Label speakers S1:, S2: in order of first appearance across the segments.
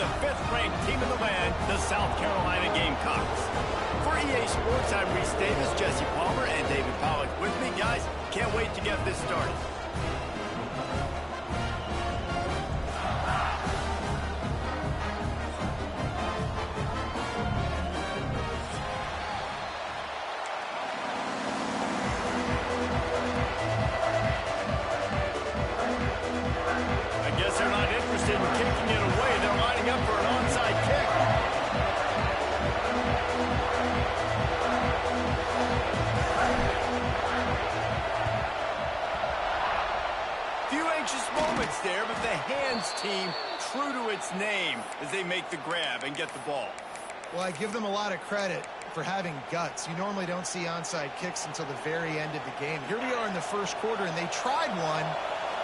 S1: the 5th-ranked team in the land, the South Carolina Gamecocks. For EA Sports, I'm Reese Davis, Jesse Palmer, and David Pollack with me. Guys, can't wait to get this started. They're not interested in kicking it away. They're lining up for an onside kick. Few anxious moments there, but the hands team true to its name as they make the grab and get the ball.
S2: Well, I give them a lot of credit for having guts. You normally don't see onside kicks until the very end of the game. Here we are in the first quarter, and they tried one,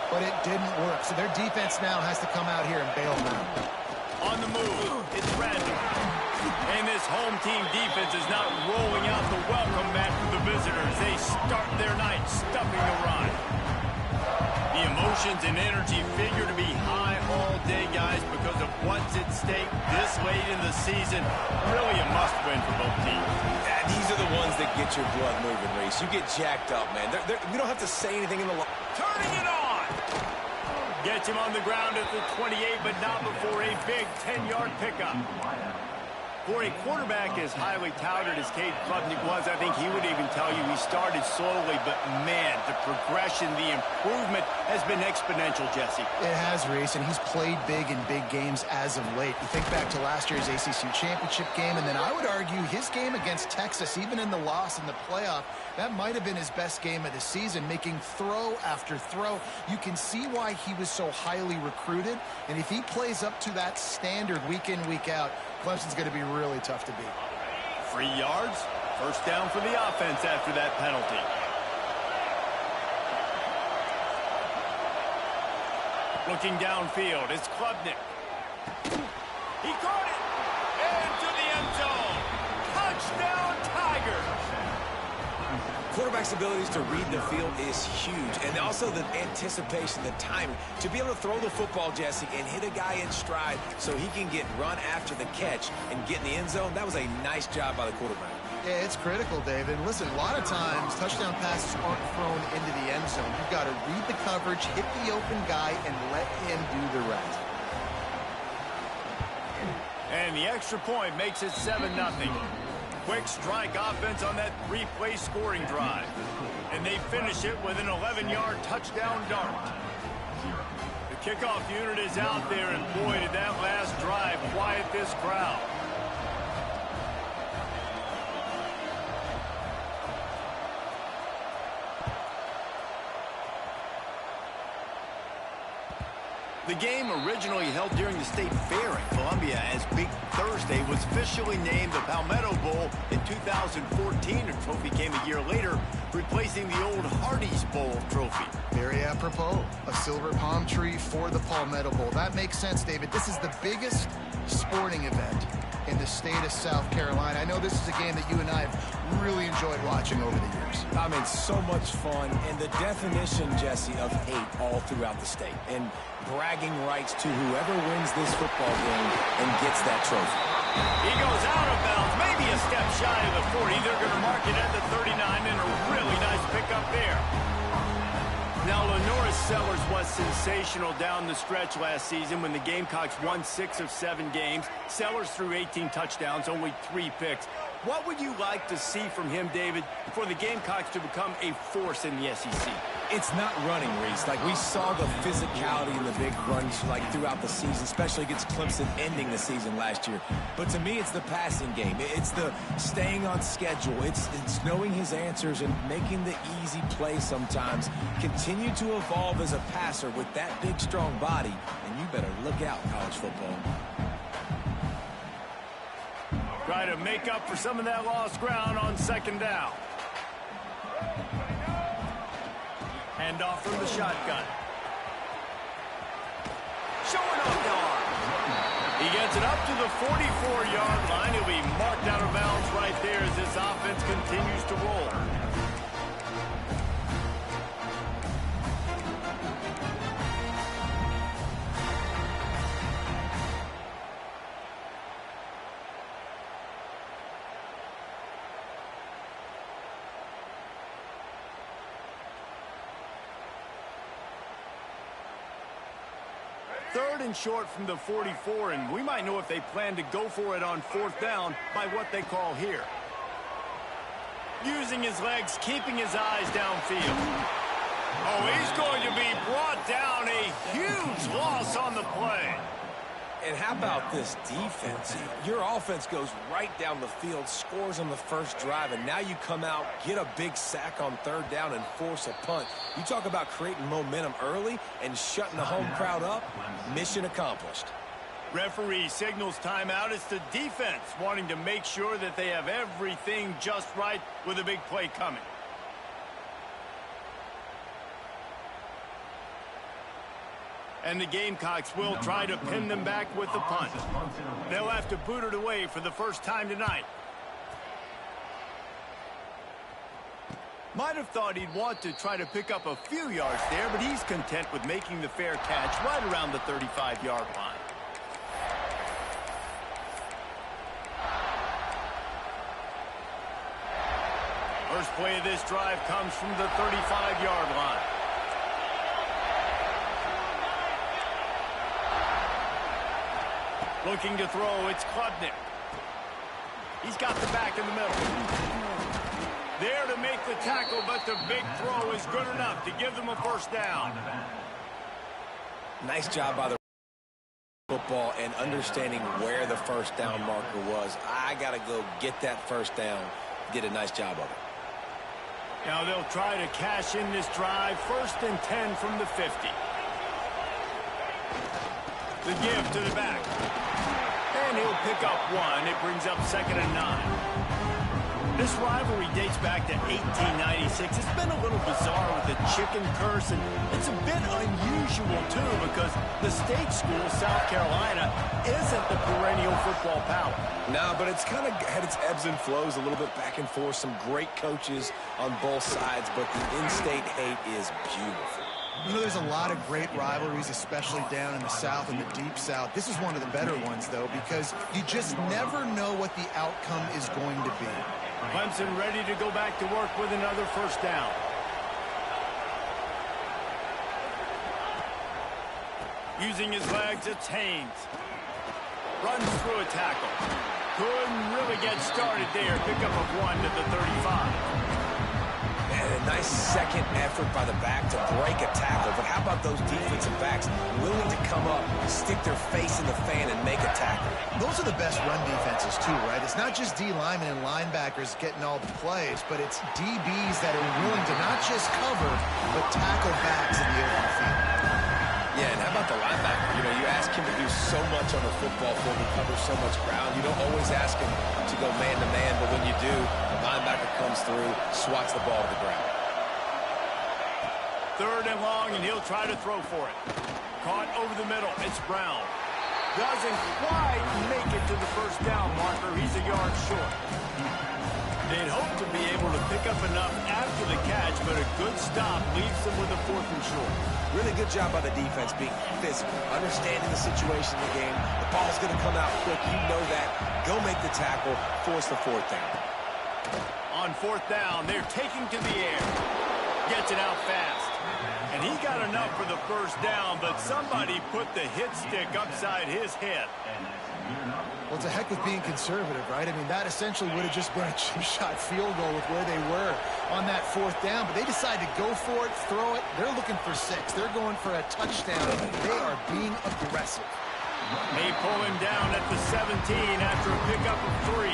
S2: but it didn't work. So their defense now has to come out here and bail them out.
S1: On the move, it's random. And this home team defense is not rolling out the welcome mat for the visitors. They start their night stuffing the run. The emotions and energy figure to be high all day, guys, because of what's at stake this late in the season. Really a must-win for both teams.
S3: Yeah, these are the ones that get your blood moving, Reese. You get jacked up, man. We don't have to say anything in the line.
S1: Turning it on! Gets him on the ground at the 28, but not before a big 10-yard pickup. For a quarterback as highly touted as Cade Klubnik was, I think he would even tell you he started slowly, but man, the progression, the improvement has been exponential, Jesse.
S2: It has, Reese, and he's played big in big games as of late. You think back to last year's ACC championship game, and then I would argue his game against Texas, even in the loss in the playoff, that might have been his best game of the season, making throw after throw. You can see why he was so highly recruited, and if he plays up to that standard week in, week out, Clemson's going to be really tough to beat.
S1: 3 yards, first down for the offense after that penalty. Looking downfield, it's Klubnik. He caught it! Into the end zone! Touchdown, Tigers!
S3: Quarterback's abilities to read the field is huge, and also the anticipation, the timing. To be able to throw the football, Jesse, and hit a guy in stride so he can get run after the catch and get in the end zone, that was a nice job by the quarterback.
S2: Yeah, it's critical, David. Listen, a lot of times touchdown passes aren't thrown into the end zone. You've got to read the coverage, hit the open guy, and let him do the rest.
S1: And the extra point makes it 7-0. Quick strike offense on that 3-play scoring drive. And they finish it with an 11-yard touchdown dart. The kickoff unit is out there, and boy, did that last drive quiet this crowd. The game, originally held during the State Fair in Columbia as Big Thursday, was officially named the Palmetto Bowl in 2014. A trophy came a year later, replacing the old Hardee's Bowl trophy.
S2: Very apropos, a silver palm tree for the Palmetto Bowl. That makes sense, David. This is the biggest sporting event in the state of South Carolina. I know this is a game that you and I have really enjoyed watching over the years.
S3: I mean, so much fun, and the definition, Jesse, of hate all throughout the state. And bragging rights to whoever wins this football game and gets that trophy.
S1: He goes out of bounds, maybe a step shy of the 40. They're going to mark it at the 39, and a really nice pickup there. Now, Lenora Sellers was sensational down the stretch last season when the Gamecocks won 6 of 7 games. Sellers threw 18 touchdowns, only 3 picks. What would you like to see from him, David, for the Gamecocks to become a force in the SEC?
S3: It's not running, Reese. Like, we saw the physicality in the big runs, like, throughout the season, especially against Clemson ending the season last year. But to me, it's the passing game. It's the staying on schedule. It's knowing his answers and making the easy play sometimes. Continue to evolve as a passer with that big, strong body, and you better look out, college football.
S1: Try to make up for some of that lost ground on second down. Hand off from the shotgun. Showing off the arm. He gets it up to the 44-yard line. He'll be marked out of bounds right there as this offense continues to roll. 3rd and short from the 44, and we might know if they plan to go for it on 4th down by what they call here. Using his legs, keeping his eyes downfield. Oh, he's going to be brought down. A huge loss on the play.
S3: And how about this defense? Your offense goes right down the field, scores on the first drive, and now you come out, get a big sack on 3rd down, and force a punt. You talk about creating momentum early and shutting the home crowd up. Mission accomplished.
S1: Referee signals timeout. It's the defense wanting to make sure that they have everything just right with a big play coming. And the Gamecocks will try to pin them back with the punt. They'll have to boot it away for the first time tonight. Might have thought he'd want to try to pick up a few yards there, but he's content with making the fair catch right around the 35-yard line. First play of this drive comes from the 35-yard line. Looking to throw, it's Klubnik. He's got the back in the middle. There to make the tackle, but the big throw is good enough to give them a first down.
S3: Nice job by the football and understanding where the first down marker was. I got to go get that first down. Did a nice job of it.
S1: Now they'll try to cash in this drive. 1st and 10 from the 50. The give to the back. And he'll pick up 1. It brings up 2nd and 9. This rivalry dates back to 1896. It's been a little bizarre with the chicken curse, and it's a bit unusual, too, because the state school, South Carolina, isn't the perennial football power.
S3: No, but it's kind of had its ebbs and flows, a little bit back and forth, some great coaches on both sides, but the in-state hate is beautiful.
S2: You know, there's a lot of great rivalries, especially down in the South and the Deep South. This is one of the better ones, though, because you just never know what the outcome is going to be.
S1: Clemson ready to go back to work with another first down. Using his legs, it's Haynes. Runs through a tackle. Couldn't really get started there. Pick up of 1 to the 35.
S3: And a nice second effort by the back to break a tackle. But how about those defensive backs willing to come up, stick their face in the fan, and make a tackle?
S2: Those are the best run defenses, too, right? It's not just D linemen and linebackers getting all the plays, but it's DBs that are willing to not just cover, but tackle backs in the open field.
S3: Yeah, and how about the linebacker? You know, you ask him to do so much on the football field, he covers so much ground. You don't always ask him to go man-to-man, but when you do, the linebacker comes through, swats the ball to the ground.
S1: 3rd and long, and he'll try to throw for it. Caught over the middle. It's Brown. Doesn't quite make it to the first down marker. He's a yard short. They'd hope to be able to pick up enough after the catch, but a good stop leaves them with a 4th and short.
S3: Really good job by the defense being physical, understanding the situation in the game. The ball's going to come out quick. You know that. Go make the tackle, force the 4th down.
S1: On 4th down, they're taking to the air. Gets it out fast. And he got enough for the first down, but somebody put the hit stick upside his head.
S2: Well, it's a heck of being conservative, right? I mean, that essentially would have just been a chip shot field goal with where they were on that 4th down. But they decided to go for it, throw it. They're looking for 6. They're going for a touchdown. They are being aggressive.
S1: They pull him down at the 17 after a pickup of 3.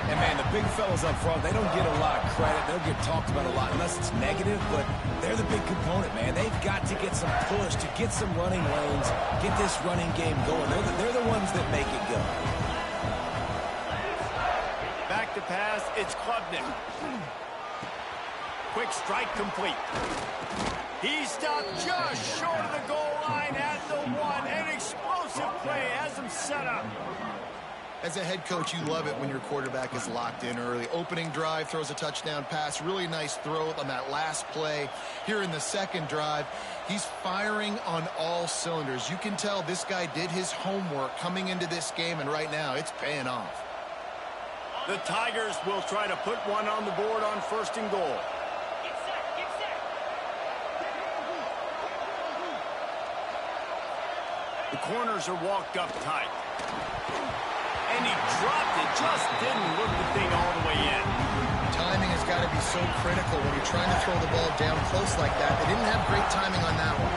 S3: And, man, the big fellas up front, they don't get a lot of credit. They'll get talked about a lot unless it's negative, but they're the big component, man. They've got to get some push, to get some running lanes, get this running game going. They're the ones that make it go.
S1: Back to pass, it's Klubnik. Quick strike complete. He stopped just short of the goal line at the 1. An explosive play has him set up.
S2: As a head coach, you love it when your quarterback is locked in early. Opening drive, throws a touchdown pass. Really nice throw on that last play. Here in the 2nd drive, he's firing on all cylinders. You can tell this guy did his homework coming into this game, and right now it's paying off.
S1: The Tigers will try to put one on the board on 1st and goal. The corners are walked up tight. And he dropped it. Just didn't look the thing all the way in.
S2: Timing has got to be so critical when you're trying to throw the ball down close like that. They didn't have great timing on that one.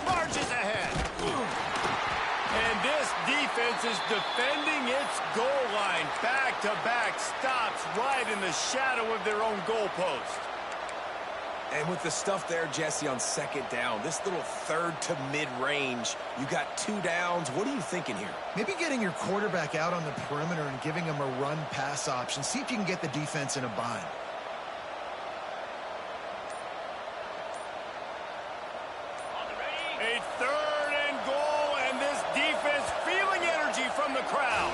S1: Marches ahead. And this defense is defending its goal line. Back-to-back stops right in the shadow of their own goalpost.
S3: And with the stuff there, Jesse, on second down, this little third to mid-range, you got 2 downs. What are you thinking here?
S2: Maybe getting your quarterback out on the perimeter and giving him a run-pass option. See if you can get the defense in a bind.
S1: A third and goal, and this defense feeling energy from the crowd.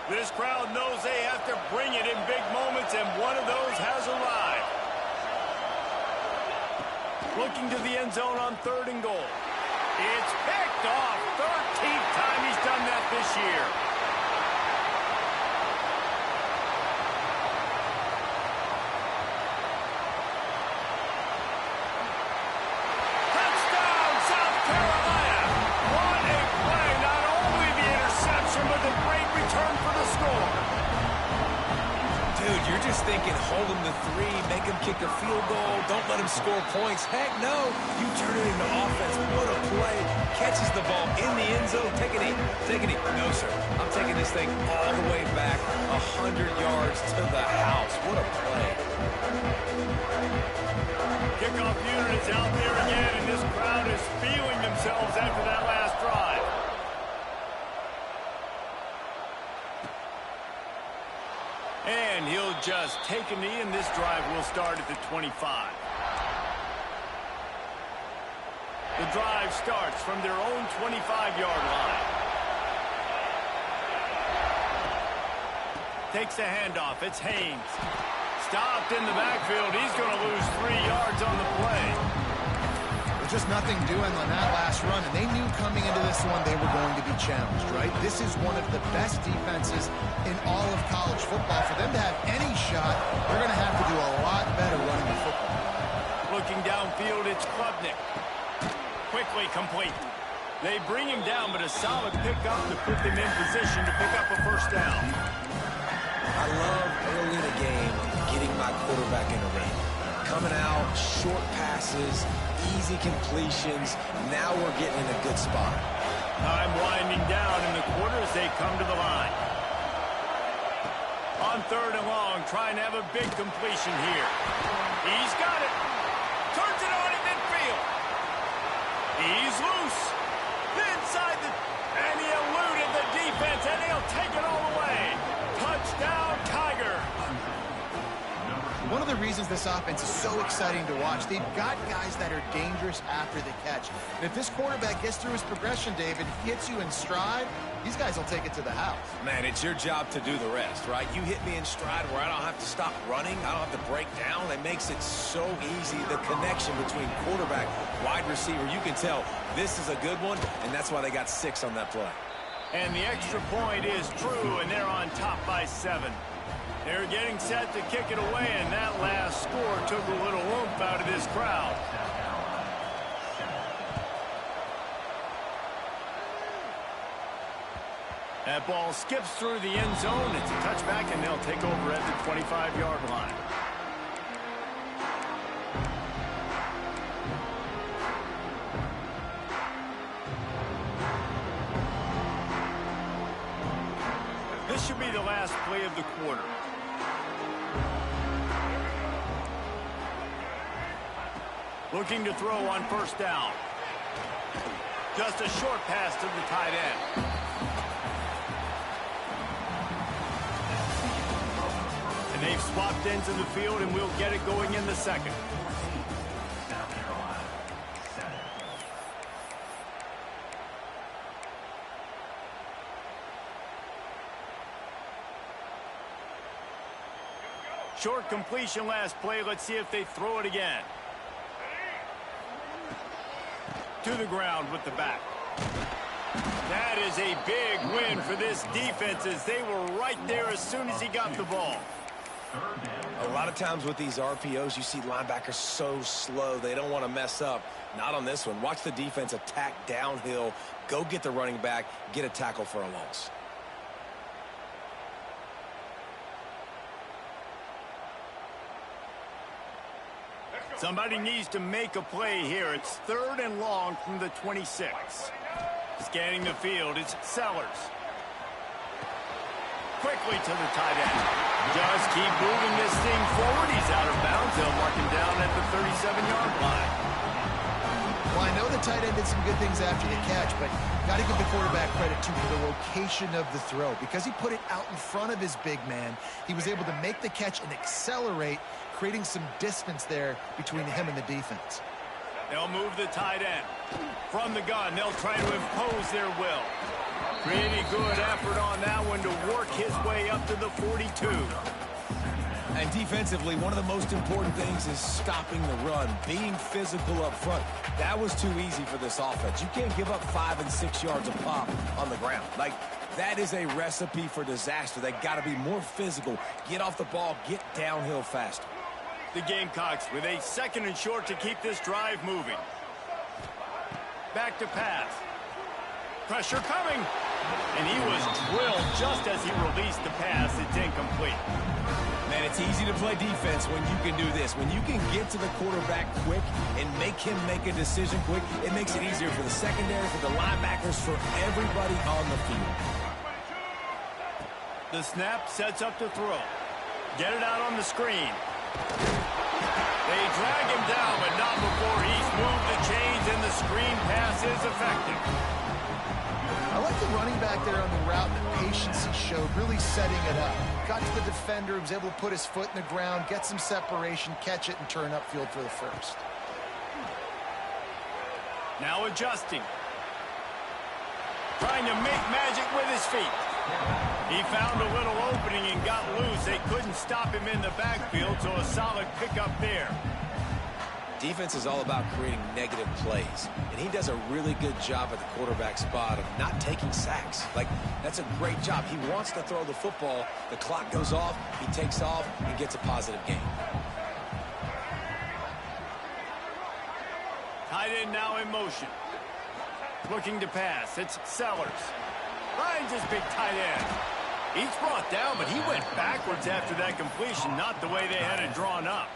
S1: This crowd knows they have to bring it in big moments, and one of those has arrived. Looking to the end zone on third and goal. It's picked off. 13th time he's done that this year. Touchdown, South Carolina. What a play. Not only the interception, but the great return for the score.
S3: Dude, you're just thinking, hold him to 3, make him kick a field goal, don't let him score points. Heck no, you turn it into offense. What a play. Catches the ball in the end zone. Take a knee. Take a knee. No, sir. I'm taking this thing all the way back 100 yards to the house. What a play.
S1: Kickoff unit is out there again, and this crowd is feeling themselves after that last drive. And he'll just take a knee, and this drive will start at the 25. The drive starts from their own 25-yard line. Takes the handoff. It's Haynes. Stopped in the backfield. He's going to lose 3 yards on the play.
S2: There's just nothing doing on that last run, and they knew coming into this one they were going to be challenged, right? This is one of the best defenses in all of college football. For them to have any shot, they're going to have to do a lot better running the football.
S1: Looking downfield, it's Klubnik. Quickly complete. They bring him down, but a solid pickup to put them in position to pick up a first down.
S3: I love early in the game getting my quarterback in a rhythm. Coming out, short passes, easy completions. Now we're getting in a good spot.
S1: Time winding down in the quarter as they come to the line. On third and long, trying to have a big completion here. He's got it. Turns it on at midfield. He's loose. Inside and he eluded the defense, and he'll take it all the way. Touchdown, Tiger.
S2: One of the reasons this offense is so exciting to watch, they've got guys that are dangerous after the catch. And if this quarterback gets through his progression, David, hits you in stride, these guys will take it to the house.
S3: Man, it's your job to do the rest, right? You hit me in stride where I don't have to stop running. I don't have to break down. It makes it so easy. The connection between quarterback, wide receiver, you can tell this is a good one, and that's why they got 6 on that play.
S1: And the extra point is true, and they're on top by 7. They're getting set to kick it away, and that last score took a little oomph out of this crowd. That ball skips through the end zone. It's a touchback, and they'll take over at the 25-yard line. This should be the last play of the quarter. Looking to throw on first down. Just a short pass to the tight end. And they've swapped ends of the field, and we'll get it going in the second. Short completion last play. Let's see if they throw it again. To the ground with the back. That is a big win for this defense as they were right there as soon as he got the ball.
S3: A lot of times with these RPOs, you see linebackers so slow. They don't want to mess up. Not on this one. Watch the defense attack downhill, go get the running back, get a tackle for a loss.
S1: Somebody needs to make a play here. It's 3rd and long from the 26. Scanning the field, it's Sellers. Quickly to the tight end. Just keep moving this thing forward. He's out of bounds. They'll mark him down at the 37-yard line.
S2: Well, I know the tight end did some good things after the catch, but got to give the quarterback credit, too, for the location of the throw. Because he put it out in front of his big man, he was able to make the catch and accelerate, creating some distance there between him and the defense.
S1: They'll move the tight end. From the gun, they'll try to impose their will. Pretty good effort on that one to work his way up to the 42.
S3: And defensively, one of the most important things is stopping the run, being physical up front. That was too easy for this offense. You can't give up 5 and 6 yards a pop on the ground. Like, that is a recipe for disaster. They got to be more physical, get off the ball, get downhill faster.
S1: The Gamecocks with a 2nd and short to keep this drive moving. Back to pass. Pressure coming. And he was drilled just as he released the pass. It's incomplete.
S3: Man, it's easy to play defense when you can do this. When you can get to the quarterback quick and make him make a decision quick, it makes it easier for the secondary, for the linebackers, for everybody on the field.
S1: The snap sets up to throw. Get it out on the screen. They drag him down, but not before he's moved the chains, and the screen pass is effective.
S2: I like the running back there on the route, the patience he showed, really setting it up. Got to the defender, was able to put his foot in the ground, get some separation, catch it, and turn upfield for the first.
S1: Now adjusting. Trying to make magic with his feet. He found a little opening and got loose. They couldn't stop him in the backfield, so a solid pickup there.
S3: Defense is all about creating negative plays, and he does a really good job at the quarterback spot of not taking sacks. Like, that's a great job. He wants to throw the football. The clock goes off, he takes off, and gets a positive gain.
S1: Tight end now in motion. Looking to pass. It's Sellers. Finds his big tight end. He's brought down, but he went backwards after that completion, not the way they had it drawn up.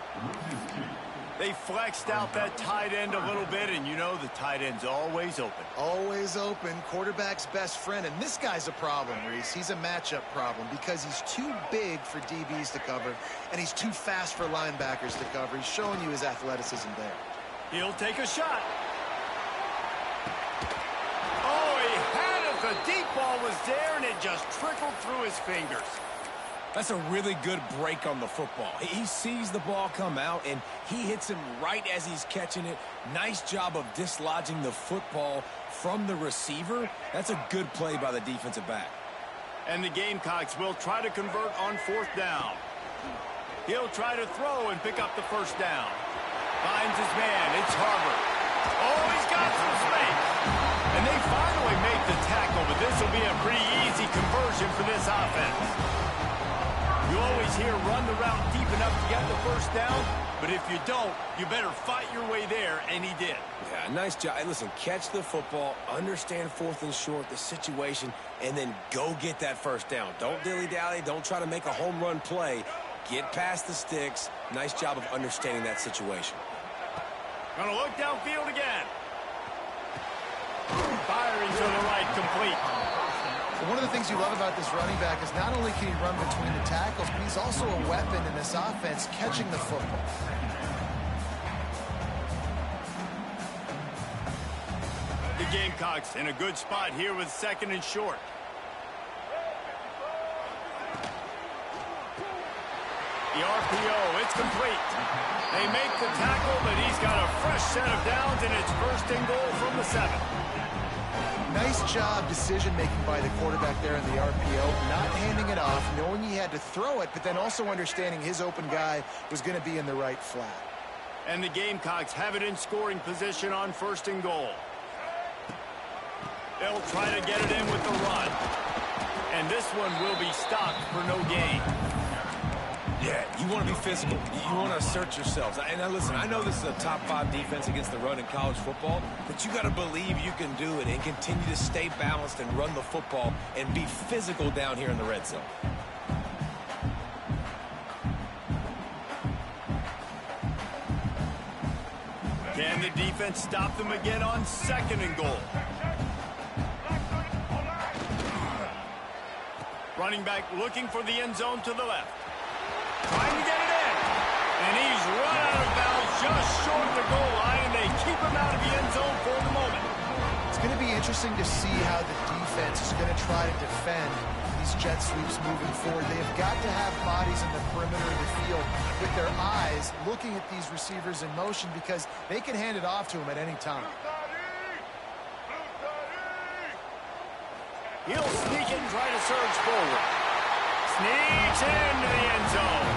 S1: They flexed out that tight end a little bit, and you know the tight end's always open.
S2: Always open, quarterback's best friend, and this guy's a problem, Reese. He's a matchup problem because he's too big for DBs to cover, and he's too fast for linebackers to cover. He's showing you his athleticism there.
S1: He'll take a shot. Oh, he had it. The deep ball was there, and it just trickled through his fingers.
S3: That's a really good break on the football. He sees the ball come out, and he hits him right as he's catching it. Nice job of dislodging the football from the receiver. That's a good play by the defensive back.
S1: And the Gamecocks will try to convert on 4th down. He'll try to throw and pick up the 1st down. Finds his man. It's Harvard. Oh, he's got some space. And they finally make the tackle, but this will be a pretty easy conversion for this offense. You always hear run the route deep enough to get the 1st down, but if you don't, you better fight your way there, and he did.
S3: Yeah, nice job. Hey, listen, catch the football, understand 4th and short, the situation, and then go get that 1st down. Don't dilly-dally. Don't try to make a home run play. Get past the sticks. Nice job of understanding that situation.
S1: Gonna look downfield again. Firing to the right, complete.
S2: One of the things you love about this running back is not only can he run between the tackles, but he's also a weapon in this offense catching the football.
S1: The Gamecocks in a good spot here with 2nd and short. The RPO, it's complete. They make the tackle, but he's got a fresh set of downs, and it's 1st and goal from the 7.
S2: Nice job decision-making by the quarterback there in the RPO, not handing it off, knowing he had to throw it, but then also understanding his open guy was going to be in the right flat.
S1: And the Gamecocks have it in scoring position on 1st and goal. They'll try to get it in with the run. And this one will be stopped for no gain.
S3: Yeah, you want to be physical. You want to assert yourselves. And now listen, I know this is a top 5 defense against the run in college football, but you got to believe you can do it and continue to stay balanced and run the football and be physical down here in the red zone.
S1: Can the defense stop them again on 2nd and goal? Running back looking for the end zone to the left. Trying to get it in. And he's run out of bounds just short of the goal line, and they keep him out of the end zone for the moment.
S2: It's going to be interesting to see how the defense is going to try to defend these jet sweeps moving forward. They've got to have bodies in the perimeter of the field with their eyes looking at these receivers in motion because they can hand it off to them at any time.
S1: He'll sneak and try to surge forward. Sneaks into the end zone.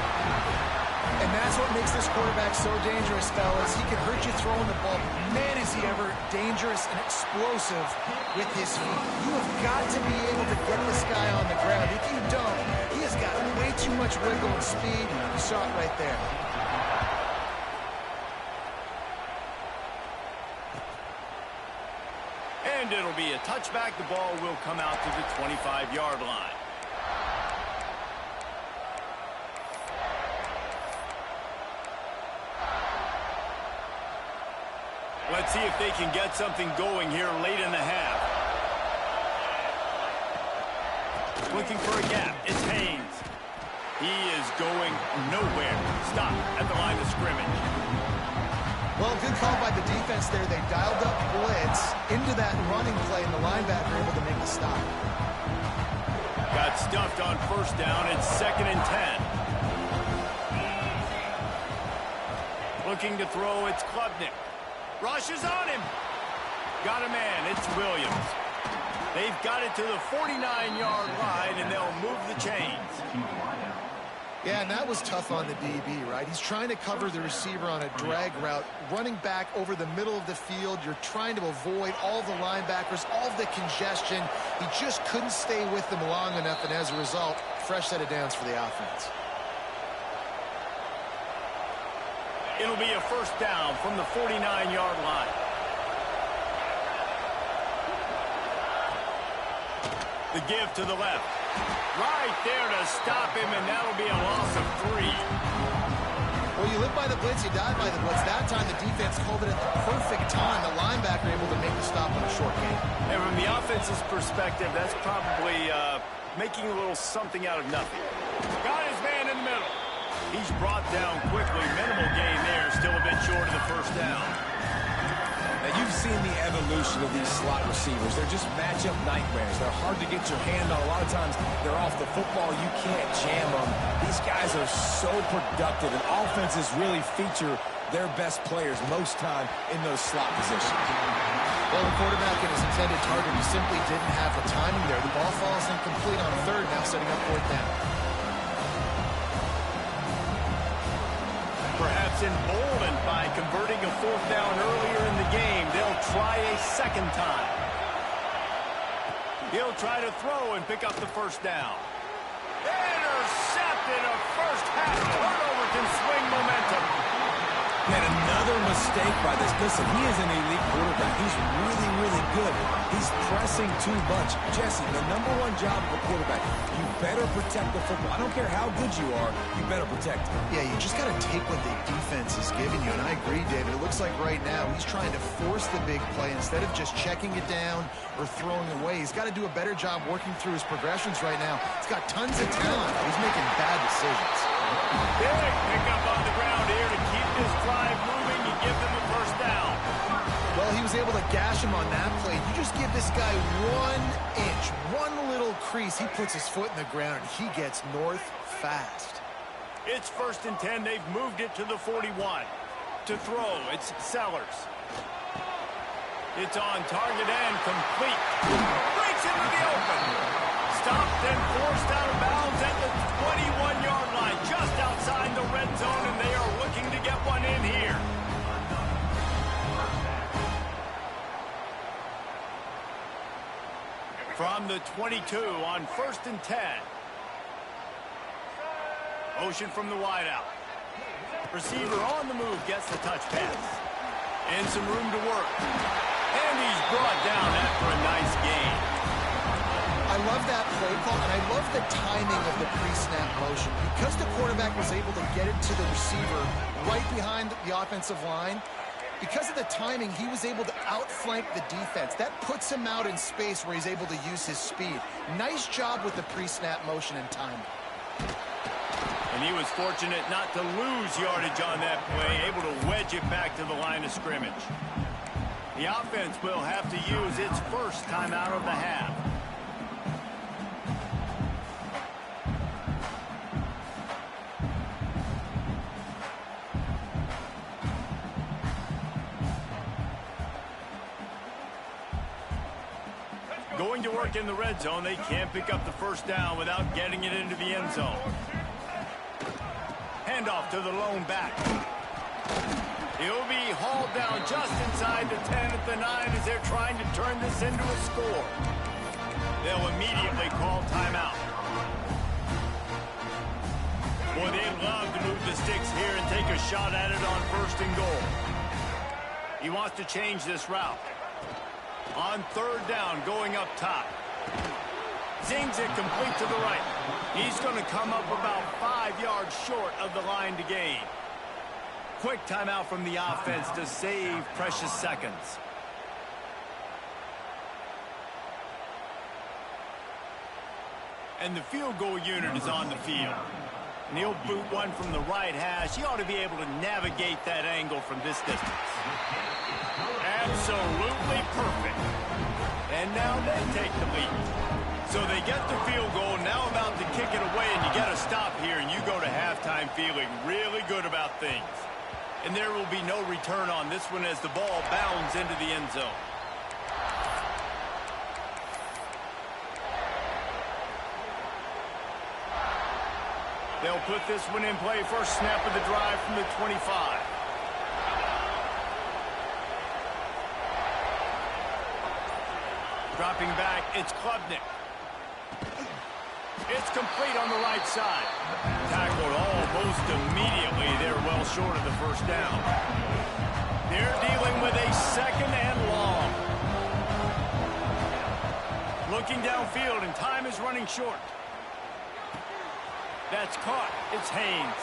S2: And that's what makes this quarterback so dangerous, fellas. He can hurt you throwing the ball. Man, is he ever dangerous and explosive with his feet. You have got to be able to get this guy on the ground. If you don't, he has got way too much wiggle and speed. You saw it right there.
S1: And it'll be a touchback. The ball will come out to the 25-yard line. Let's see if they can get something going here late in the half. Looking for a gap. It's Haynes. He is going nowhere. Stop at the line of scrimmage.
S2: Well, good call by the defense there. They dialed up blitz into that running play, and the linebacker able to make the stop.
S1: Got stuffed on 1st down. It's 2nd and 10. Looking to throw. It's Klubnik. Rushes on him. Got a man. It's Williams. They've got it to the 49-yard line, and they'll move the chains.
S2: Yeah, and that was tough on the DB, right? He's trying to cover the receiver on a drag route, running back over the middle of the field. You're trying to avoid all the linebackers, all of the congestion. He just couldn't stay with them long enough, and as a result, fresh set of downs for the offense.
S1: It'll be a 1st down from the 49-yard line. The give to the left. Right there to stop him, and that'll be a loss of 3.
S2: Well, you live by the blitz, you die by the blitz. That time the defense called it at the perfect time. The linebacker able to make the stop on a short gain.
S1: And from the offense's perspective, that's probably making a little something out of nothing. Got his man in the middle. He's brought down quickly. Minimal gain there. Still a bit short of the 1st down.
S3: Now, you've seen the evolution of these slot receivers. They're just matchup nightmares. They're hard to get your hand on. A lot of times, they're off the football. You can't jam them. These guys are so productive, and offenses really feature their best players most time in those slot positions.
S2: Well, the quarterback and his intended target, he simply didn't have the timing there. The ball falls incomplete on 3rd, now setting up 4th down.
S1: Perhaps emboldened by converting a 4th down earlier in the game, they'll try a 2nd time. He'll try to throw and pick up the 1st down. Intercepted. A first-half turnover can swing momentum.
S3: And another mistake by this. Listen, he is an elite quarterback. He's really, really good. He's pressing too much. Jesse, the #1 job of a quarterback, you better protect the football. I don't care how good you are, you better protect it.
S2: Yeah, you just got to take what the defense is giving you, and I agree, David. It looks like right now he's trying to force the big play instead of just checking it down or throwing away. He's got to do a better job working through his progressions right now. He's got tons of talent, but he's making bad decisions.
S1: Big pickup on the ground here to keep this drive moving and give them a 1st down.
S2: Well, he was able to gash him on that play. You just give this guy 1 inch, one little crease. He puts his foot in the ground, and he gets north fast.
S1: It's 1st and 10. They've moved it to the 41. To throw, it's Sellers. It's on target and complete. Breaks into the open. Stopped and forced out of bounds at the 21-yard line, just outside the red zone, and they are looking to get one in here. From the 22 on 1st and 10. Motion from the wideout. Receiver on the move gets the touch pass. And some room to work. And he's brought down after a nice gain.
S2: I love that play call, and I love the timing of the pre-snap motion. Because the quarterback was able to get it to the receiver right behind the offensive line, because of the timing, he was able to outflank the defense. That puts him out in space where he's able to use his speed. Nice job with the pre-snap motion and timing.
S1: And he was fortunate not to lose yardage on that play, able to wedge it back to the line of scrimmage. The offense will have to use its first timeout of the half. Going to work in the red zone, they can't pick up the first down without getting it into the end zone. Handoff to the lone back. He'll be hauled down just inside the 10 at the 9 as they're trying to turn this into a score. They'll immediately call timeout. Boy, they'd love to move the sticks here and take a shot at it on 1st and goal. He wants to change this route. On 3rd down, going up top. Zings it complete to the right. He's going to come up about 5 yards short of the line to gain. Quick timeout from the offense to save precious seconds. And the field goal unit is on the field. And he'll boot one from the right hash. He ought to be able to navigate that angle from this distance. Absolutely perfect. And now they take the lead. So they get the field goal, now about to kick it away, and you get a stop here, and you go to halftime feeling really good about things. And there will be no return on this one as the ball bounds into the end zone. They'll put this one in play. First snap of the drive from the 25. Dropping back, it's Klubnik. It's complete on the right side. Tackled almost immediately. They're well short of the first down. They're dealing with a 2nd and long. Looking downfield, and time is running short. That's caught. It's Haynes.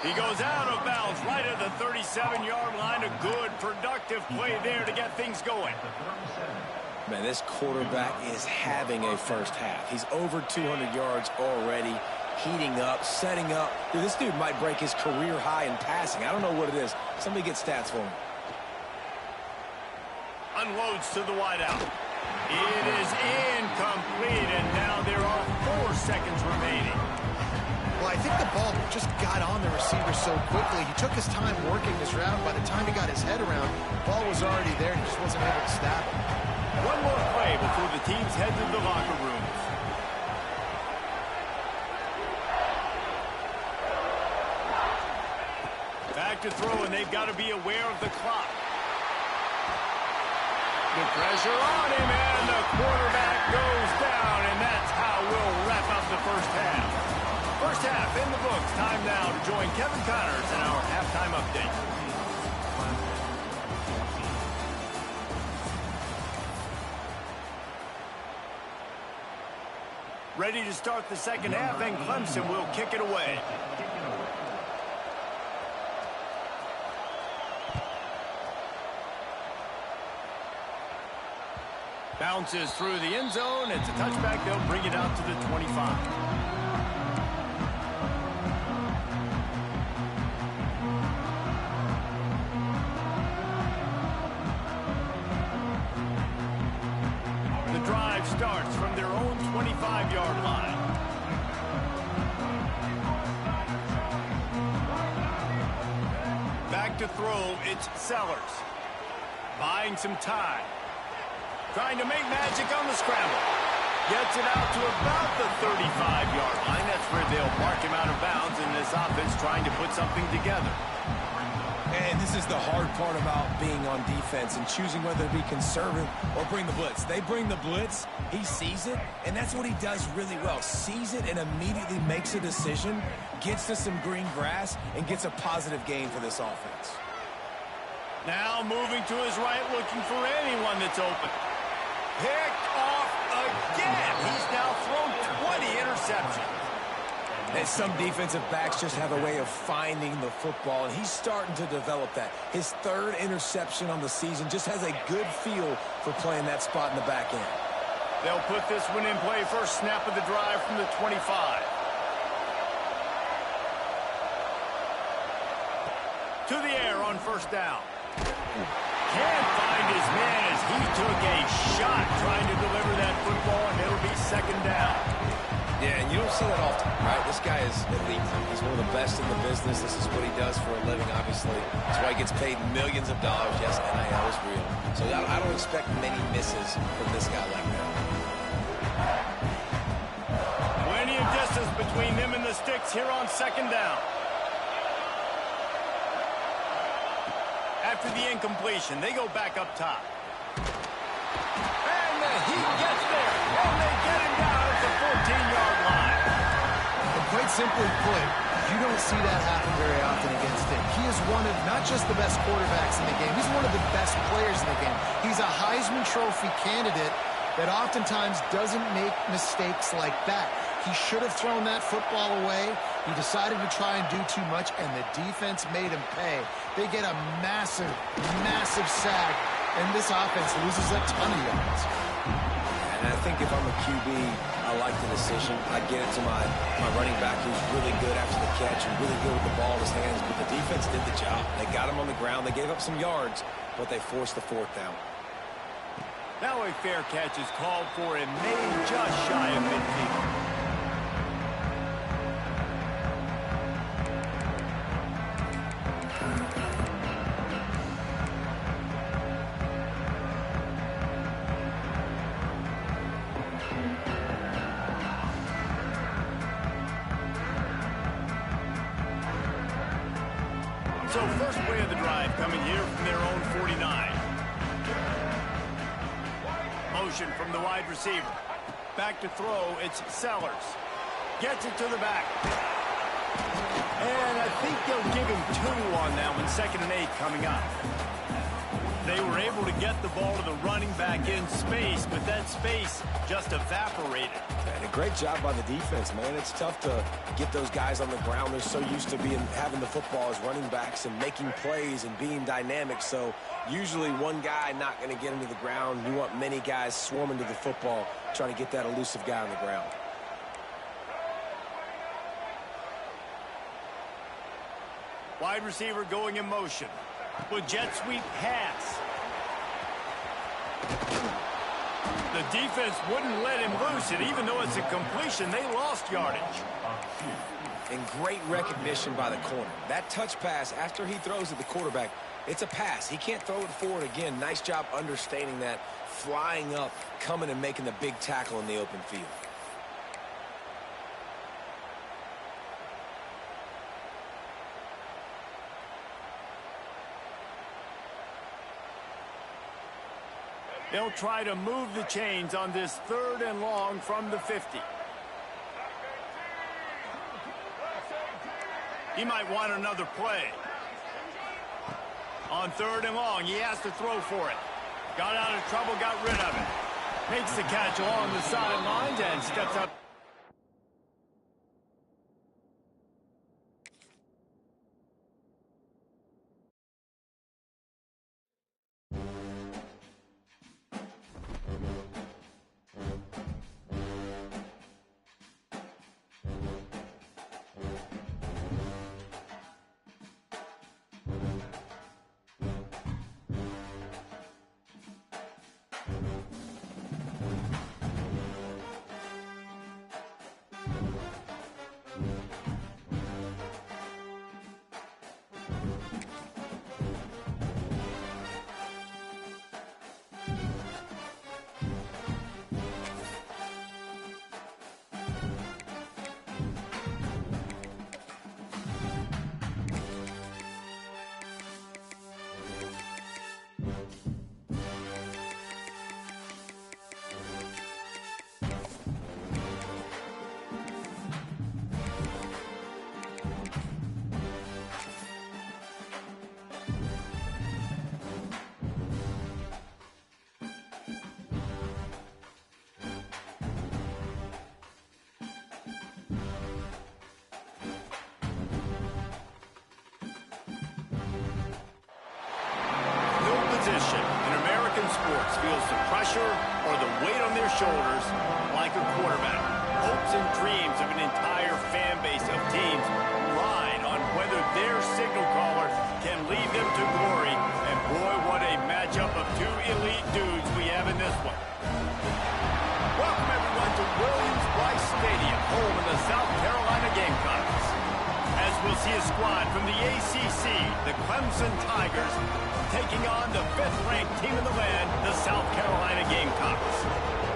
S1: He goes out of bounds right at the 37-yard line. A good, productive play there to get things going.
S3: Man, this quarterback is having a first half. He's over 200 yards already, heating up, setting up. Dude, this dude might break his career high in passing. I don't know what it is. Somebody get stats for him.
S1: Unloads to the wideout. It is incomplete, and now there are 4 seconds remaining.
S2: Well, I think the ball just got on the receiver so quickly. He took his time working his route. By the time he got his head around, the ball was already there, and he just wasn't able to stop it.
S1: One more play before the teams head to the locker rooms. Back to throw, and they've got to be aware of the clock. The pressure on him, and the quarterback goes down, and that's how we'll wrap up the first half. First half in the books. Time now to join Kevin Connors in our halftime update. Ready to start the second half, and Clemson will kick it away. Bounces through the end zone. It's a touchback. They'll bring it out to the 25. Starts from their own 25-yard line. Back to throw, it's Sellers. Buying some time. Trying to make magic on the scramble. Gets it out to about the 35-yard line. That's where they'll mark him out of bounds, and this offense trying to put something together.
S3: And this is the hard part about being on defense and choosing whether to be conservative or bring the blitz. They bring the blitz, he sees it, and that's what he does really well. Sees it and immediately makes a decision, gets to some green grass, and gets a positive gain for this offense.
S1: Now moving to his right, looking for anyone that's open. Picked off again. He's now thrown 20 interceptions.
S3: And some defensive backs just have a way of finding the football, and he's starting to develop that. His third interception on the season, just has a good feel for playing that spot in the back end.
S1: They'll put this one in play. First snap of the drive from the 25. To the air on first down. Can't find his man as he took a shot trying to deliver that football, and it'll be second down.
S3: Yeah, and you don't see that often, right? This guy is elite. He's one of the best in the business. This is what he does for a living, obviously. That's why he gets paid millions of dollars. Yes, NIL is real. So I don't expect many misses from this guy like that.
S1: Plenty of distance between them and the sticks here on second down. After the incompletion, they go back up top. And he gets there. And they get him down at the 14-yard line.
S2: And quite simply put, you don't see that happen very often against him. He is one of not just the best quarterbacks in the game, he's one of the best players in the game. He's a Heisman Trophy candidate that oftentimes doesn't make mistakes like that. He should have thrown that football away. He decided to try and do too much, and the defense made him pay. They get a massive, massive sack, and this offense loses a ton of yards.
S3: And I think if I'm a QB, I like the decision. I get it to my running back who's really good after the catch and really good with the ball in his hands, but the defense did the job. They got him on the ground. They gave up some yards, but they forced the fourth down.
S1: Now a fair catch is called for and made just shy of midfield. So first play of the drive coming here from their own 49. Motion from the wide receiver. Back to throw, it's Sellers. Gets it to the back. And I think they'll give him 2 on that one, 2nd and 8 coming up. They were able to get the ball to the running back in space, but that space just evaporated.
S3: And a great job by the defense, man. It's tough to get those guys on the ground. They're so used to having the football as running backs and making plays and being dynamic. So usually one guy not going to get into the ground. You want many guys swarming to the football, trying to get that elusive guy on the ground.
S1: Wide receiver going in motion. With jet sweep pass. The defense wouldn't let him loose, and even though it's a completion, they lost yardage.
S3: And great recognition by the corner. That touch pass, after he throws at the quarterback, it's a pass. He can't throw it forward again. Nice job understanding that, flying up, coming and making the big tackle in the open field.
S1: They'll try to move the chains on this 3rd and long from the 50. He might want another play. On 3rd and long, he has to throw for it. Got out of trouble, got rid of it. Makes the catch along the sidelines and steps up. sports feels the pressure or the weight on their shoulders like a quarterback. Hopes and dreams of an entire fan base of teams ride on whether their signal caller can lead them to glory. And boy, what a matchup of two elite dudes we have in this one. Welcome everyone to Williams-Brice Stadium, home of the South Carolina Gamecocks. As we'll see a squad from the ACC, the Clemson Tigers, taking on the 5th-ranked team in the land, the South Carolina Gamecocks.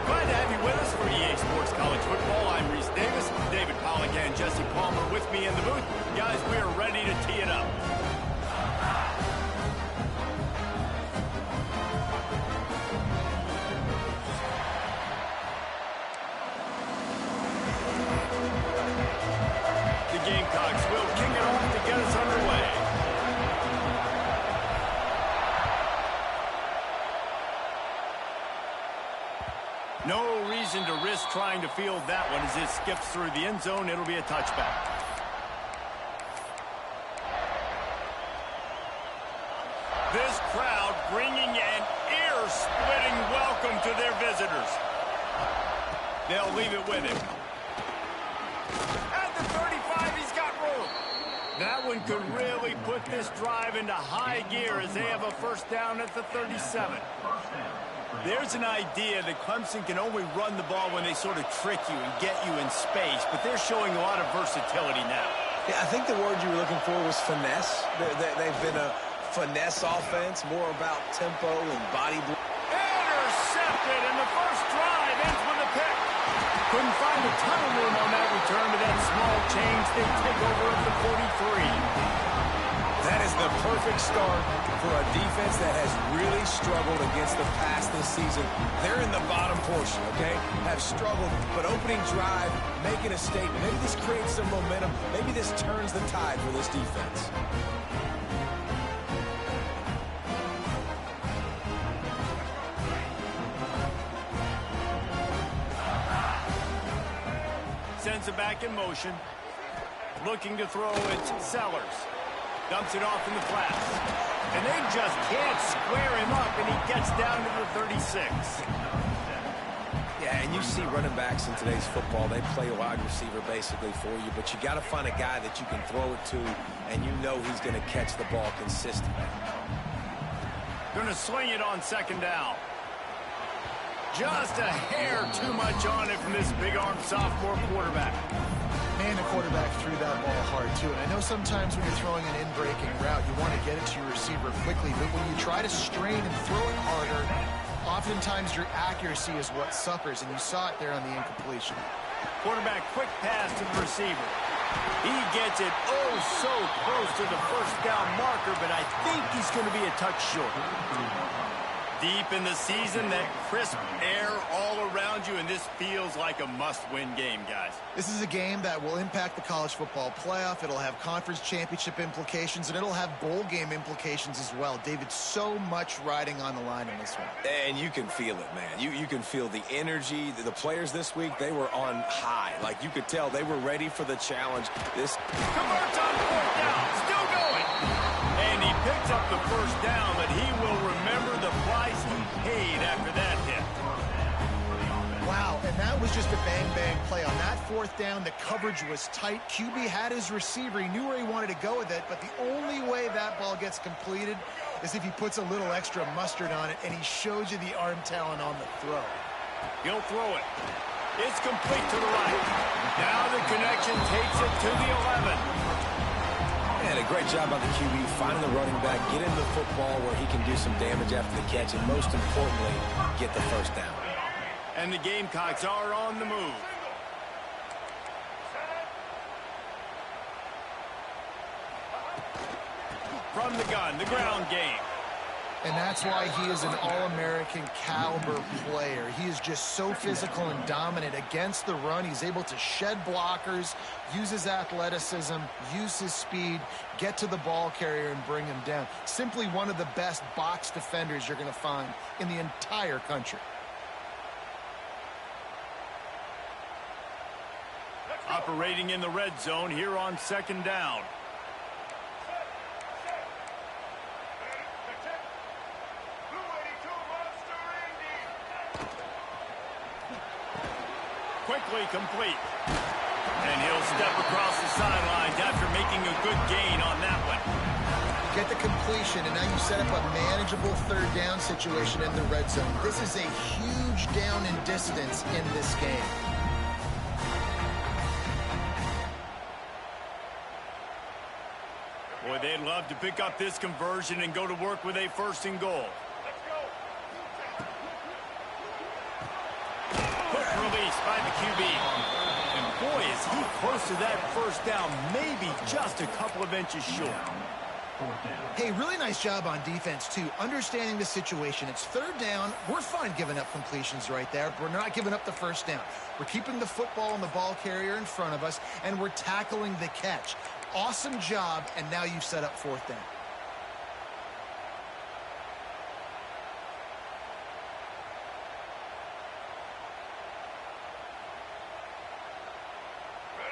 S1: Glad to have you with us for EA Sports College Football. I'm Reese Davis, David Pollack and Jesse Palmer with me in the booth. Guys, we are ready to tee it up. The Gamecocks will kick it off to get us underway. No reason to risk trying to field that one as it skips through the end zone. It'll be a touchback. This crowd bringing an ear-splitting welcome to their visitors. They'll leave it with him. At the 35, he's got room. That one could really put this drive into high gear as they have a first down at the 37. There's an idea that Clemson can only run the ball when they sort of trick you and get you in space, but they're showing a lot of versatility now.
S3: Yeah, I think the word you were looking for was finesse. They've been a finesse offense, more about tempo and body.
S1: Intercepted, and the first drive ends with a pick. Couldn't find a ton of room on that return, but that small change, they take over at the 43.
S3: That is the perfect start for a defense that has really struggled against the pass this season. They're in the bottom portion, okay? Have struggled, but opening drive, making a statement. Maybe this creates some momentum. Maybe this turns the tide for this defense.
S1: Sends it back in motion. Looking to throw, it's Sellers. Dumps it off in the flats. And they just can't square him up, and he gets down to the 36.
S3: Yeah, and you see running backs in today's football, they play a wide receiver basically for you, but you got to find a guy that you can throw it to, and you know he's going to catch the ball consistently.
S1: Going to sling it on second down. Just a hair too much on it from this big-armed sophomore quarterback.
S2: Man, the quarterback threw that ball hard, too. And I know sometimes when you're throwing an in-breaking route, you want to get it to your receiver quickly. But when you try to strain and throw it harder, oftentimes your accuracy is what suffers. And you saw it there on the incompletion.
S1: Quarterback quick pass to the receiver. He gets it oh so close to the first down marker, but I think he's going to be a touch short. Deep in the season, that crisp air all around you, and this feels like a must-win game, guys.
S2: This is a game that will impact the college football playoff. It'll have conference championship implications, and it'll have bowl game implications as well. David, so much riding on the line in this one.
S3: And you can feel it, man. You can feel the energy. The players this week, they were on high. Like, you could tell they were ready for the challenge. This
S1: converts on fourth down, still going. And he picks up the first down, but he will remember the price he paid after that hit.
S2: Wow, and that was just a bang-bang play. On that fourth down, the coverage was tight. QB had his receiver. He knew where he wanted to go with it, but the only way that ball gets completed is if he puts a little extra mustard on it, and he shows you the arm talent on the throw.
S1: He'll throw it. It's complete to the right. Now the connection takes it to the 11.
S3: And a great job by the QB finding the running back, get him the football where he can do some damage after the catch, and most importantly, get the first down.
S1: And the Gamecocks are on the move. From the gun, the ground game.
S2: And that's why he is an All-American caliber player. He is just so physical and dominant against the run. He's able to shed blockers, use his athleticism, use his speed, get to the ball carrier and bring him down. Simply one of the best box defenders you're going to find in the entire country.
S1: Operating in the red zone here on second down. quickly complete. And he'll step across the sidelines after making a good gain on that one.
S2: You get the completion, and now you set up a manageable third down situation in the red zone. This is a huge down in distance in this game.
S1: Boy, they'd love to pick up this conversion and go to work with a first and goal. Quick release by the QB. And boy, is he close to that first down, maybe just a couple of inches short.
S2: Hey, really nice job on defense, too, understanding the situation. It's third down. We're fine giving up completions right there. We're not giving up the first down. We're keeping the football and the ball carrier in front of us, and we're tackling the catch. Awesome job, and now you've set up fourth down.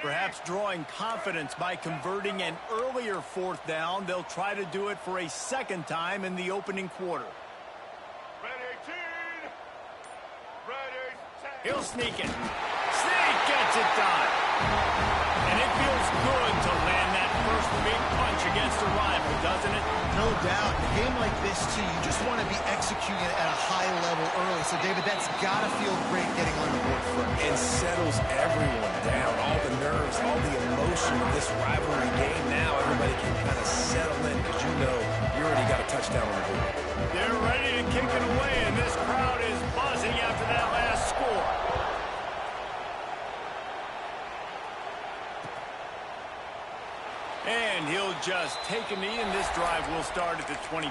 S1: Perhaps drawing confidence by converting an earlier fourth down. They'll try to do it for a second time in the opening quarter. He'll sneak it. Sneak gets it done. And it feels good to land that first big punch against a rival, doesn't it?
S2: No doubt. In a game like this, too, you just want to be executing it at a high level early. So, David, that's got to feel great getting on the board first.
S3: And settles everyone down. All the nerves, all the emotion of this rivalry game. Now everybody can kind of settle in because you know you already got a touchdown on the board.
S1: They're ready to kick it away, and this crowd is buzzing after that last score. And he'll just take a knee, and this drive will start at the 25.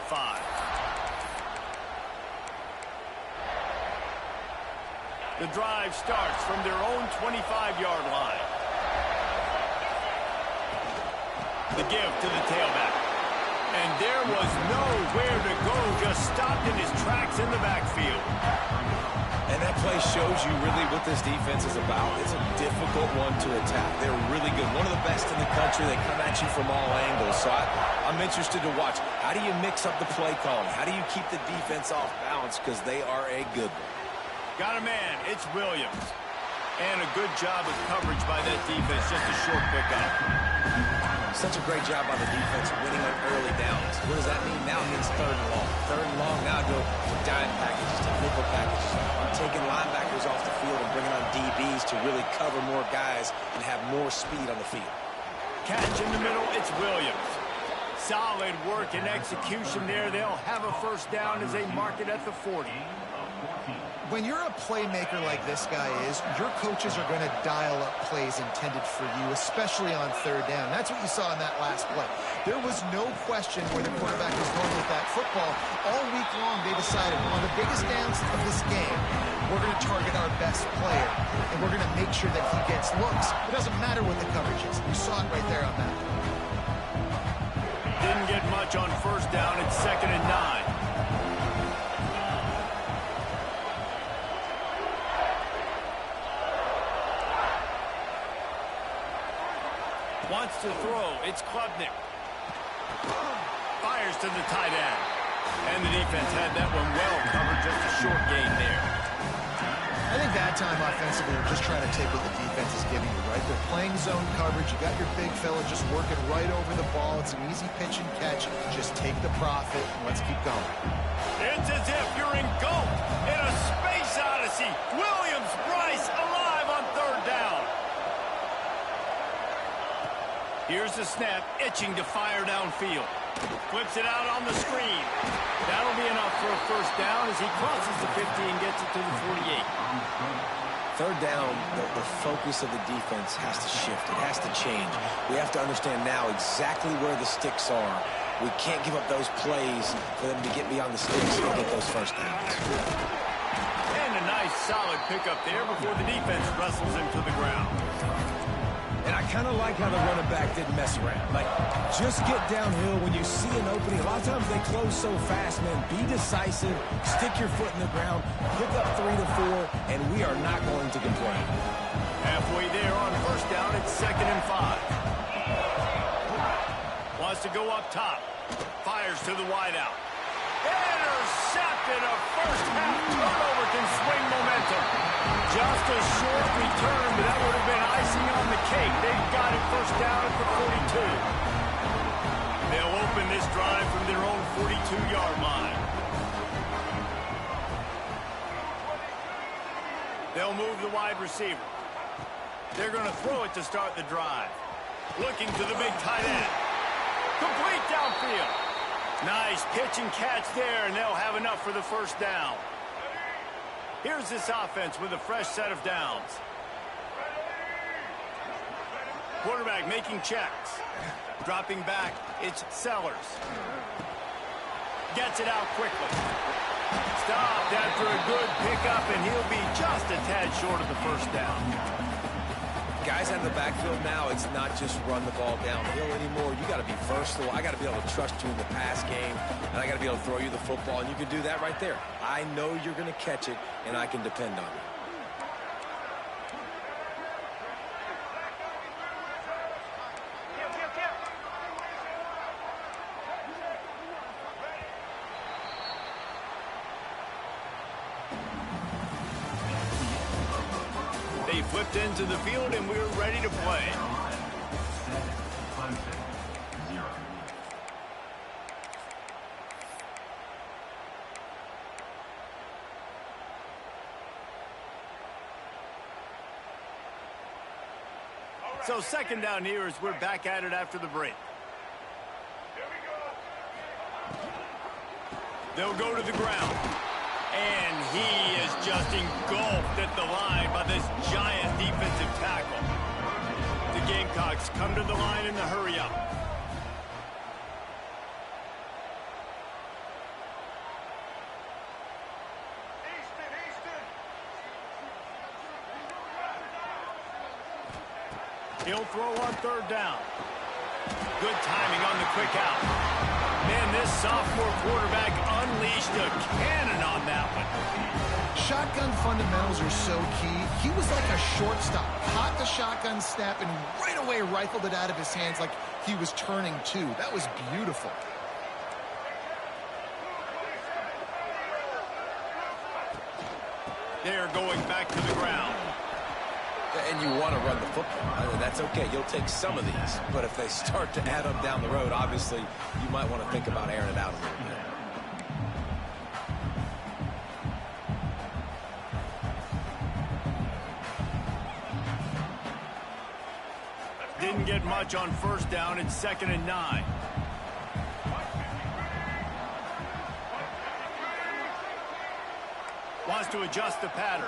S1: The drive starts from their own 25-yard line. The give to the tailback. And there was nowhere to go, just stopped in his tracks in the backfield.
S3: And that play shows you really what this defense is about. It's a difficult one to attack. They're really good. One of the best in the country. They come at you from all angles. So I'm interested to watch. How do you mix up the play calling? How do you keep the defense off balance? Because they are a good one.
S1: Got a man. It's Williams. And a good job of coverage by that defense. Just a short pickup.
S3: Such a great job by the defense winning on early downs. What does that mean? Now it means third and long. Third and long, now go to dime packages, to nickel packages. I'm taking linebackers off the field and bringing on DBs to really cover more guys and have more speed on the field.
S1: Catch in the middle, it's Williams. Solid work and execution there. They'll have a first down as they mark it at the 40.
S2: When you're a playmaker like this guy is, your coaches are going to dial up plays intended for you, especially on third down. That's what you saw in that last play. There was no question where the quarterback was going with that football. All week long, they decided on the biggest downs of this game, we're going to target our best player, and we're going to make sure that he gets looks. It doesn't matter what the coverage is. You saw it right there on that.
S1: Didn't get much on first down. It's 2nd and 9. Wants to throw. It's Klubnik. Fires to the tight end. And the defense had that one well covered. Just a short gain there.
S2: I think that time offensively, we're just trying to take what the defense is giving you, right? They're playing zone coverage. You got your big fella just working right over the ball. It's an easy pitch and catch. Just take the profit and let's keep going.
S1: It's as if you're engulfed in a space odyssey. Williams-Brice alive on third down. Here's the snap, itching to fire downfield. Flips it out on the screen. That'll be enough for a first down as he crosses the 50 and gets it to the 48.
S3: Third down, the focus of the defense has to shift. It has to change. We have to understand now exactly where the sticks are. We can't give up those plays for them to get beyond the sticks and get those first downs.
S1: And a nice solid pickup there before the defense wrestles him to the ground.
S3: And I kind of like how the running back didn't mess around. Like, just get downhill when you see an opening. A lot of times they close so fast, man. Be decisive, stick your foot in the ground, pick up 3 to 4, and we are not going to complain.
S1: Halfway there on first down, it's 2nd and 5. Wants to go up top. Fires to the wideout. Intercepted. A first-half turnover can swing momentum. Just a short return, but that would have been icing on the cake. They've got it first down at the 42. They'll open this drive from their own 42-yard line. They'll move the wide receiver. They're going to throw it to start the drive. Looking to the big tight end. Complete downfield. Nice pitch and catch there, and they'll have enough for the first down. Here's this offense with a fresh set of downs. Quarterback making checks. Dropping back, it's Sellers. Gets it out quickly. Stopped after a good pickup, and he'll be just a tad short of the first down.
S3: Guys out of the backfield now, it's not just run the ball downhill anymore. You got to be versatile. I got to be able to trust you in the pass game, and I got to be able to throw you the football, and you can do that right there. I know you're going to catch it, and I can depend on you.
S1: They flipped into the field, and we're ready to play. So second down here as we're back at it after the break. They'll go to the ground. And he is just engulfed at the line by this giant defensive tackle. The Gamecocks come to the line in the hurry-up. He'll throw on third down. Good timing on the quick out. Man, this sophomore quarterback unleashed a cannon on that one.
S2: Shotgun fundamentals are so key. He was like a shortstop. Caught the shotgun snap and right away rifled it out of his hands like he was turning two. That was beautiful.
S1: They're going back to the ground.
S3: And you want to run the football. That's okay. You'll take some of these. But if they start to add them down the road, obviously, you might want to think about airing it out a little bit.
S1: Didn't get much on first down. It's 2nd and 9. Wants to adjust the pattern.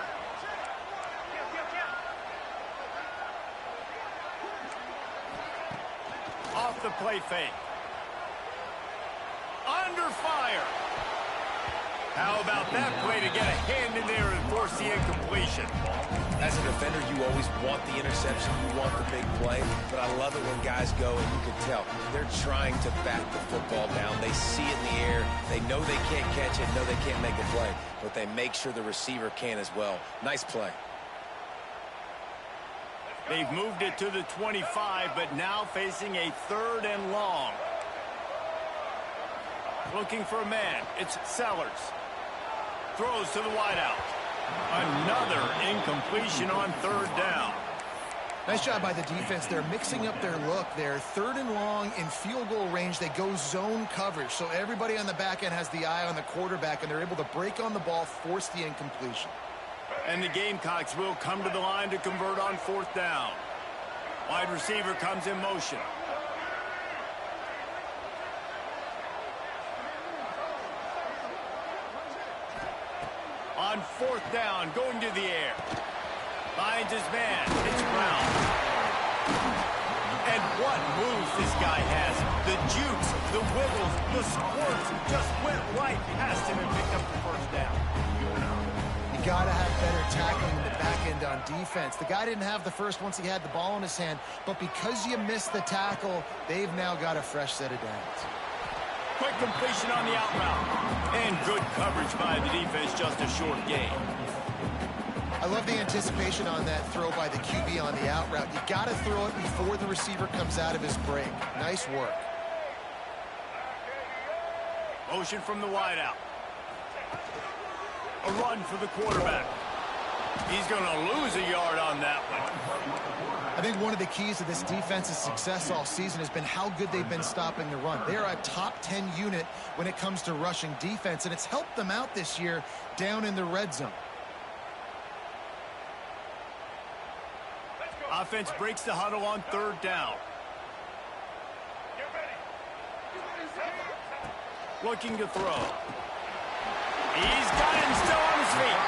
S1: Off the play fake. Under fire. How about that play to get a hand in there and force the incompletion?
S3: As a defender, you always want the interception. You want the big play. But I love it when guys go, and you can tell, they're trying to bat the football down. They see it in the air. They know they can't catch it, know they can't make a play. But they make sure the receiver can as well. Nice play.
S1: They've moved it to the 25, but now facing a 3rd and long. Looking for a man. It's Sellers. Throws to the wideout. Another incompletion on 3rd down.
S2: Nice job by the defense. They're mixing up their look. They're 3rd and long in field goal range. They go zone coverage. So everybody on the back end has the eye on the quarterback, and they're able to break on the ball, force the incompletion.
S1: And the Gamecocks will come to the line to convert on 4th down. Wide receiver comes in motion. On 4th down, going to the air. Finds his man. It's Brown. And what moves this guy has. The jukes, the wiggles, the squirts just went right past him and picked up the first down.
S2: You got to have better tackling in the back end on defense. The guy didn't have the first once he had the ball in his hand, but because you missed the tackle, they've now got a fresh set of downs.
S1: Quick completion on the out route. And good coverage by the defense, just a short gain.
S2: I love the anticipation on that throw by the QB on the out route. You got to throw it before the receiver comes out of his break. Nice work.
S1: Motion from the wideout. A run for the quarterback. He's going to lose a yard on that one.
S2: I think one of the keys to this defense's success all season has been how good they've been stopping the run. They're a top 10 unit when it comes to rushing defense, and it's helped them out this year down in the red zone.
S1: Offense breaks the huddle on third down. Looking to throw. He's got him still on his feet.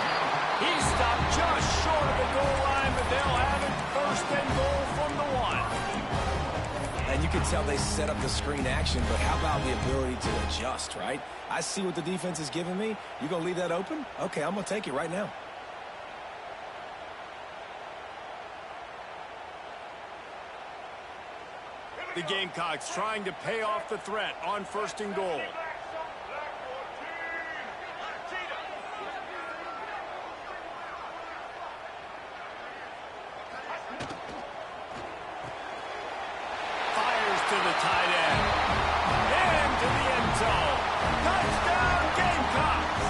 S1: He's stopped just short of the goal line, but they'll have it first and goal from the 1.
S3: And you can tell they set up the screen action, but how about the ability to adjust, right? I see what the defense is giving me. You going to leave that open? Okay, I'm going to take it right now.
S1: The Gamecocks trying to pay off the threat on first and goal. Fires to the tight end. Into the end zone. Touchdown, Gamecocks!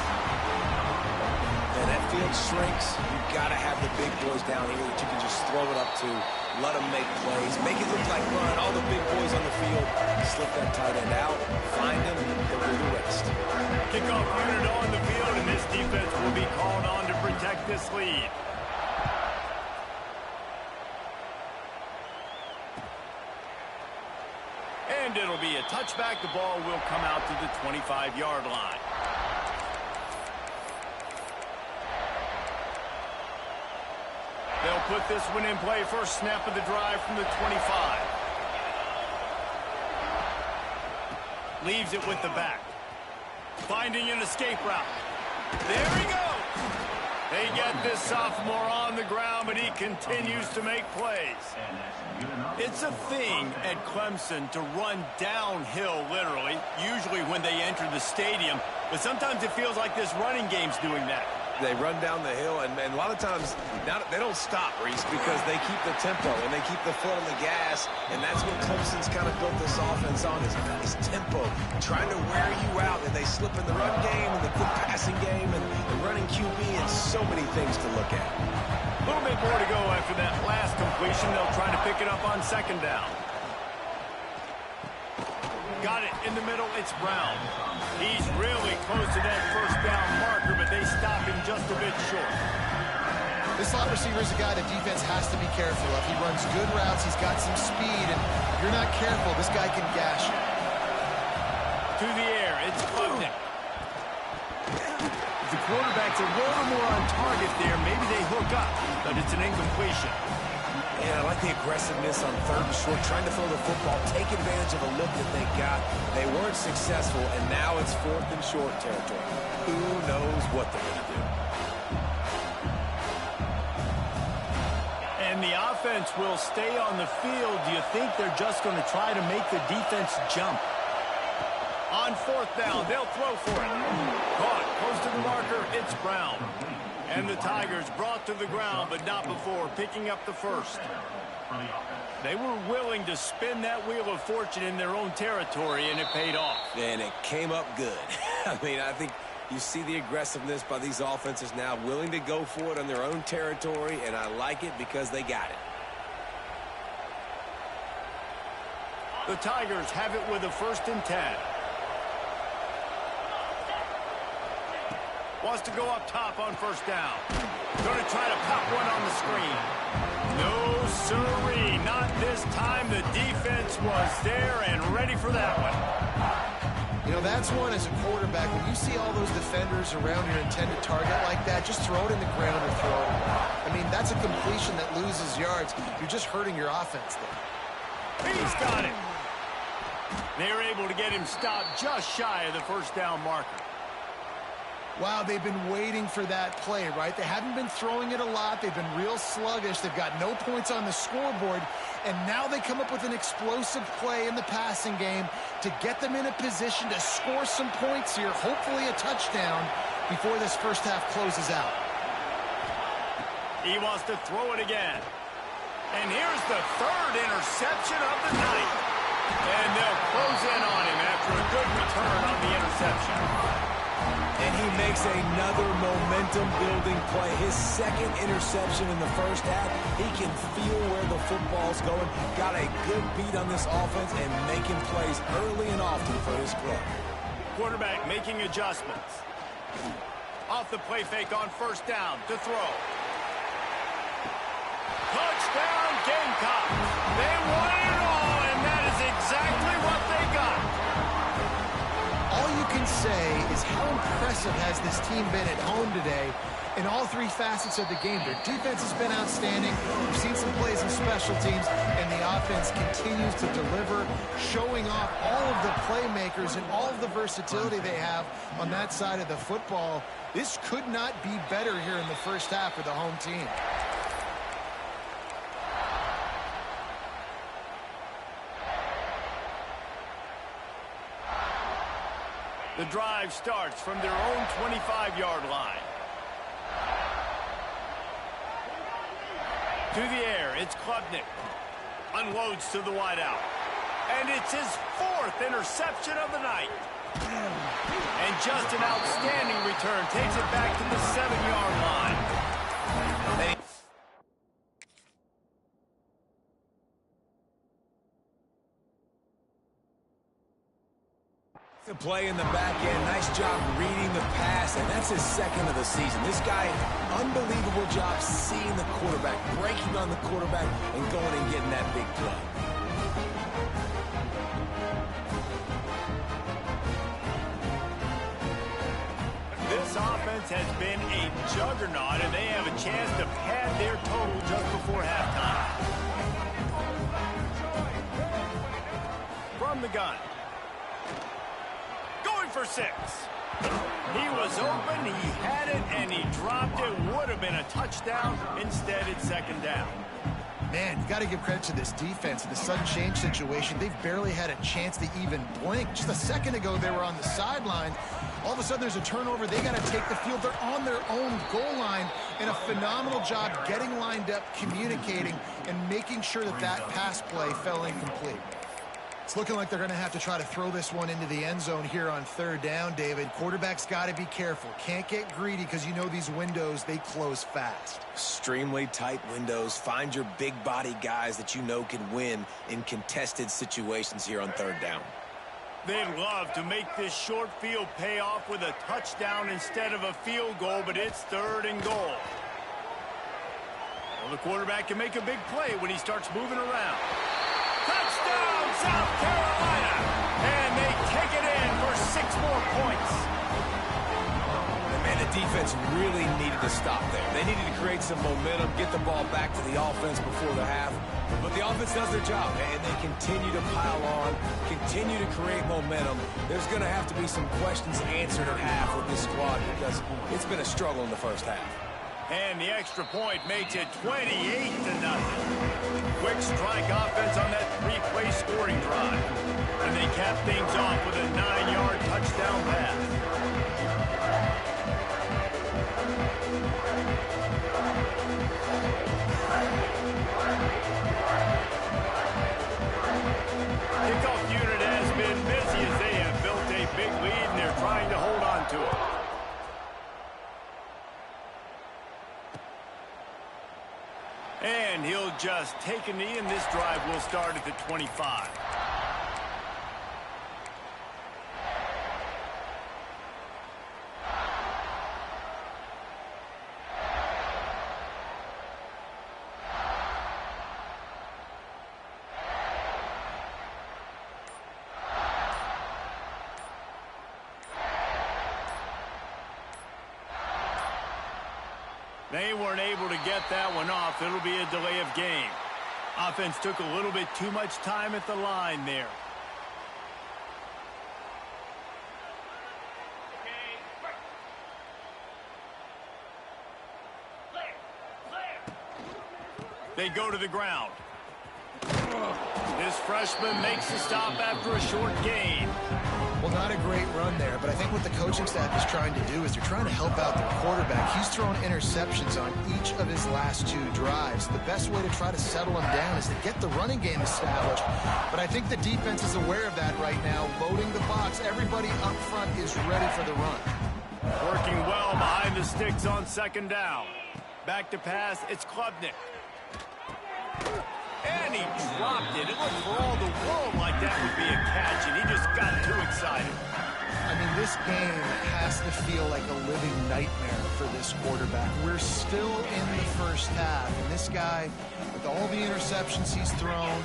S3: And that field shrinks. You've got to have the big boys down here that you can just throw it up to. Let them make plays. Make it look like run. All the big boys on the field. Slip that tight end out. Find him. They'll do the rest.
S1: Kickoff unit on the field, and this defense will be called on to protect this lead. And it'll be a touchback. The ball will come out to the 25-yard line. They'll put this one in play. First snap of the drive from the 25. Leaves it with the back. Finding an escape route. There he goes. They get this sophomore on the ground, but he continues to make plays. It's a thing at Clemson to run downhill, literally, usually when they enter the stadium. But sometimes it feels like this running game's doing that.
S3: They run down the hill, and a lot of times they don't stop, Reese, because they keep the tempo and they keep the foot on the gas, and that's what Clemson's kind of built this offense on, is tempo, trying to wear you out, and they slip in the run game and the quick passing game and the running QB, and so many things to look at.
S1: A little bit more to go after that last completion. They'll try to pick it up on second down. Got it in the middle. It's Brown. He's really close to that first down marker, but they stop him just a bit short.
S2: This slot receiver is a guy the defense has to be careful of. He runs good routes. He's got some speed, and if you're not careful, this guy can gash you.
S1: To the air. It's Clemson. If the quarterback's a little more on target there, maybe they hook up, but it's an incompletion.
S3: Yeah, I like the aggressiveness on third and short, trying to throw the football, take advantage of a look that they got. They weren't successful, and now it's fourth and short territory. Who knows what they're going to do?
S1: And the offense will stay on the field. Do you think they're just going to try to make the defense jump? On fourth down, they'll throw for it. Caught, close to the marker, it's Brown. And the Tigers brought to the ground, but not before picking up the first. They were willing to spin that wheel of fortune in their own territory, and it paid off.
S3: And it came up good. I mean, I think you see the aggressiveness by these offenses now, willing to go for it on their own territory, and I like it because they got it.
S1: The Tigers have it with a 1st and 10. Wants to go up top on first down. Going to try to pop one on the screen. No, sirree. Not this time. The defense was there and ready for that one.
S2: You know, that's one as a quarterback. When you see all those defenders around your intended target like that, just throw it in the ground or throw it. I mean, that's a completion that loses yards. You're just hurting your offense there.
S1: He's got it. They're able to get him stopped just shy of the first down marker.
S2: Wow, they've been waiting for that play, right? They haven't been throwing it a lot. They've been real sluggish. They've got no points on the scoreboard. And now they come up with an explosive play in the passing game to get them in a position to score some points here, hopefully a touchdown, before this first half closes out.
S1: He wants to throw it again. And here's the 3rd interception of the night. And they'll close in on him after a good return on the interception.
S3: And he makes another momentum-building play. His second interception in the first half. He can feel where the football's going. Got a good beat on this offense and making plays early and often for his club.
S1: Quarterback making adjustments. Off the play fake on first down to throw. Touchdown Gamecocks. They won it all, and that is exactly what they got.
S2: All you can say is how impressive has this team been at home today in all three facets of the game. Their defense has been outstanding. We've seen some plays in special teams, and the offense continues to deliver, showing off all of the playmakers and all of the versatility they have on that side of the football. This could not be better here in the first half for the home team.
S1: The drive starts from their own 25-yard line. To the air, it's Klubnik. Unloads to the wideout. And it's his fourth interception of the night. And just an outstanding return. Takes it back to the 7-yard line.
S3: The play in the back end. Nice job reading the pass, and that's his second of the season. This guy, unbelievable job seeing the quarterback, breaking on the quarterback, and going and getting that big play.
S1: This offense has been a juggernaut, and they have a chance to pad their total just before halftime. From the gun. Going for 6. He was open, he had it, and he dropped it. Would have been a touchdown. Instead, it's second down.
S2: Man, you got to give credit to this defense. In the sudden change situation, they've barely had a chance to even blink. Just a second ago, they were on the sidelines. All of a sudden, there's a turnover. They got to take the field. They're on their own goal line, and a phenomenal job getting lined up, communicating, and making sure that that pass play fell incomplete. It's looking like they're going to have to try to throw this one into the end zone here on third down, David. Quarterback's got to be careful. Can't get greedy because you know these windows, they close fast.
S3: Extremely tight windows. Find your big body guys that you know can win in contested situations here on third down.
S1: They'd love to make this short field pay off with a touchdown instead of a field goal, but it's third and goal. Well, the quarterback can make a big play when he starts moving around. Touchdown, South Carolina! And they take it in for 6 more points.
S3: And man, the defense really needed to stop there. They needed to create some momentum, get the ball back to the offense before the half. But the offense does their job, and they continue to pile on, continue to create momentum. There's going to have to be some questions answered at half with this squad because it's been a struggle in the first half.
S1: And the extra point makes it 28-0. Quick strike offense on that 3-play scoring drive. And they cap things off with a 9-yard touchdown pass. Kickoff unit has been busy as they have built a big lead and they're trying to hold on to it. And he'll just take a knee, and this drive will start at the 25. They weren't able to get that one off. It'll be a delay of game. Offense took a little bit too much time at the line there. They go to the ground. This freshman makes the stop after a short gain.
S2: Well, not a great run there, but I think what the coaching staff is trying to do is they're trying to help out their quarterback. He's thrown interceptions on each of his last 2 drives. The best way to try to settle him down is to get the running game established. But I think the defense is aware of that right now, loading the box. Everybody up front is ready for the run.
S1: Working well behind the sticks on second down. Back to pass, it's Klubnik. And he dropped it. It looked for all the world like that would be a catch, and he just got too excited.
S2: I mean, this game has to feel like a living nightmare for this quarterback. We're still in the first half, and this guy, with all the interceptions he's thrown,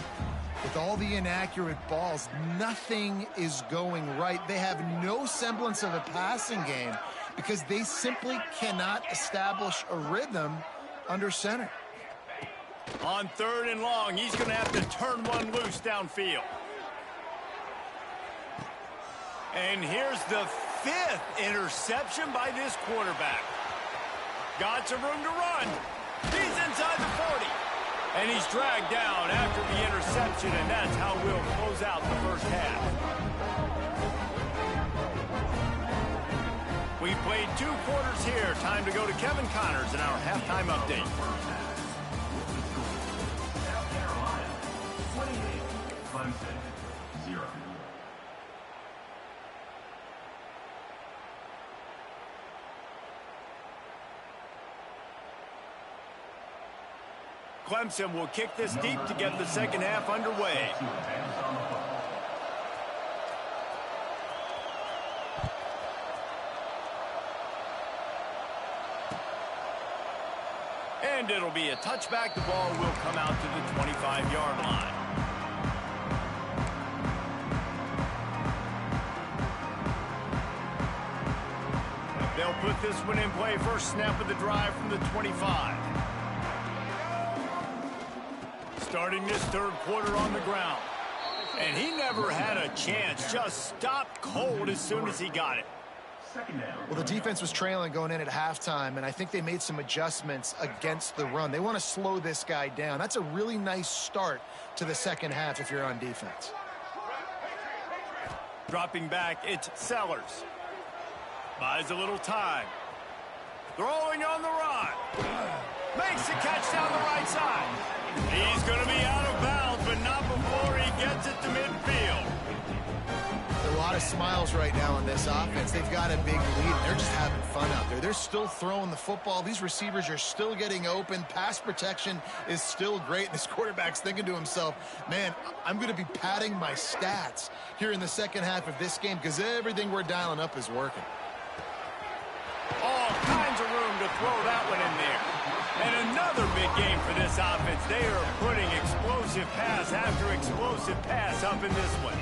S2: with all the inaccurate balls, nothing is going right. They have no semblance of a passing game because they simply cannot establish a rhythm under center.
S1: On 3rd and long, he's going to have to turn one loose downfield. And here's the 5th interception by this quarterback. Got some room to run. He's inside the 40. And he's dragged down after the interception, and that's how we'll close out the first half. We've played 2 quarters here. Time to go to Kevin Connors in our halftime update.
S4: Clemson, 0.
S1: Clemson will kick this deep to get the second half underway. And it'll be a touchback. The ball will come out to the 25-yard line. They'll put this one in play. First snap of the drive from the 25. Starting this 3rd quarter on the ground. And he never had a chance. Just stopped cold as soon as he got it.
S2: Well, the defense was trailing going in at halftime, and I think they made some adjustments against the run. They want to slow this guy down. That's a really nice start to the second half if you're on defense.
S1: Dropping back, it's Sellers. Buys a little time. Throwing on the run. Makes the catch down the right side. He's going to be out of bounds, but not before he gets it to midfield.
S2: A lot of smiles right now on this offense. They've got a big lead. They're just having fun out there. They're still throwing the football. These receivers are still getting open. Pass protection is still great. This quarterback's thinking to himself, man, I'm going to be padding my stats here in the second half of this game because everything we're dialing up is working.
S1: All kinds of room to throw that one in there. And another big game for this offense. They are putting explosive pass after explosive pass up in this one.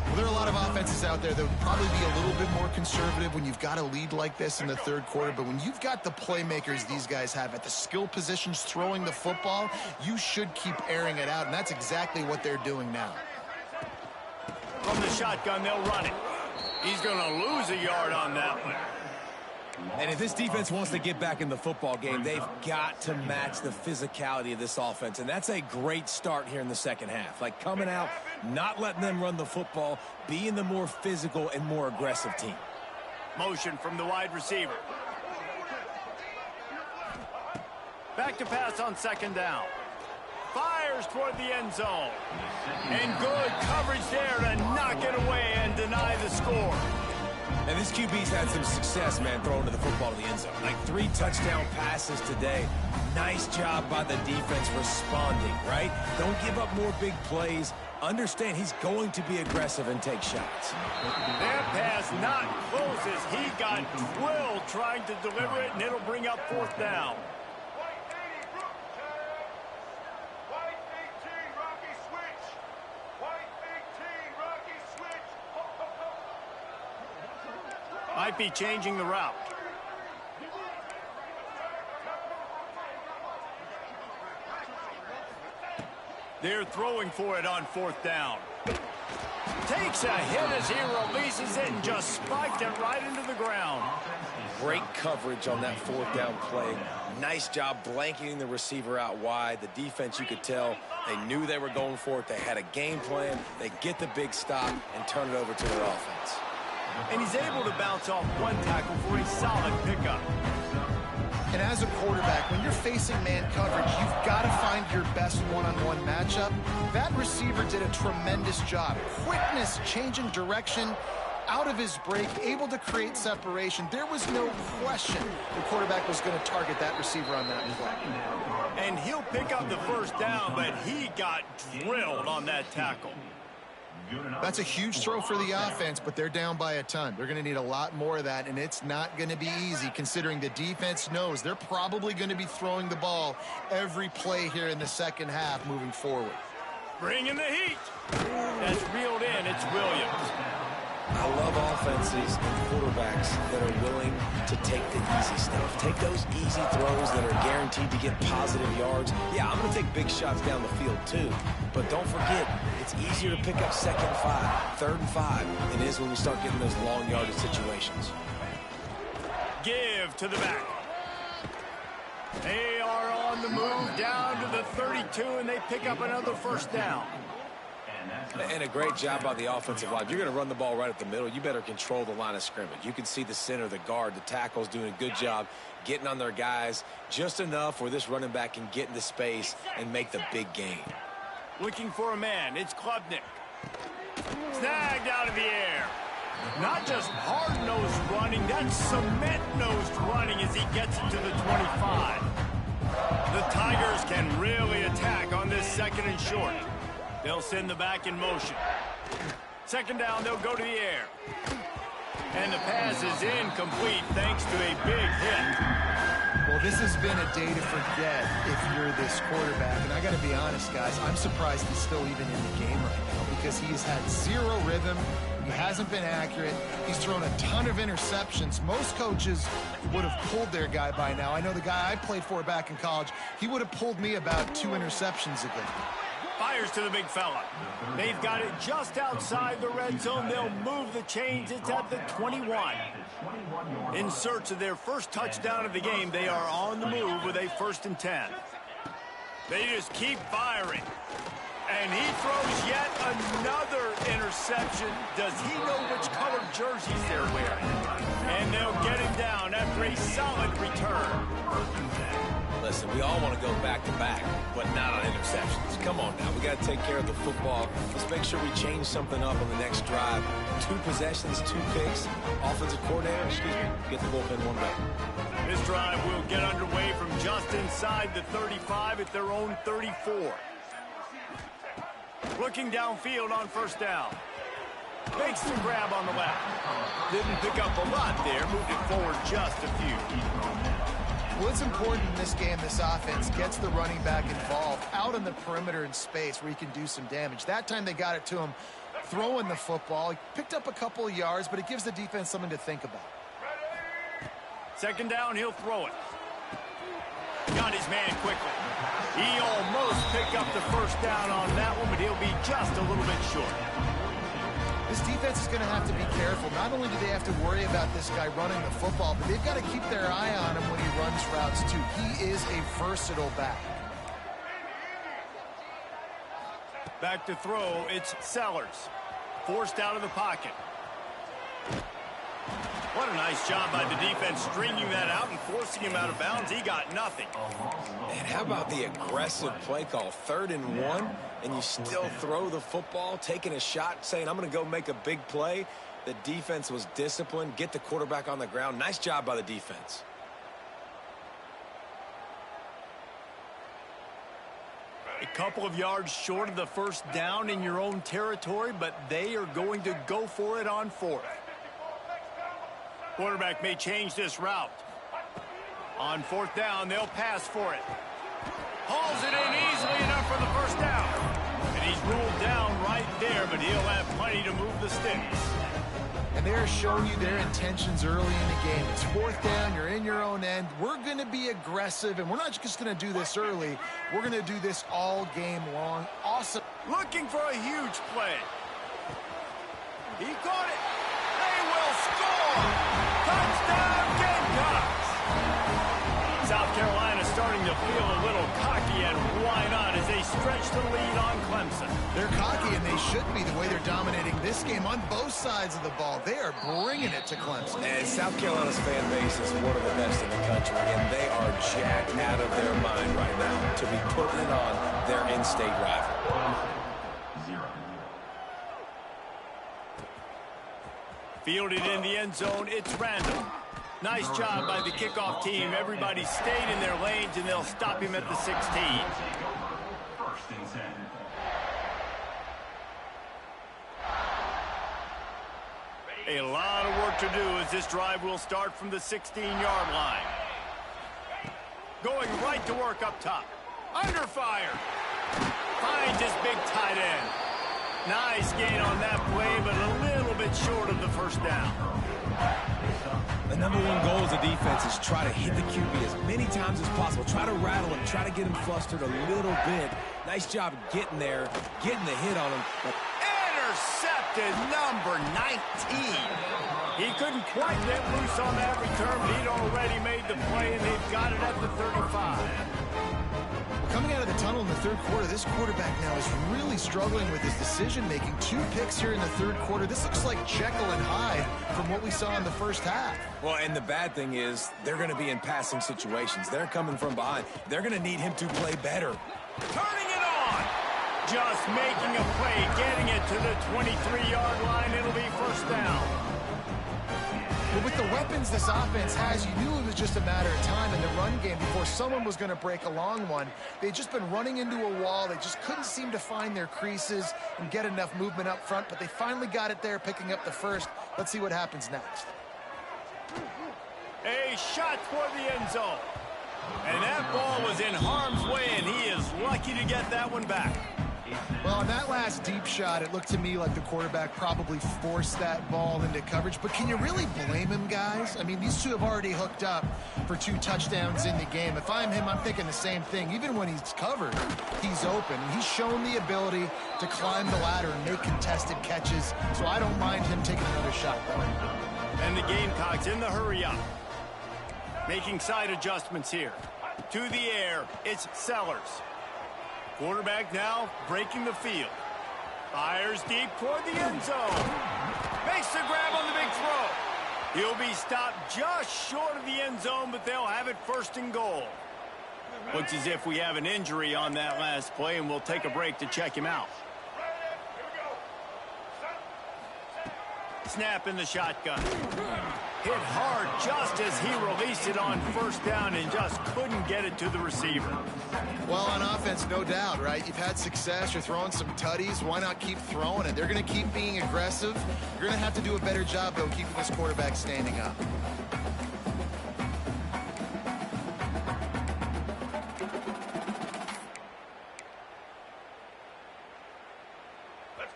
S2: Well, there are a lot of offenses out there that would probably be a little bit more conservative when you've got a lead like this in the 3rd quarter. But when you've got the playmakers these guys have at the skill positions throwing the football, you should keep airing it out. And that's exactly what they're doing now.
S1: From the shotgun, they'll run it. He's going to lose a yard on that one.
S3: And if this defense wants to get back in the football game, they've got to match the physicality of this offense. And that's a great start here in the second half. Like coming out, not letting them run the football, being the more physical and more aggressive team.
S1: Motion from the wide receiver. Back to pass on second down. Fires toward the end zone. And good coverage there to knock it away and deny the score.
S3: And this QB's had some success, man, throwing to the football to the end zone. Like 3 touchdown passes today. Nice job by the defense responding, right? Don't give up more big plays. Understand he's going to be aggressive and take shots.
S1: That pass not close as he got drilled trying to deliver it, and it'll bring up 4th down. Might be changing the route. They're throwing for it on 4th down. Takes a hit as he releases it and just spiked it right into the ground.
S3: Great coverage on that fourth down play. Nice job blanketing the receiver out wide. The defense, you could tell, they knew they were going for it. They had a game plan. They get the big stop and turn it over to their offense.
S1: And he's able to bounce off one tackle for a solid pickup.
S2: And as a quarterback, when you're facing man coverage, you've got to find your best one-on-one matchup. That receiver did a tremendous job. Quickness, changing direction, out of his break, able to create separation. There was no question the quarterback was going to target that receiver on that play.
S1: And he'll pick up the first down, but he got drilled on that tackle.
S2: That's a huge throw for the offense, but they're down by a ton. They're going to need a lot more of that, and it's not going to be easy considering the defense knows they're probably going to be throwing the ball every play here in the second half moving forward.
S1: Bring in the heat. That's reeled in. It's Williams.
S3: I love offenses and quarterbacks that are willing to take the easy stuff. Take those easy throws that are guaranteed to get positive yards. Yeah, I'm going to take big shots down the field too. But don't forget, it's easier to pick up 2nd and 5, 3rd and 5 than it is when we start getting those long yardage situations.
S1: Give to the back. They are on the move down to the 32, and they pick up another first down.
S3: And a great job by the offensive line. You're going to run the ball right at the middle. You better control the line of scrimmage. You can see the center, the guard, the tackles doing a good job getting on their guys just enough where this running back can get into space and make the big gain.
S1: Looking for a man. It's Klubnik. Snagged out of the air. Not just hard-nosed running, that's cement-nosed running as he gets it to the 25. The Tigers can really attack on this 2nd and short. They'll send the back in motion. 2nd down, they'll go to the air. And the pass is incomplete thanks to a big hit.
S2: Well, this has been a day to forget if you're this quarterback. And I got to be honest, guys, I'm surprised he's still even in the game right now because he has had zero rhythm. He hasn't been accurate. He's thrown a ton of interceptions. Most coaches would have pulled their guy by now. I know the guy I played for back in college, he would have pulled me about 2 interceptions ago.
S1: Fires to the big fella. They've got it just outside the red zone. They'll move the chains. It's at the 21. In search of their first touchdown of the game, they are on the move with a 1st and 10. They just keep firing. And he throws yet another interception. Does he know which colored jerseys they're wearing? And they'll get him down after a solid return.
S3: Listen, we all want to go back-to-back, but not on interceptions. Come on now. We got to take care of the football. Let's make sure we change something up on the next drive. 2 possessions, 2 picks. Offensive coordinator, get the bullpen one back.
S1: This drive will get underway from just inside the 35 at their own 34. Looking downfield on 1st down. Makes the grab on the left. Didn't pick up a lot there. Moved it forward just a few.
S2: Well, it's important in this game, this offense gets the running back involved out on the perimeter in space where he can do some damage. That time they got it to him throwing the football. He picked up a couple of yards, but it gives the defense something to think about.
S1: 2nd down, he'll throw it. Got his man quickly. He almost picked up the first down on that one, but he'll be just a little bit short.
S2: This defense is going to have to be careful. Not only do they have to worry about this guy running the football, but they've got to keep their eye on him when he runs routes too. He is a versatile back.
S1: Back to throw, it's Sellers. Forced out of the pocket. What a nice job by the defense stringing that out and forcing him out of bounds. He got nothing.
S3: And how about the aggressive play call? 3rd and 1, and you still throw the football, taking a shot, saying, I'm going to go make a big play. The defense was disciplined, get the quarterback on the ground. Nice job by the defense.
S1: A couple of yards short of the 1st down in your own territory, but they are going to go for it on 4th. Quarterback may change this route. On 4th down, they'll pass for it. Hauls it in easily enough for the 1st down. And he's ruled down right there, but he'll have plenty to move the sticks.
S2: And they're showing you their intentions early in the game. It's 4th down, you're in your own end. We're going to be aggressive, and we're not just going to do this early. We're going to do this all game long. Awesome.
S1: Looking for a huge play. He caught it. They will score. Touchdown, South Carolina starting to feel a little cocky, and why not, as they stretch the lead on Clemson.
S2: They're cocky, and they should be the way they're dominating this game on both sides of the ball. They are bringing it to Clemson.
S3: And South Carolina's fan base is one of the best in the country, and they are jacked out of their mind right now to be putting it on their in-state rival.
S4: Clemson, 0.
S1: Fielded in the end zone, it's random. Nice job by the kickoff team. Everybody stayed in their lanes, and they'll stop him at the 16.
S4: First and 10.
S1: A lot of work to do as this drive will start from the 16-yard line. Going right to work up top. Under fire. Finds his big tight end. Nice gain on that play, but a little bit short of the first down.
S3: The number one goal as a defense is try to hit the QB as many times as possible. Try to rattle him, try to get him flustered a little bit. Nice job getting there, getting the hit on him. But
S1: intercepted, number 19. He couldn't quite get loose on that return, but he'd already made the play, and they've got it at the 35.
S2: Coming out of the tunnel in the third quarter, this quarterback now is really struggling with his decision-making. 2 picks here in the third quarter. This looks like Jekyll and Hyde from what we saw in the first half.
S3: well, and the bad thing is they're going to be in passing situations. They're coming from behind. They're going to need him to play better.
S1: Turning it on. Just making a play, getting it to the 23-yard line. It'll be first down.
S2: But with the weapons this offense has, you knew it was just a matter of time in the run game before someone was going to break a long one. They'd just been running into a wall. They just couldn't seem to find their creases and get enough movement up front, but they finally got it there, picking up the first. Let's see what happens next.
S1: A shot toward the end zone. And that ball was in harm's way, and he is lucky to get that one back.
S2: Well, on that last deep shot, it looked to me like the quarterback probably forced that ball into coverage. But can you really blame him, guys? I mean, these two have already hooked up for 2 touchdowns in the game. If I'm him, I'm thinking the same thing. Even when he's covered, he's open. And he's shown the ability to climb the ladder and make contested catches. So I don't mind him taking another shot, though.
S1: And the Gamecocks in the hurry up. Making side adjustments here. To the air, it's Sellers. Quarterback now breaking the field. Fires deep toward the end zone. Makes the grab on the big throw. He'll be stopped just short of the end zone, but they'll have it first and goal. Looks as if we have an injury on that last play, and we'll take a break to check him out. Snap in the shotgun. Hit hard just as he released it on first down and just couldn't get it to the receiver.
S2: Well, on offense, no doubt, right? You've had success. You're throwing some tutties. Why not keep throwing it? They're going to keep being aggressive. You're going to have to do a better job, though, keeping this quarterback standing up.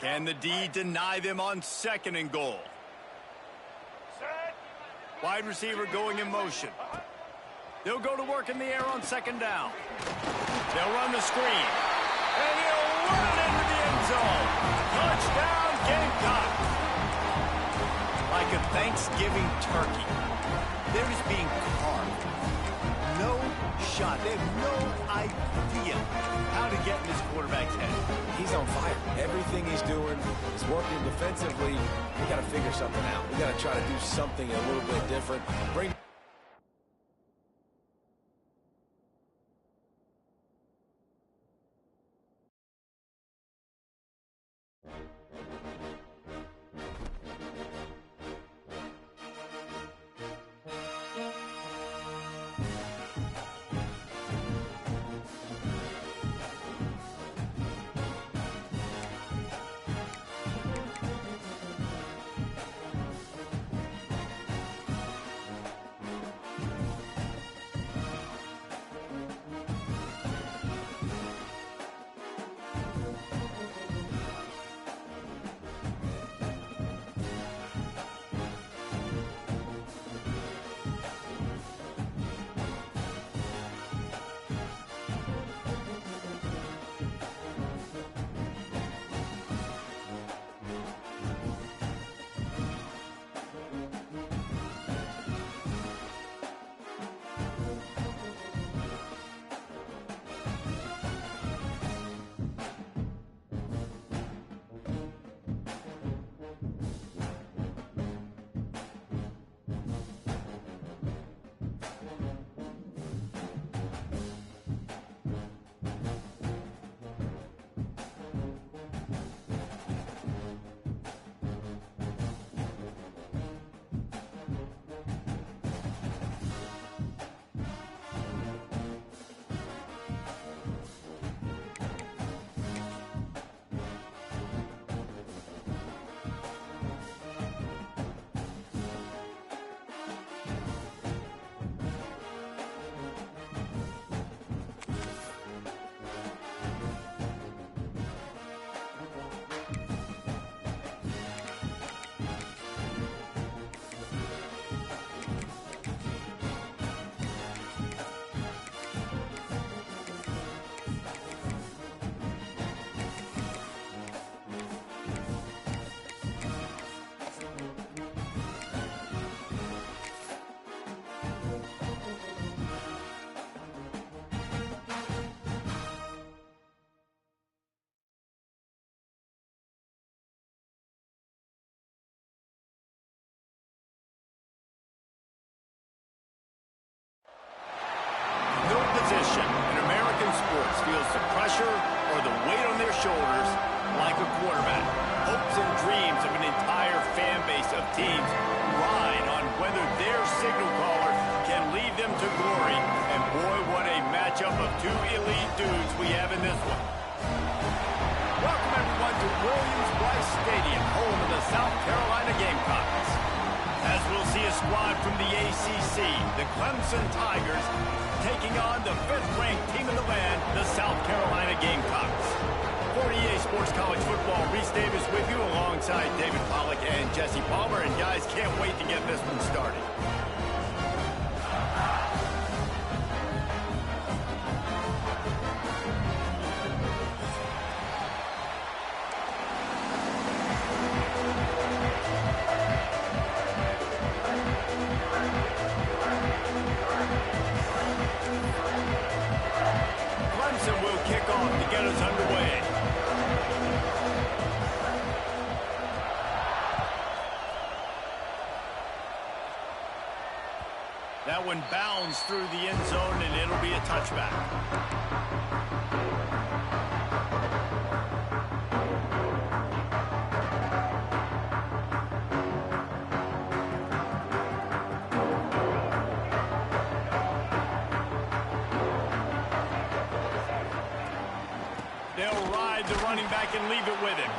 S1: Can the D deny them on second and goal? Wide receiver going in motion. They'll go to work in the air on second down. They'll run the screen. And he'll run it into the end zone. Touchdown, Gamecock. Like a Thanksgiving turkey. They're just being carved. No shot. They have no idea how to get in this quarterback's head.
S3: He's on fire. Everything he's doing is working defensively. We got to figure something out. We got to try to do something a little bit different. Bring
S1: shoulders like a quarterback. Hopes and dreams of an entire fan base of teams ride on whether their signal caller can lead them to glory. And boy, what a matchup of two elite dudes we have in this one. Welcome everyone to Williams-Brice Stadium, home of the South Carolina Gamecocks. As we'll see a squad from the ACC, the Clemson Tigers, taking on the 5th-ranked team in the land, the South Carolina Gamecocks. 48 Sports College Football, Reese Davis with you alongside David Pollack and Jesse Palmer. And guys, can't wait to get this one started. Clemson will kick off to get us underway. That one bounds through the end zone, and it'll be a touchback. They'll ride the running back and leave it with him.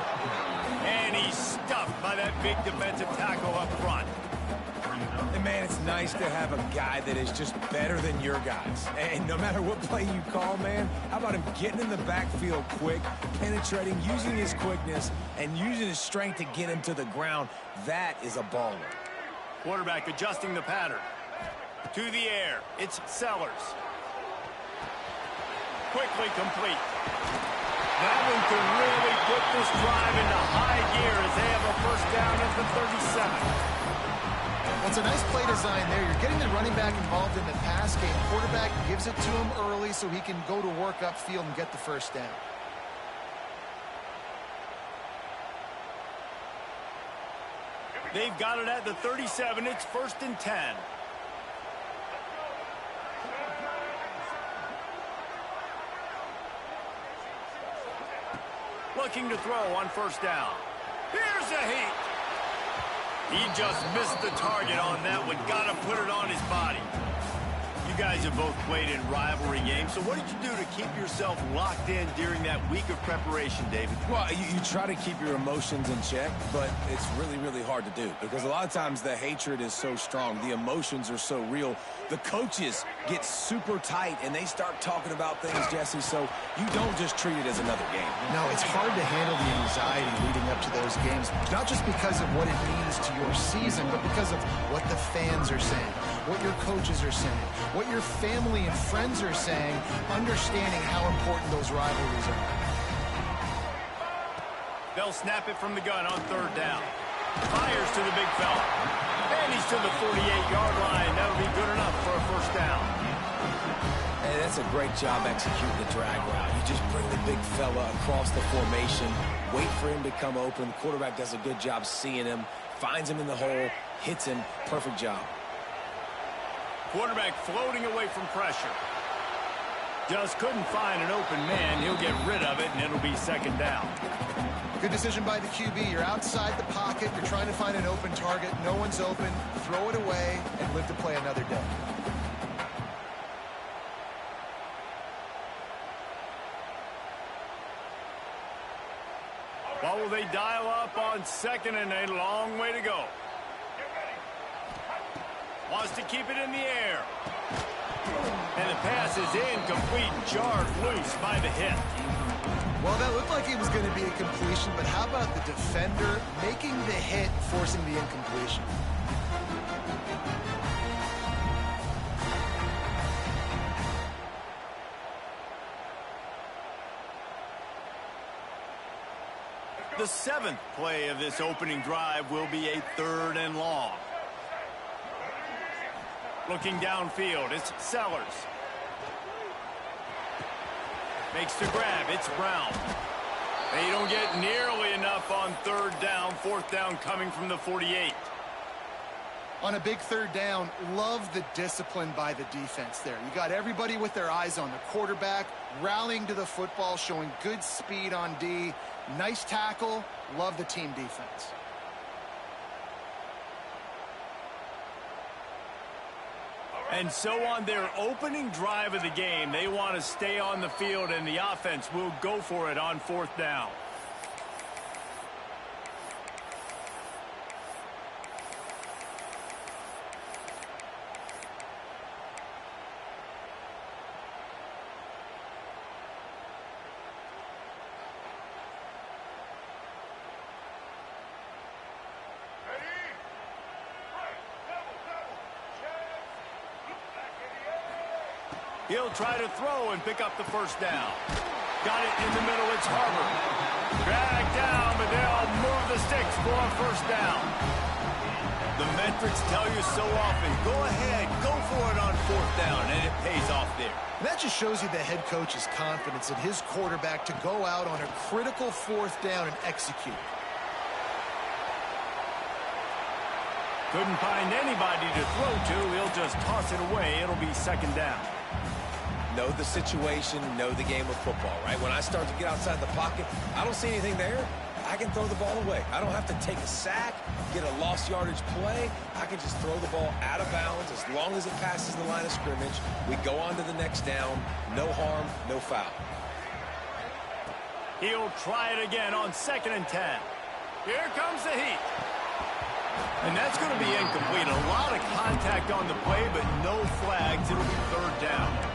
S1: And he's stuffed by that big defensive tackle up front.
S3: And man, it's nice to have a guy that is just better than your guys. And no matter what play you call, man, how about him getting in the backfield quick, penetrating, using his quickness, and using his strength to get him to the ground. That is a baller.
S1: Quarterback adjusting the pattern. To the air, it's Sellers. Quickly complete. That one could really put this drive into high gear as they have a first down at the 37.
S2: Well, it's a nice play design there. You're getting the running back involved in the pass game. Quarterback gives it to him early so he can go to work upfield and get the first down.
S1: They've got it at the 37. It's 1st and 10. Looking to throw on first down. Here's a heat. He just missed the target on that one. Got to put it on his body. You guys have both played in rivalry games, so what did you do to keep yourself locked in during that week of preparation, David?
S3: Well, you try to keep your emotions in check, but it's really, really hard to do because a lot of times the hatred is so strong. The emotions are so real. The coaches get super tight, and they start talking about things, Jesse, so you don't just treat it as another game.
S2: No, it's hard to handle the anxiety leading up to those games, not just because of what it means to your season, but because of what the fans are saying, what your coaches are saying, what your family and friends are saying, understanding how important those rivalries are.
S1: They'll snap it from the gun on 3rd down. Fires to the big fella. And he's to the 48-yard line. That'll be good enough for a first down.
S3: Hey, that's a great job executing the drag route. You just bring the big fella across the formation, wait for him to come open. The quarterback does a good job seeing him, finds him in the hole, hits him. Perfect job.
S1: Quarterback floating away from pressure. Just couldn't find an open man. He'll get rid of it, and it'll be 2nd down.
S2: Good decision by the QB. You're outside the pocket. You're trying to find an open target. No one's open. Throw it away and live to play another day.
S1: What will they dial up on 2nd and a long way to go? Wants to keep it in the air. And the pass is incomplete, jarred loose by the hit.
S2: Well, that looked like it was going to be a completion, but how about the defender making the hit, forcing the incompletion?
S1: The 7th play of this opening drive will be a 3rd and long. Looking downfield, it's Sellers. Makes the grab, it's Brown. They don't get nearly enough on 3rd down, 4th down coming from the 48.
S2: On a big third down, love the discipline by the defense there. You got everybody with their eyes on the quarterback, rallying to the football, showing good speed on D. Nice tackle. Love the team defense.
S1: And so on their opening drive of the game, they want to stay on the field, and the offense will go for it on 4th down. He'll try to throw and pick up the 1st down. Got it in the middle. It's Harbor. Dragged down, but they'll move the sticks for a 1st down. The metrics tell you so often, go ahead, go for it on 4th down, and it pays off there.
S2: And that just shows you the head coach's confidence in his quarterback to go out on a critical 4th down and execute.
S1: Couldn't find anybody to throw to. He'll just toss it away. It'll be 2nd down.
S3: Know the situation, know the game of football, right? When I start to get outside the pocket, I don't see anything there. I can throw the ball away. I don't have to take a sack, get a lost yardage play. I can just throw the ball out of bounds as long as it passes the line of scrimmage. We go on to the next down. No harm, no foul.
S1: He'll try it again on 2nd and 10. Here comes the heat. And that's going to be incomplete. A lot of contact on the play, but no flags. It'll be 3rd down.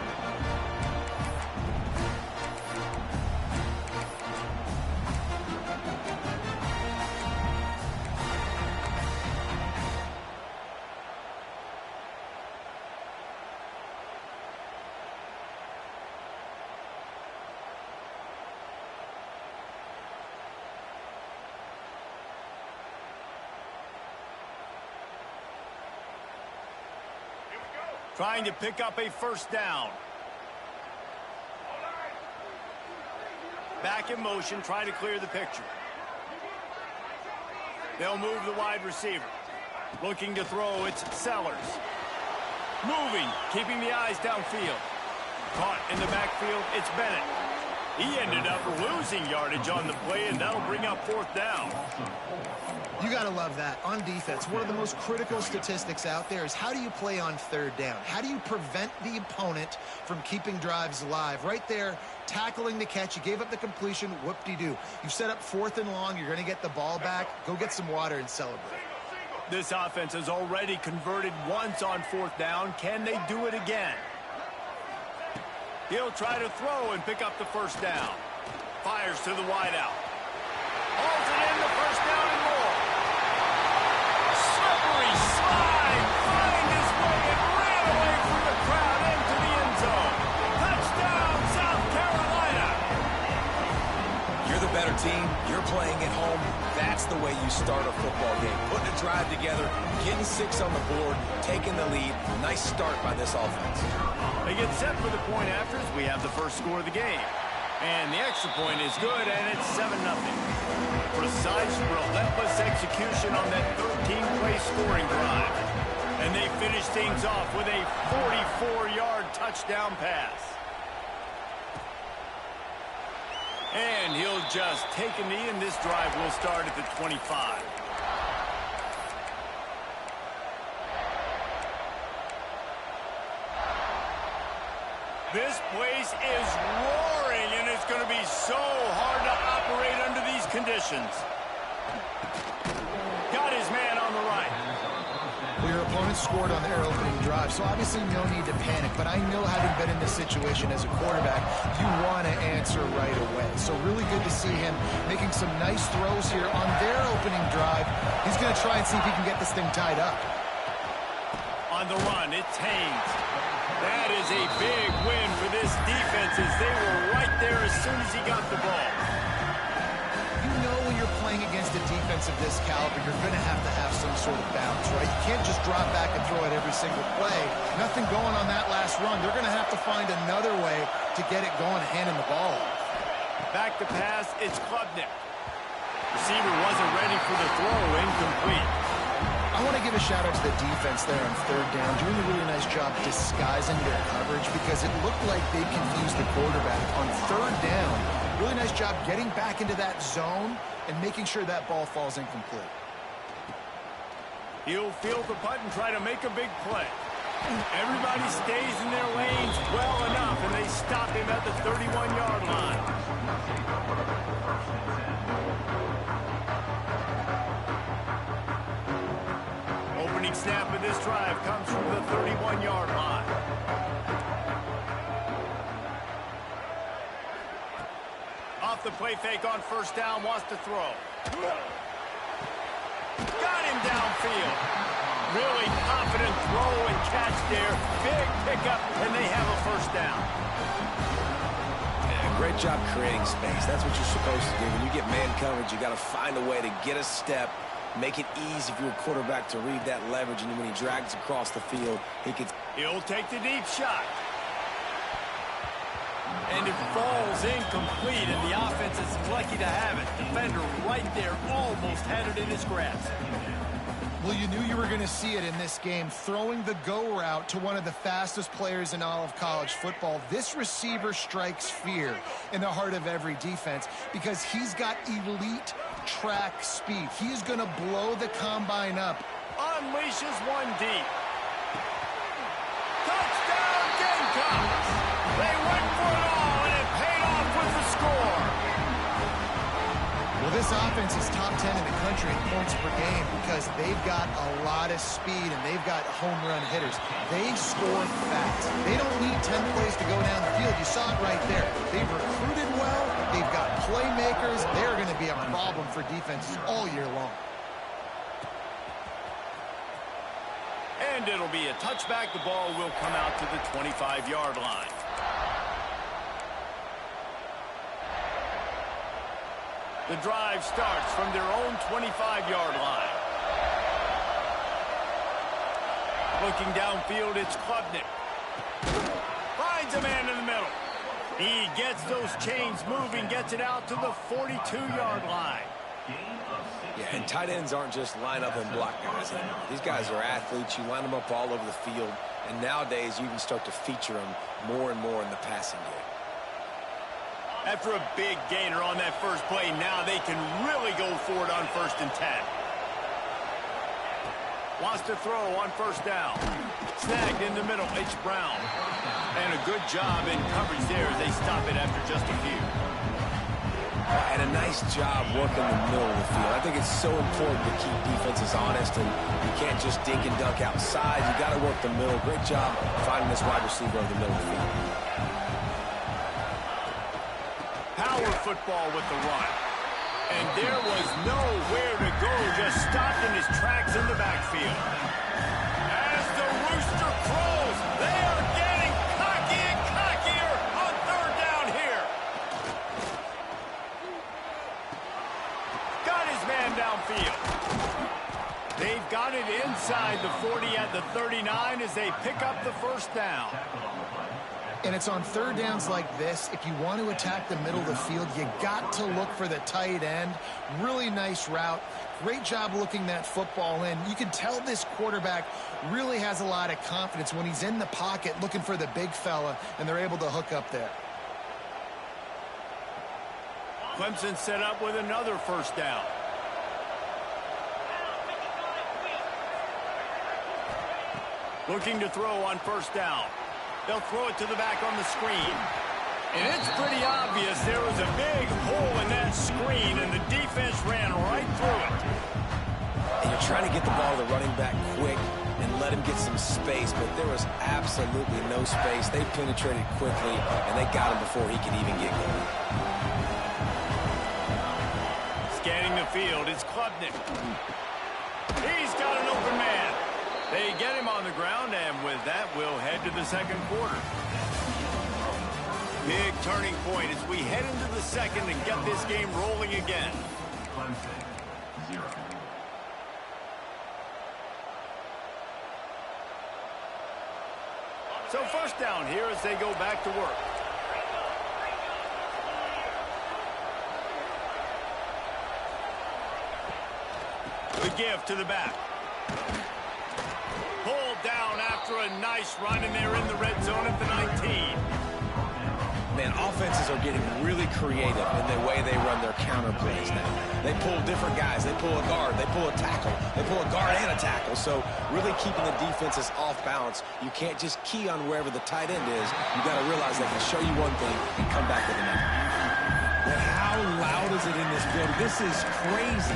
S1: Trying to pick up a 1st down. Back in motion, trying to clear the picture. They'll move the wide receiver. Looking to throw, it's Sellers. Moving, keeping the eyes downfield. Caught in the backfield, it's Bennett. He ended up losing yardage on the play, and that'll bring up 4th down.
S2: You got to love that. On defense, one of the most critical statistics out there is how do you play on 3rd down? How do you prevent the opponent from keeping drives alive? Right there, tackling the catch. You gave up the completion. Whoop-de-doo. You've set up 4th and long. You're going to get the ball back. Go get some water and celebrate.
S1: This offense has already converted once on 4th down. Can they do it again? He'll try to throw and pick up the 1st down. Fires to the wideout. Hauls it in the 1st down and more. Slippery slide. Find his way and ran away from the crowd into the end zone. Touchdown, South Carolina.
S3: You're the better team. You're playing at home. That's the way you start a football game. Putting a drive together, getting 6 on the board, taking the lead. Nice start by this offense.
S1: They get set for the point after as we have the first score of the game. And the extra point is good, and it's 7-0. Precise, relentless execution on that 13-play scoring drive. And they finish things off with a 44-yard touchdown pass. And he'll just take a knee, and this drive will start at the 25. This place is roaring, and it's going to be so hard to operate under these conditions. Got his man on the right.
S2: Well, your opponent scored on their opening drive, so obviously no need to panic. But I know, having been in this situation as a quarterback, you want to answer right away. So really good to see him making some nice throws here on their opening drive. He's going to try and see if he can get this thing tied up.
S1: On the run, it's Haynes. That is a big win for this defense, as they were right there as soon as he got the ball.
S2: You know, when you're playing against a defense of this caliber, you're going to have some sort of balance, right? You can't just drop back and throw it every single play. Nothing going on that last run. They're going to have to find another way to get it going and handing the ball off.
S1: Back to pass, it's Klubnik. Receiver wasn't ready for the throw, incomplete.
S2: I want to give a shout out to the defense there on third down, doing a really nice job disguising their coverage because it looked like they confused the quarterback on third down. Really nice job getting back into that zone and making sure that ball falls incomplete.
S1: He'll field the punt and try to make a big play. Everybody stays in their lanes well enough, and they stop him at the 31-yard line. Opening snap of this drive comes from the 31-yard line. Off the play fake on first down, wants to throw. Got him downfield. Really confident throw and catch there. Big pickup, and they have a first down.
S3: Yeah, great job creating space. That's what you're supposed to do. When you get man coverage, you got to find a way to get a step, make it easy for your quarterback to read that leverage, and when he drags across the field,
S1: He'll take the deep shot. And it falls incomplete, and the offense is lucky to have it. Defender right there almost had it in his grasp.
S2: Well, you knew you were going to see it in this game, throwing the go route to one of the fastest players in all of college football. This receiver strikes fear in the heart of every defense because he's got elite track speed. He is going to blow the combine up.
S1: Unleashes one deep. Touchdown, Gamecocks! They went for it all, and it paid off with the score.
S2: Well, this offense is top 10 in the country in points per game because they've got a lot of speed and they've got home run hitters. They score fast. They don't need 10 plays to go down the field. You saw it right there. They've recruited well. They've got playmakers. They're going to be a problem for defenses all year long.
S1: And it'll be a touchback. The ball will come out to the 25-yard line. The drive starts from their own 25-yard line. Looking downfield, it's Klubnik. Finds a man in the middle. He gets those chains moving, gets it out to the 42-yard line.
S3: Yeah, and tight ends aren't just line up and block guys anymore. These guys are athletes. You line them up all over the field, and nowadays you can start to feature them more and more in the passing game.
S1: After a big gainer on that first play, now they can really go for it on 1st and 10. Wants to throw on first down. Snagged in the middle, H. Brown. And a good job in coverage there as they stop it after just a few.
S3: And a nice job working the middle of the field. I think it's so important to keep defenses honest, and you can't just dink and dunk outside. You got to work the middle. Great job finding this wide receiver over the middle of the field.
S1: Power football with the run. And there was nowhere to go, just stopped in his tracks in the backfield. As the rooster crows, they are getting cocky and cockier on third down here. Got his man downfield. They've got it inside the 40 at the 39 as they pick up the first down.
S2: And it's on third downs like this. If you want to attack the middle of the field, you got to look for the tight end. Really nice route. Great job looking that football in. You can tell this quarterback really has a lot of confidence when he's in the pocket looking for the big fella, and they're able to hook up there.
S1: Clemson set up with another first down. Looking to throw on first down. They'll throw it to the back on the screen. And it's pretty obvious there was a big hole in that screen, and the defense ran right through it.
S3: And you're trying to get the ball to the running back quick and let him get some space, but there was absolutely no space. They penetrated quickly, and they got him before he could even get going.
S1: Scanning the field, it's Klubnik. He's got an open man. They get him on the ground, and with that, we'll head to the second quarter. Big turning point as we head into the second and get this game rolling again.
S4: Clemson, 0.
S1: So first down here as they go back to work. The give to the back. Pulled down after a nice run, and they're in the red zone at the 19.
S3: Man, offenses are getting really creative in the way they run their counter plays now. They pull different guys. They pull a guard. They pull a tackle. They pull a guard and a tackle. So really keeping the defenses off balance. You can't just key on wherever the tight end is. You got to realize they can show you one thing and come back with another. And how loud is it in this building? This is crazy.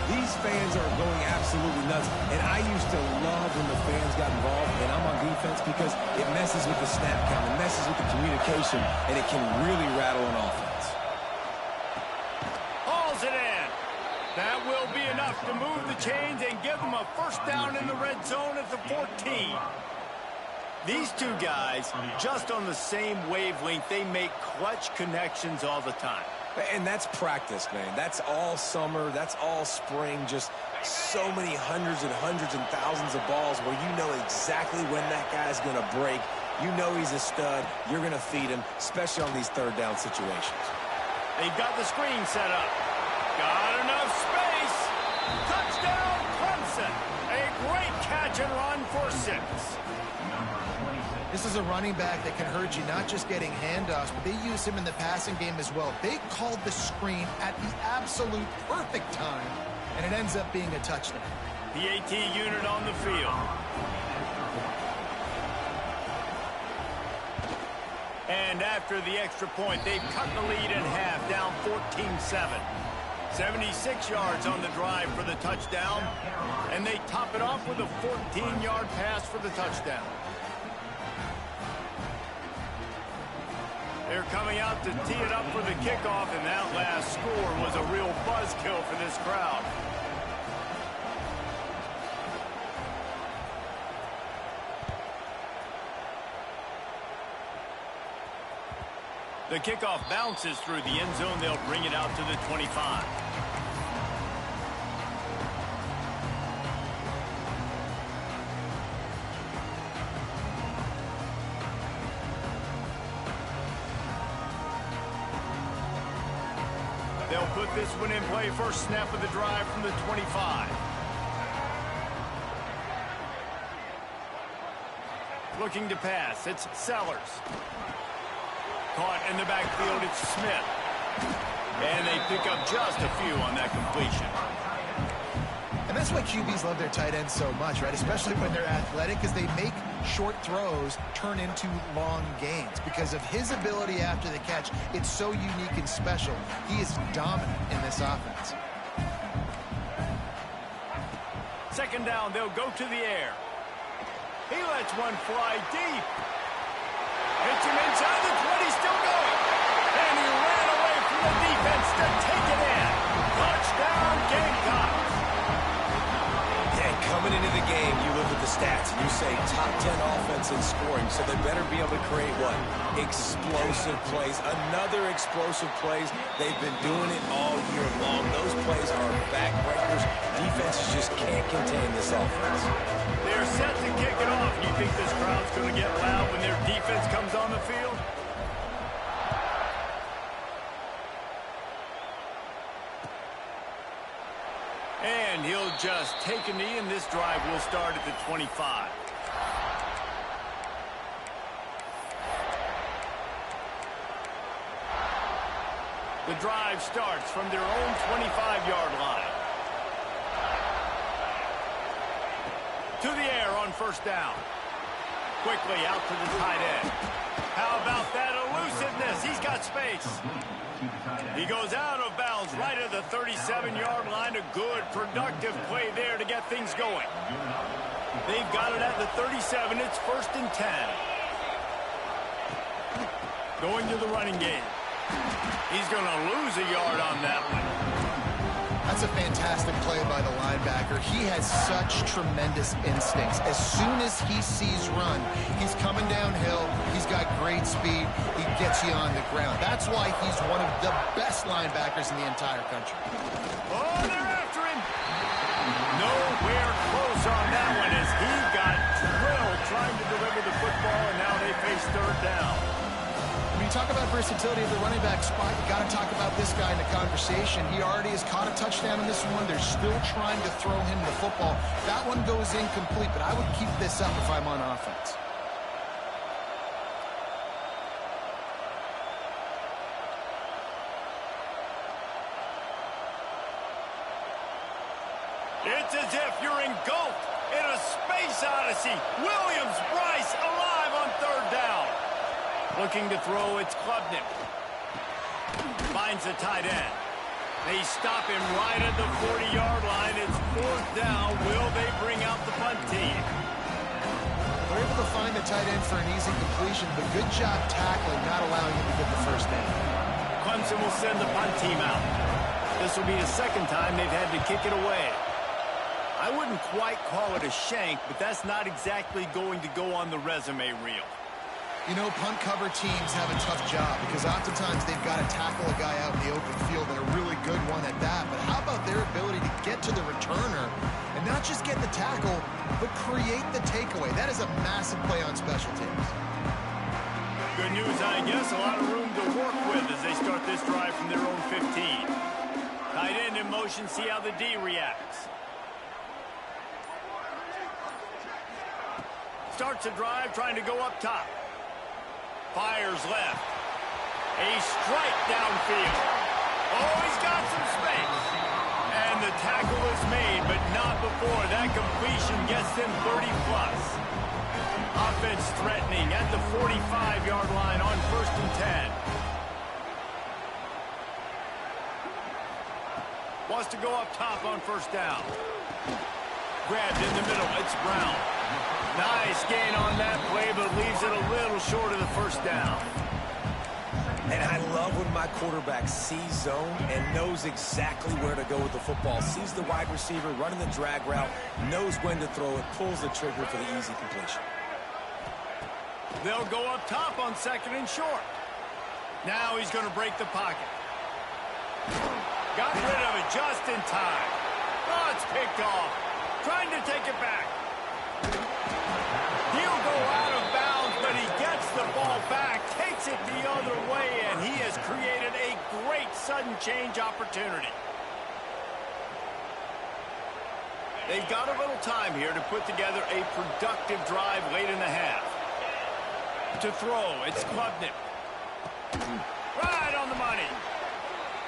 S3: These fans are going absolutely nuts. And I used to love when the fans got involved, and I'm on defense, because it messes with the snap count. It messes with the communication, and it can really rattle an offense.
S1: Hauls it in. That will be enough to move the chains and give them a first down in the red zone at the 14. These two guys, just on the same wavelength, they make clutch connections all the time.
S3: And that's practice, man. That's all summer. That's all spring. Just so many hundreds and thousands of balls where you know exactly when that guy's going to break. You know he's a stud. You're going to feed him, especially on these third down situations.
S1: They've got the screen set up. Got enough space. Touchdown, Clemson. A great catch and run for 6.
S2: This is a running back that can hurt you, not just getting handoffs, but they use him in the passing game as well. They called the screen at the absolute perfect time, and it ends up being a touchdown.
S1: The AT unit on the field. And after the extra point, they've cut the lead in half, down 14-7. 76 yards on the drive for the touchdown, and they top it off with a 14-yard pass for the touchdown. They're coming out to tee it up for the kickoff, and that last score was a real buzzkill for this crowd. The kickoff bounces through the end zone. They'll bring it out to the 25. They'll put this one in play. First snap of the drive from the 25. Looking to pass. It's Sellers. Caught in the backfield. It's Smith. And they pick up just a few on that completion.
S2: And that's why QBs love their tight ends so much, right? Especially when they're athletic, because they make short throws turn into long gains. Because of his ability after the catch, it's so unique and special. He is dominant in this offense.
S1: Second down, they'll go to the air. He lets one fly deep. Hits him inside the 20, still going. And he ran away from the defense to take it in. Touchdown, Gamecocks.
S3: Coming into the game, you look at the stats, and you say top 10 offense in scoring, so they better be able to create what? Explosive plays. Another explosive plays. They've been doing it all year long. Those plays are backbreakers. Defenses just can't contain this offense.
S1: They're set to kick it off. You think this crowd's going to get loud when their defense comes on the field? And he'll just take a knee, and this drive will start at the 25. The drive starts from their own 25-yard line. To the air on first down. Quickly out to the tight end. How about that elusiveness? He's got space. He goes out of bounds right at the 37-yard line. A good, productive play there to get things going. They've got it at the 37. It's first and 10. Going to the running game. He's going to lose a yard on that one.
S2: That's a fantastic play by the linebacker. He has such tremendous instincts. As soon as he sees run, he's coming downhill. He's got great speed. He gets you on the ground. That's why he's one of the best linebackers in the entire country.
S1: Oh, they're after him. Nowhere close on that one as he got drilled trying to deliver the football, and now they face third down.
S2: When you talk about versatility of the running back spot, you got to talk about this guy in the conversation. He already has caught a touchdown in this one. They're still trying to throw him the football. That one goes incomplete, but I would keep this up if I'm on offense.
S1: It's as if you're engulfed in a space odyssey. Williams-Brice alive on third down. Looking to throw, it's Klubnik. Finds the tight end. They stop him right at the 40-yard line. It's fourth down. Will they bring out the punt team?
S2: They're able to find the tight end for an easy completion, but good job tackling, not allowing him to get the first down.
S1: Clemson will send the punt team out. This will be the second time they've had to kick it away. I wouldn't quite call it a shank, but that's not exactly going to go on the resume reel.
S2: You know, punt cover teams have a tough job because oftentimes they've got to tackle a guy out in the open field, and a really good one at that. But how about their ability to get to the returner and not just get the tackle, but create the takeaway? That is a massive play on special teams.
S1: Good news, I guess. A lot of room to work with as they start this drive from their own 15. Tight end in motion, see how the D reacts. Starts a drive, trying to go up top. Fires left. A strike downfield. Oh, he's got some space. And the tackle is made, but not before that completion gets them 30-plus. Offense threatening at the 45-yard line on 1st and 10. Wants to go up top on 1st down. Grabbed in the middle. It's Brown. Nice gain on that play, but leaves it a little short of the 1st down.
S3: And I love when my quarterback sees zone and knows exactly where to go with the football. Sees the wide receiver running the drag route, knows when to throw it, pulls the trigger for the easy completion.
S1: They'll go up top on 2nd and short. Now he's going to break the pocket. Got rid of it just in time. Oh, it's picked off. Trying to take it back. He'll go out of bounds, but he gets the ball back, takes it the other way, and he has created a great sudden change opportunity. They've got a little time here to put together a productive drive late in the half. To throw, it's Klubnik. Right on the money.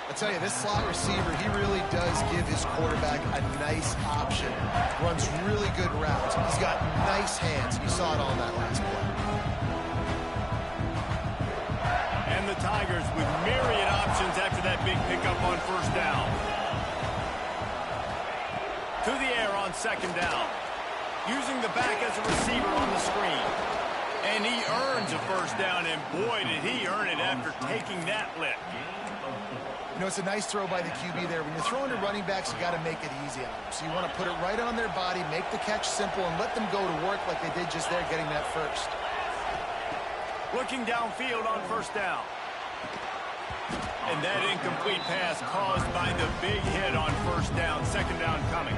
S2: I tell you, this slot receiver, he really does give his quarterback a nice option. Runs really good routes. He's got nice hands. You saw it on that last play.
S1: And the Tigers with myriad options after that big pickup on 1st down. To the air on 2nd down. Using the back as a receiver on the screen. And he earns a 1st down, and boy, did he earn it after taking that lick.
S2: You know, it's a nice throw by the QB there. When you're throwing to running backs, you got to make it easy on them. So you want to put it right on their body, make the catch simple, and let them go to work like they did just there, getting that first.
S1: Looking downfield on 1st down. And that incomplete pass caused by the big hit on 1st down. 2nd down coming.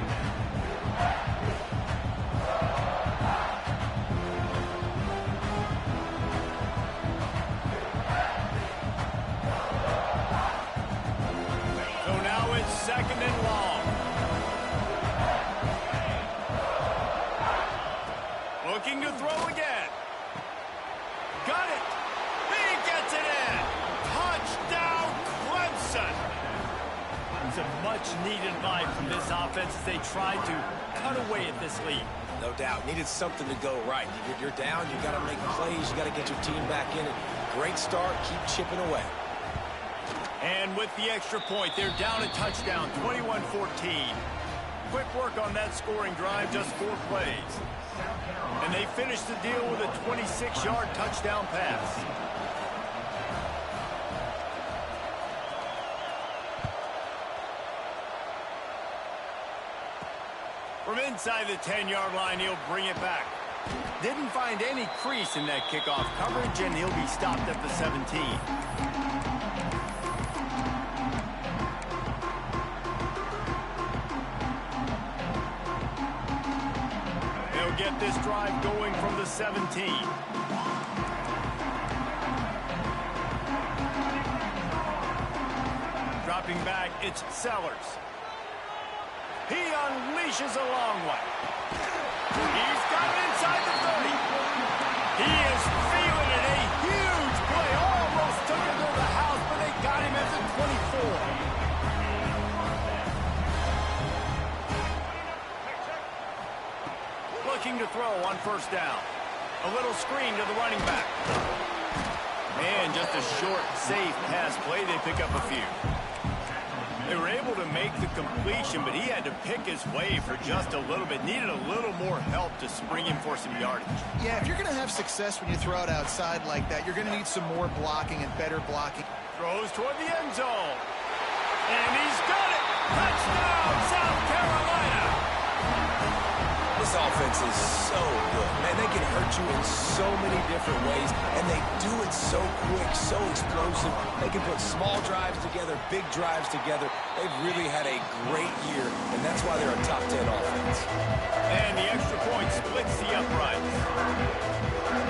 S1: So now it's 2nd and long. Looking to throw again. Got it. He gets it in. Touchdown, Clemson. It's a much-needed life from this offense as they try to cut away at this lead.
S3: No doubt. Needed something to go right. You're down. You got to make plays. You got to get your team back in it. Great start. Keep chipping away.
S1: And with the extra point, they're down a touchdown, 21-14. Quick work on that scoring drive, just 4 plays. And they finish the deal with a 26-yard touchdown pass. From inside the 10-yard line, he'll bring it back. Didn't find any crease in that kickoff coverage, and he'll be stopped at the 17. They'll get this drive going from the 17. Dropping back, it's Sellers. He unleashes a long one. He's got it inside the 30. He is feeling it. A huge play. Almost took him to the house, but they got him at the 24. Looking to throw on first down. A little screen to the running back. And just a short, safe pass play. They pick up a few. They were able to make the completion, but he had to pick his way for just a little bit. Needed a little more help to spring him for some yardage.
S2: Yeah, if you're going to have success when you throw it outside like that, you're going to need some more blocking and better blocking.
S1: Throws toward the end zone. And he's got it! Touchdown, South Carolina!
S3: This offense is so good. Man, they can hurt you in so many different ways, and they do it so quick, so explosive. They can put small drives together, big drives together. They've really had a great year, and that's why they're a top 10 offense.
S1: And the extra point splits the uprights.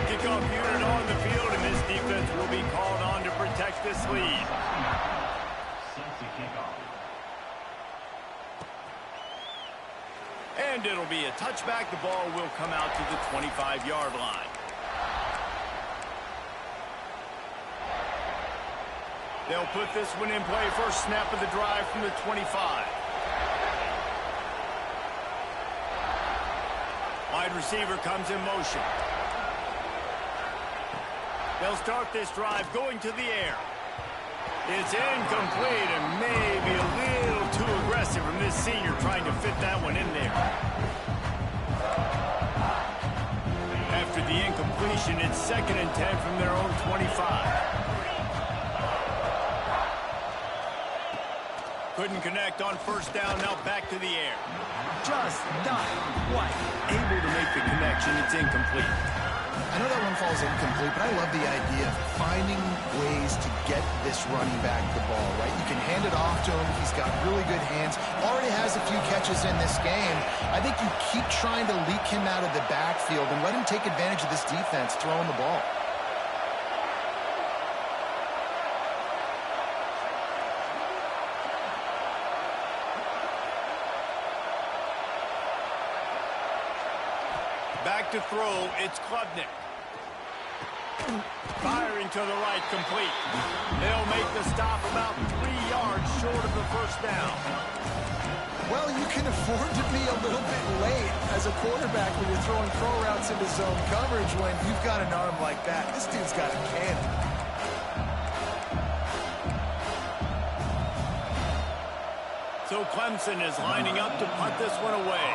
S1: Kickoff unit on the field, and this defense will be called on to protect this lead. And it'll be a touchback. The ball will come out to the 25-yard line. They'll put this one in play. First snap of the drive from the 25. Wide receiver comes in motion. They'll start this drive going to the air. It's incomplete and maybe a little too aggressive from this senior trying to fit that one in there. After the incompletion, it's 2nd and 10 from their own 25. Couldn't connect on first down, now back to the air. Just not quite able to make the connection. It's incomplete.
S2: I know that one falls incomplete, but I love the idea of finding ways to get this running back the ball, right? You can hand it off to him. He's got really good hands. Already has a few catches in this game. I think you keep trying to leak him out of the backfield and let him take advantage of this defense throwing the ball.
S1: Back to throw, it's Klubnik. Firing to the right, complete. They'll make the stop about 3 yards short of the first down.
S2: Well, you can afford to be a little bit late as a quarterback when you're throwing throw routes into zone coverage when you've got an arm like that. This dude's got a cannon.
S1: So Clemson is lining up to punt this one away.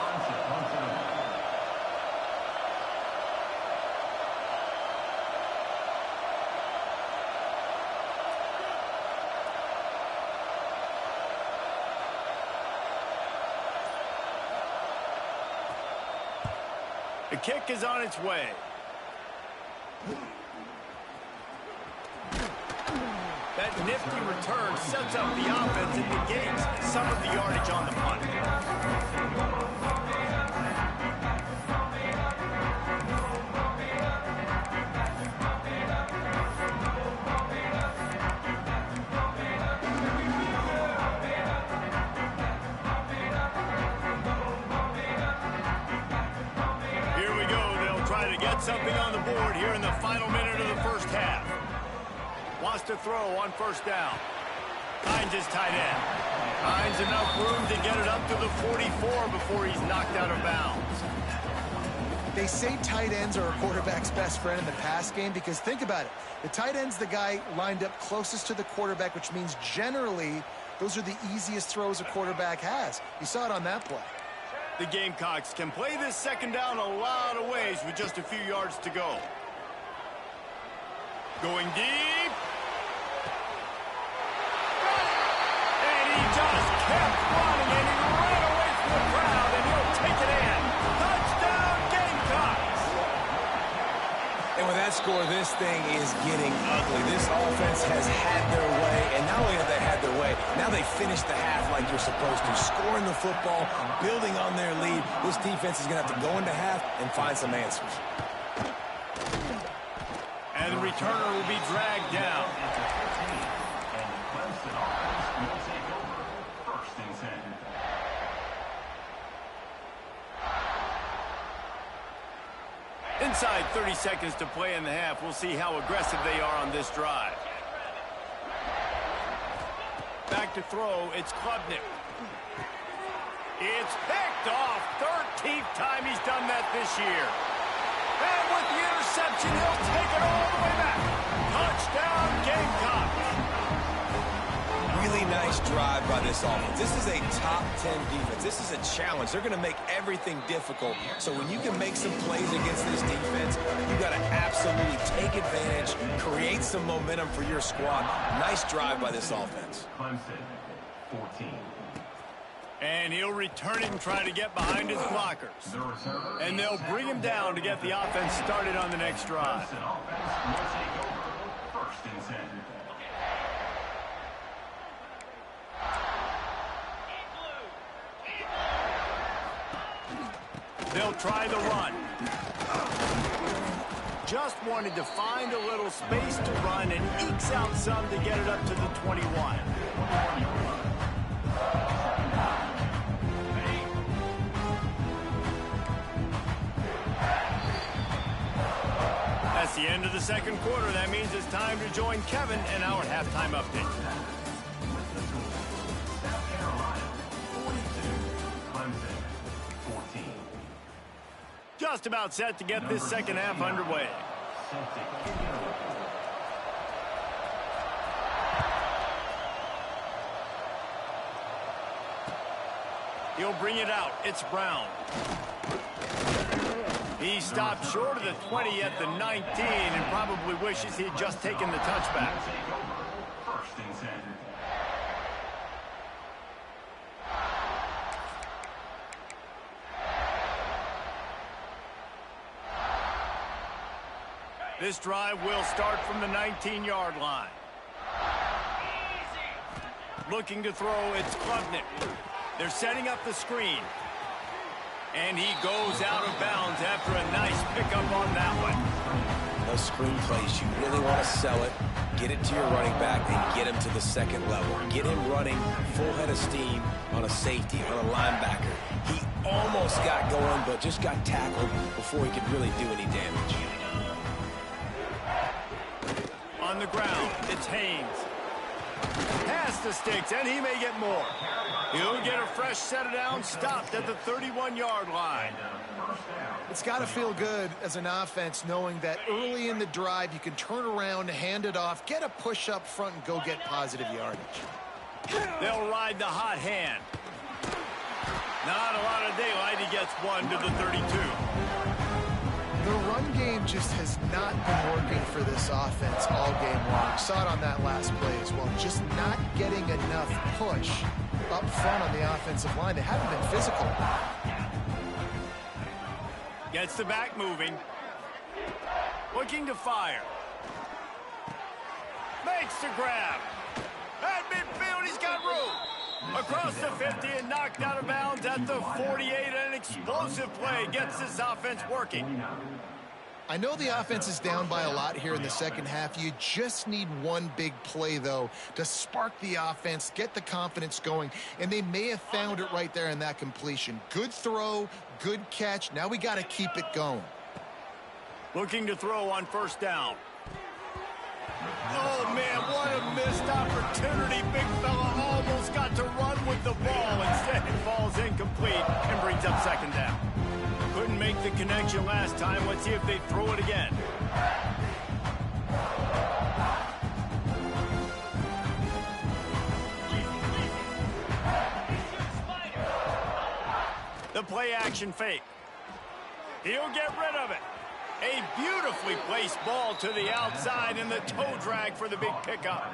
S1: The kick is on its way. That nifty return sets up the offense and negates some of the yardage on the punt. Something on the board here in the final minute of the first half. Wants to throw on first down. Finds his tight end. Finds enough room to get it up to the 44 before he's knocked out of bounds.
S2: They say tight ends are a quarterback's best friend in the pass game because think about it. The tight end's the guy lined up closest to the quarterback, which means generally those are the easiest throws a quarterback has. You saw it on that play.
S1: The Gamecocks can play this second down a lot of ways with just a few yards to go. Going deep. And he just kept running, and he ran away from the crowd, and he'll take it in. Touchdown, Gamecocks!
S3: And with that score, this thing is getting ugly. This offense has had their way, and not only have they had their way, now they finished the half like you're supposed to, scoring the football, building on their lead. This defense is going to have to go into half and find some answers.
S1: And the returner will be dragged down. Inside 30 seconds to play in the half. We'll see how aggressive they are on this drive. Back to throw. It's Klubnik. It's picked off. 13th time he's done that this year. And with the interception, he'll take it all the way back. Touchdown, Gamecocks.
S3: Really nice drive by this offense. This is a top 10 defense. This is a challenge. They're going to make everything difficult. So when you can make some plays against this defense, you got to absolutely take advantage, create some momentum for your squad. Nice drive by this offense.
S4: Clemson, 14.
S1: And he'll return it and try to get behind his blockers. And they'll bring him down to get the offense started on the next drive.
S4: Clemson offense will take over. First and 10.
S1: They'll try the run. Just wanted to find a little space to run and ekes out some to get it up to the 21. That's the end of the second quarter. That means it's time to join Kevin in our halftime update. Just about set to get this second half underway. He'll bring it out. It's Brown. He stopped short of the 20 at the 19 and probably wishes he had just taken the touchback.
S4: First and 10.
S1: This drive will start from the 19-yard line. Looking to throw, it's Klubnik. They're setting up the screen. And he goes out of bounds after a nice pickup on that one.
S3: Those screen plays, you really want to sell it, get it to your running back, and get him to the second level. Get him running full head of steam on a safety, on a linebacker. He almost got going, but just got tackled before he could really do any damage.
S1: On the ground, it's Haynes. Pass the sticks, and he may get more. He'll get a fresh set of downs, stopped at the 31-yard line.
S2: It's got to feel good as an offense knowing that early in the drive you can turn around, hand it off, get a push up front, and go get positive yardage.
S1: They'll ride the hot hand. Not a lot of daylight. He gets one to the 32.
S2: The run game just has not been working for this offense all game long. Saw it on that last play as well. Just not getting enough push up front on the offensive line. They haven't been physical.
S1: Gets the back moving. Looking to fire. Makes the grab. At midfield, he's got room. Across the 50 and knocked out of bounds at the 48. An explosive play gets this offense working.
S2: I know the offense is down by a lot here in the second half. You just need one big play, though, to spark the offense, get the confidence going, and they may have found it right there in that completion. Good throw, good catch. Now we got to keep it going.
S1: Looking to throw on first down. Oh, man, what a missed opportunity. Big fella almost got to run with the ball. Instead, it falls incomplete and brings up second down. Couldn't make the connection last time. Let's see if they throw it again. The play action fake. He'll get rid of it. A beautifully placed ball to the outside and the toe drag for the big pickup.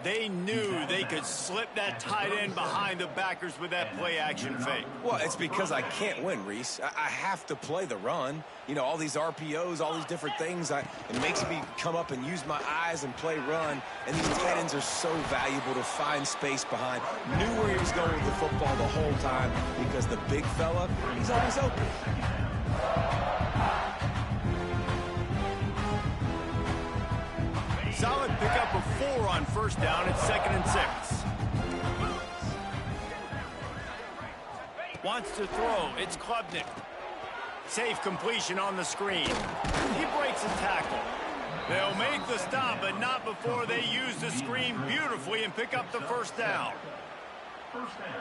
S1: They knew they could slip that tight end behind the backers with that play action fake.
S3: Well, it's because I can't win, Reese. I have to play the run. You know, all these RPOs, all these different things. It makes me come up and use my eyes and play run. And these tight ends are so valuable to find space behind. Knew where he was going with the football the whole time because the big fella, he's always open.
S1: Solid pickup of 4 on first down. It's 2nd and 6. Wants to throw. It's Klubnik. Safe completion on the screen. He breaks a tackle. They'll make the stop, but not before they use the screen beautifully and pick up the first down.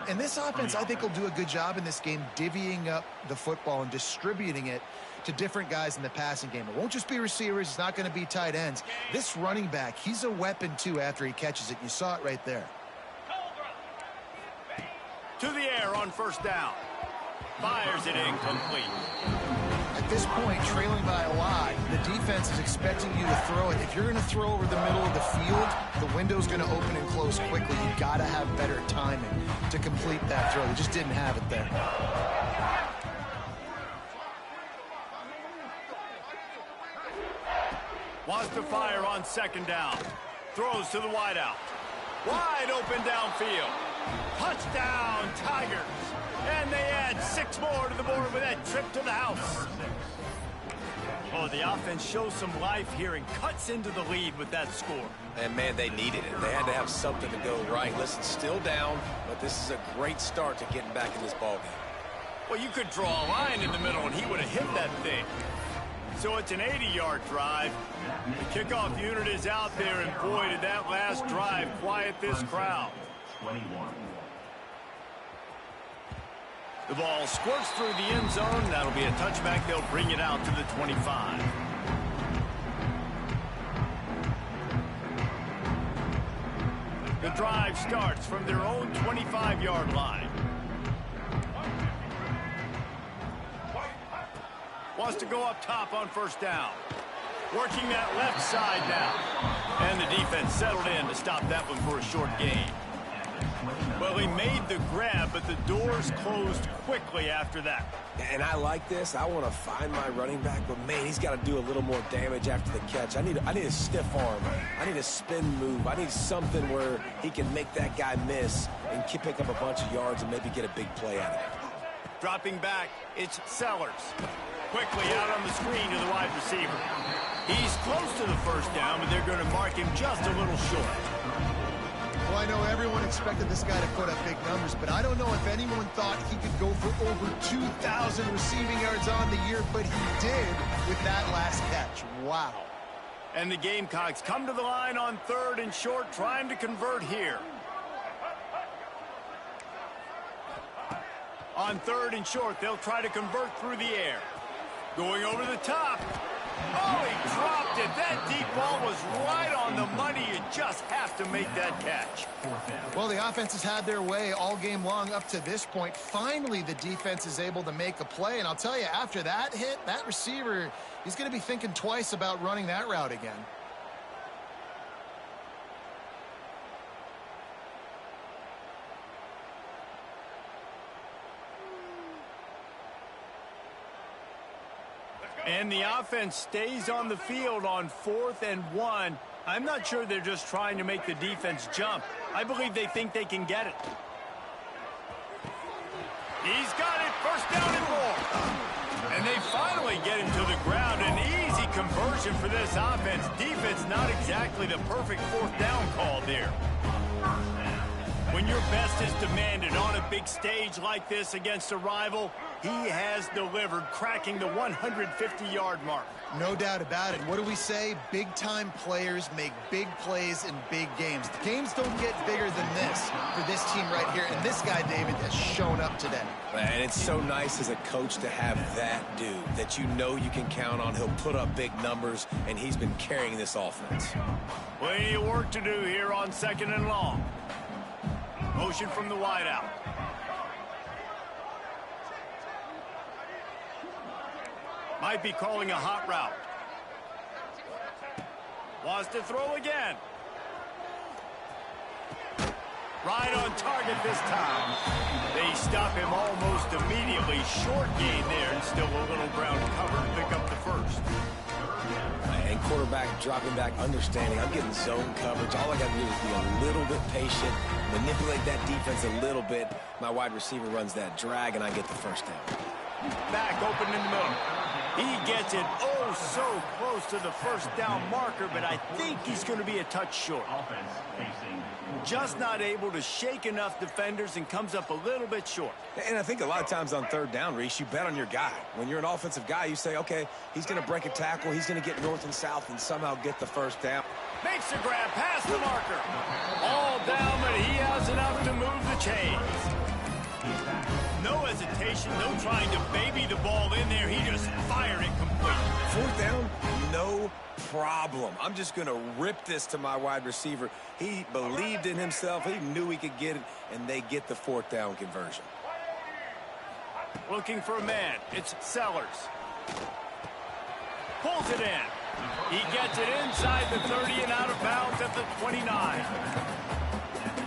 S2: And this offense, I think, will do a good job in this game divvying up the football and distributing it to different guys in the passing game. It won't just be receivers. It's not going to be tight ends. This running back, he's a weapon, too, after he catches it. You saw it right there.
S1: To the air on first down. Fires it incomplete.
S2: At this point, trailing by a lot, the defense is expecting you to throw it. If you're going to throw over the middle of the field, the window's going to open and close quickly. You got to have better timing to complete that throw. You just didn't have it there.
S1: Wants to fire on second down. Throws to the wideout. Wide open downfield. Touchdown, Tigers. And they add 6 more to the board with that trip to the house. Oh, the offense shows some life here and cuts into the lead with that score.
S3: And, man, they needed it. They had to have something to go right. Listen, still down, but this is a great start to getting back in this ballgame.
S1: Well, you could draw a line in the middle, and he would have hit that thing. So it's an 80-yard drive. The kickoff unit is out there, and boy, did that last drive quiet this crowd.
S4: 21.
S1: The ball squirts through the end zone. That'll be a touchback. They'll bring it out to the 25. The drive starts from their own 25-yard line. Wants to go up top on first down. Working that left side now. And the defense settled in to stop that one for a short gain. Well, he made the grab, but the doors closed quickly after that.
S3: And I like this. I want to find my running back, but, man, he's got to do a little more damage after the catch. I need a stiff arm. I need a spin move. I need something where he can make that guy miss and pick up a bunch of yards and maybe get a big play out of it.
S1: Dropping back, it's Sellers. Quickly out on the screen to the wide receiver. He's close to the first down, but they're going to mark him just a little short.
S2: Well, I know everyone expected this guy to put up big numbers, but I don't know if anyone thought he could go for over 2,000 receiving yards on the year, but he did with that last catch. Wow.
S1: And the Gamecocks come to the line on 3rd and short, trying to convert here. On 3rd and short, they'll try to convert through the air. Going over the top. Oh, he dropped it. That deep ball was right on the money. You just have to make that catch.
S2: Well, the offense has had their way all game long up to this point. Finally, the defense is able to make a play. And I'll tell you, after that hit, that receiver, he's going to be thinking twice about running that route again.
S1: And the offense stays on the field on 4th and 1. I'm not sure they're just trying to make the defense jump. I believe they think they can get it. He's got it. First down and more. And they finally get him to the ground. An easy conversion for this offense. Defense not exactly the perfect 4th down call there. When your best is demanded on a big stage like this against a rival, he has delivered, cracking the 150-yard mark.
S2: No doubt about it. What do we say? Big-time players make big plays in big games. The games don't get bigger than this for this team right here, and this guy, David, has shown up today.
S3: And it's so nice as a coach to have that dude that you know you can count on. He'll put up big numbers, and he's been carrying this offense.
S1: Plenty of work to do here on 2nd and long. Motion from the wideout. Might be calling a hot route. Wants to throw again. Right on target this time. They stop him almost immediately. Short gain there, and still a little ground cover to pick up the first.
S3: And quarterback dropping back, understanding I'm getting zone coverage. All I got to do is be a little bit patient, manipulate that defense a little bit. My wide receiver runs that drag, and I get the first down.
S1: Back open in the middle. He gets it oh so close to the first down marker, but I think he's going to be a touch short.
S4: Offense facing.
S1: Just not able to shake enough defenders and comes up a little bit short.
S3: And I think a lot of times on third down, Reese, you bet on your guy. When you're an offensive guy, you say, okay, he's going to break a tackle, he's going to get north and south and somehow get the first down.
S1: Makes the grab past the marker. All down, but he has enough to move the chains. No hesitation, no trying to baby the ball in there. He just fired it complete.
S3: Fourth down, no problem. I'm just going to rip this to my wide receiver. He believed in himself. He knew he could get it, and they get the fourth down conversion.
S1: Looking for a man. It's Sellers. Pulls it in. He gets it inside the 30 and out of bounds at the 29.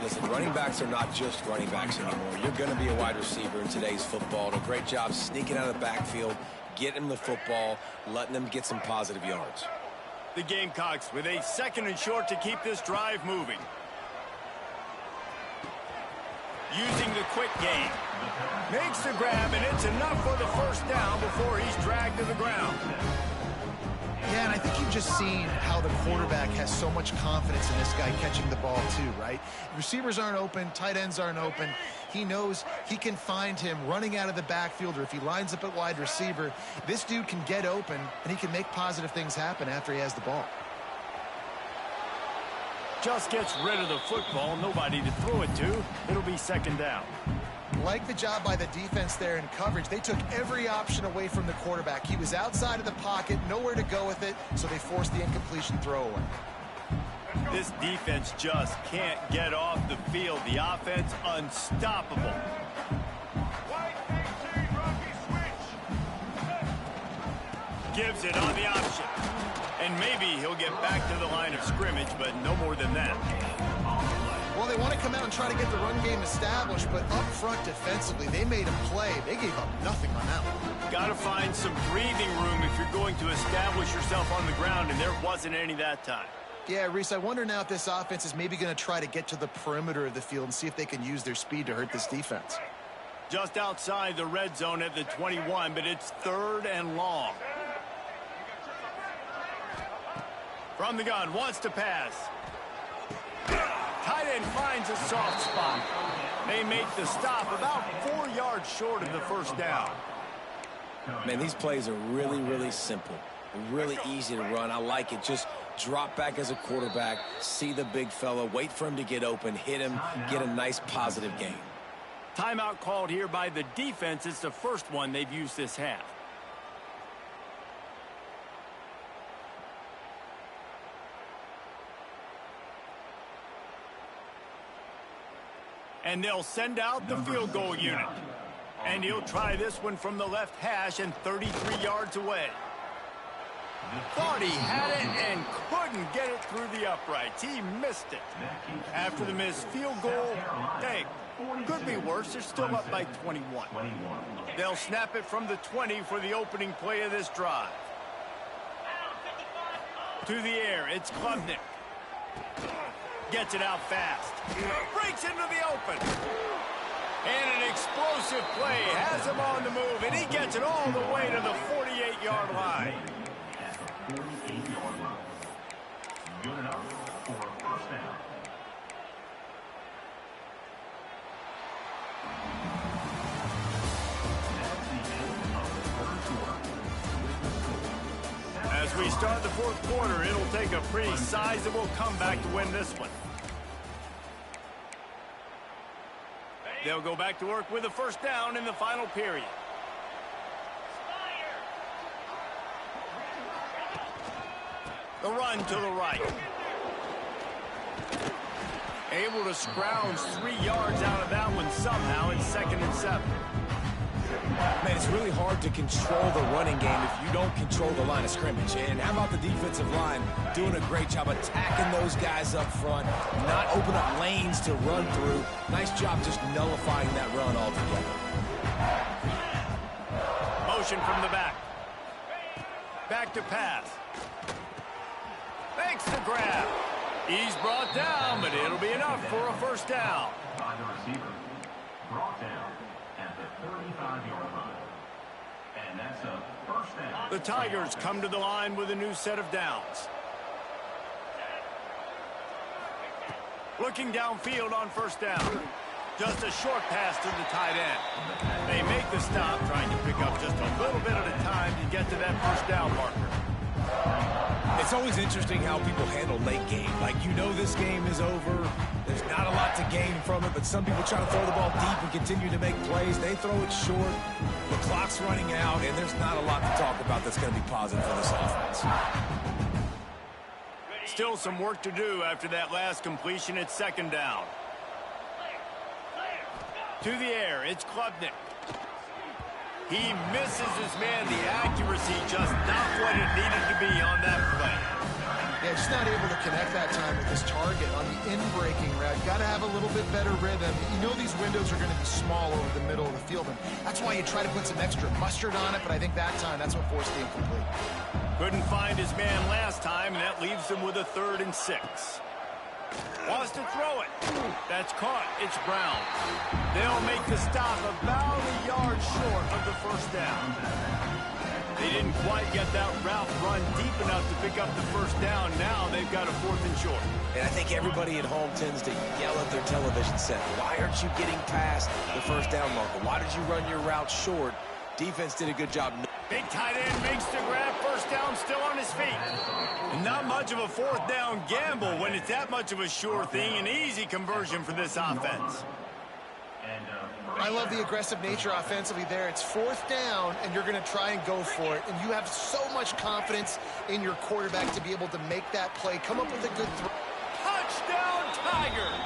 S3: Listen, running backs are not just running backs anymore. You're going to be a wide receiver in today's football. And a great job sneaking out of the backfield, getting the football, letting them get some positive yards.
S1: The Gamecocks with a 2nd and short to keep this drive moving. Using the quick game. Makes the grab, and it's enough for the first down before he's dragged to the ground.
S2: Yeah, and I think you've just seen how the quarterback has so much confidence in this guy catching the ball too, right? Receivers aren't open, tight ends aren't open. He knows he can find him running out of the backfield, or if he lines up at wide receiver, this dude can get open, and he can make positive things happen after he has the ball.
S1: Just gets rid of the football, nobody to throw it to. It'll be 2nd down.
S2: Like the job by the defense there in coverage. They took every option away from the quarterback. He was outside of the pocket, nowhere to go with it, so they forced the incompletion throwaway.
S1: This defense just can't get off the field. The offense unstoppable. Gives it on the option. And maybe he'll get back to the line of scrimmage, but no more than that.
S2: Well, they want to come out and try to get the run game established, but up front defensively, they made a play. They gave up nothing on that one.
S1: Got to find some breathing room if you're going to establish yourself on the ground, and there wasn't any that time.
S2: Yeah, Reese, I wonder now if this offense is maybe going to try to get to the perimeter of the field and see if they can use their speed to hurt this defense.
S1: Just outside the red zone at the 21, but it's 3rd and long. From the gun, wants to pass. Tight end finds a soft spot. They make the stop about 4 yards short of the first down.
S3: Man, these plays are really, really simple. Really easy to run. I like it. Just drop back as a quarterback, see the big fella, wait for him to get open, hit him, get a nice positive gain.
S1: Timeout called here by the defense. It's the first one they've used this half. And they'll send out the field goal unit. And he'll try this one from the left hash and 33 yards away. Thought he had it and couldn't get it through the uprights. He missed it. After the missed field goal, hey, could be worse. They're still up by 21. They'll snap it from the 20 for the opening play of this drive. To the air, it's Klubnik. Gets it out fast. Breaks into the open. And an explosive play has him on the move, and he gets it all the way to the 48-yard line.
S4: Good enough for a first down.
S1: As we start the 4th quarter, it'll take a pretty sizable comeback to win this one. They'll go back to work with a first down in the final period. The run to the right. Able to scrounge 3 yards out of that one somehow. It's 2nd and 7.
S3: Man, it's really hard to control the running game if you don't control the line of scrimmage. And how about the defensive line doing a great job attacking those guys up front, not open up lanes to run through. Nice job just nullifying that run altogether.
S1: Motion from the back. Back to pass. Makes the grab. He's brought down, but it'll be enough for a first down.
S4: By the receiver. Brought down at the 35-yard line. And that's a first down.
S1: The Tigers come to the line with a new set of downs. Looking downfield on first down. Just a short pass to the tight end. They make the stop, trying to pick up just a little bit at a time to get to that first down marker.
S3: It's always interesting how people handle late game. Like, you know this game is over. There's not a lot to gain from it, but some people try to throw the ball deep and continue to make plays. They throw it short. The clock's running out, and there's not a lot to talk about that's going to be positive for this offense.
S1: Still some work to do after that last completion at second down. To the air, it's Klubnik. He misses his man. The accuracy just not what it needed to be on that play.
S2: Yeah, just not able to connect that time with his target on the in-breaking route. Got to have a little bit better rhythm. You know these windows are going to be small over the middle of the field, and that's why you try to put some extra mustard on it, but I think that time, that's what forced the incomplete.
S1: Couldn't find his man last time, and that leaves him with a 3rd and 6. Wants to throw it. That's caught. It's Brown. They'll make the stop about a yard short of the first down. They didn't quite get that route run deep enough to pick up the first down. Now they've got a 4th and short.
S3: And I think everybody at home tends to yell at their television set. Why aren't you getting past the first down marker? Why did you run your route short? Defense did a good job.
S1: Big tight end makes the grab. First down, still on his feet. Not much of a 4th down gamble when it's that much of a sure thing. An easy conversion for this offense.
S2: I love the aggressive nature offensively there. It's 4th down, and you're going to try and go for it. And you have so much confidence in your quarterback to be able to make that play. Come up with a good throw.
S1: Touchdown, Tigers!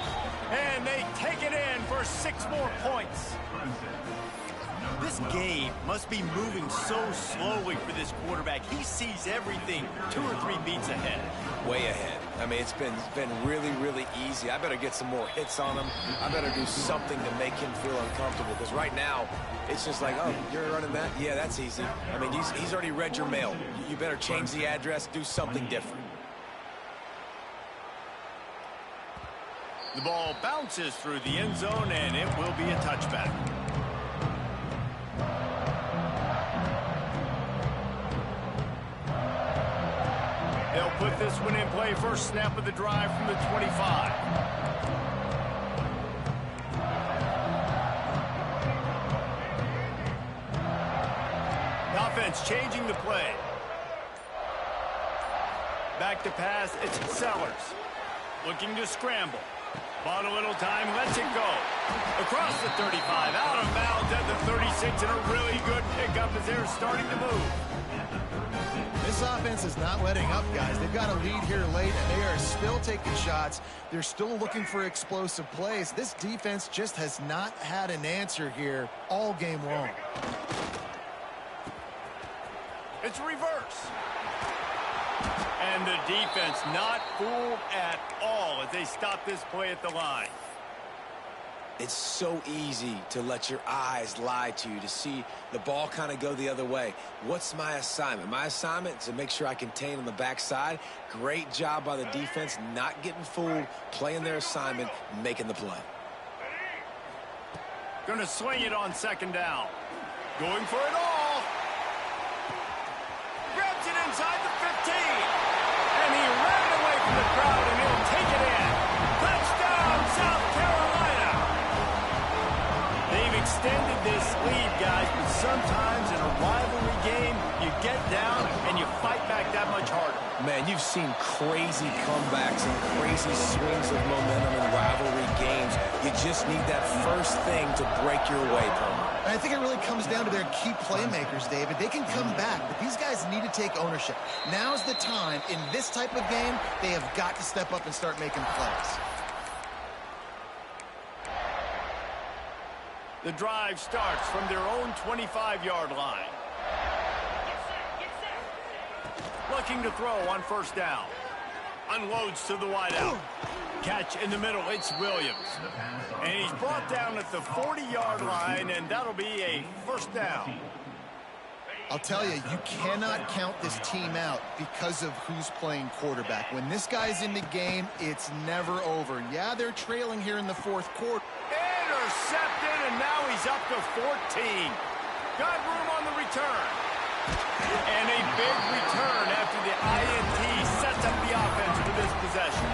S1: And they take it in for 6 more points. This game must be moving so slowly for this quarterback. He sees everything 2 or 3 beats ahead.
S3: Way ahead. I mean, it's been really, really easy. I better get some more hits on him. I better do something to make him feel uncomfortable, because right now, it's just like, oh, you're running that? Yeah, that's easy. I mean, he's already read your mail. You better change the address, do something different.
S1: The ball bounces through the end zone, and it will be a touchback. They'll put this one in play. First snap of the drive from the 25. The offense changing the play. Back to pass. It's Sellers. Looking to scramble. Bought a little time. Lets it go. Across the 35. Out of bounds at the 36. And a really good pickup as they're starting to move.
S2: This offense is not letting up, guys. They've got a lead here late, and they are still taking shots. They're still looking for explosive plays. This defense just has not had an answer here all game long.
S1: It's reverse. And the defense not fooled at all as they stop this play at the line.
S3: It's so easy to let your eyes lie to you, to see the ball kind of go the other way. What's my assignment? My assignment is to make sure I contain on the backside. Great job by the defense, not getting fooled, playing their assignment, making the play.
S1: Going to swing it on second down. Going for it all. Grabs it inside the 15. And he ran it away from the crowd, and he'll take it in. Touchdown, South Carolina. They've extended this lead, guys, but sometimes in a rivalry game, you get down and you fight back that much harder.
S3: Man, you've seen crazy comebacks and crazy swings of momentum in rivalry games. You just need that first thing to break your way, Palmer.
S2: And I think it really comes down to their key playmakers, David. They can come back, but these guys need to take ownership. Now's the time. In this type of game, they have got to step up and start making plays.
S1: The drive starts from their own 25-yard line. Looking to throw on first down. Unloads to the wideout. Catch in the middle. It's Williams. And he's brought down at the 40-yard line, and that'll be a first down.
S2: I'll tell you, you cannot count this team out because of who's playing quarterback. When this guy's in the game, it's never over. Yeah, they're trailing here in the 4th quarter.
S1: Intercepted, and now he's up to 14. Got room on the return. And a big return after the INT sets up the offense for this possession.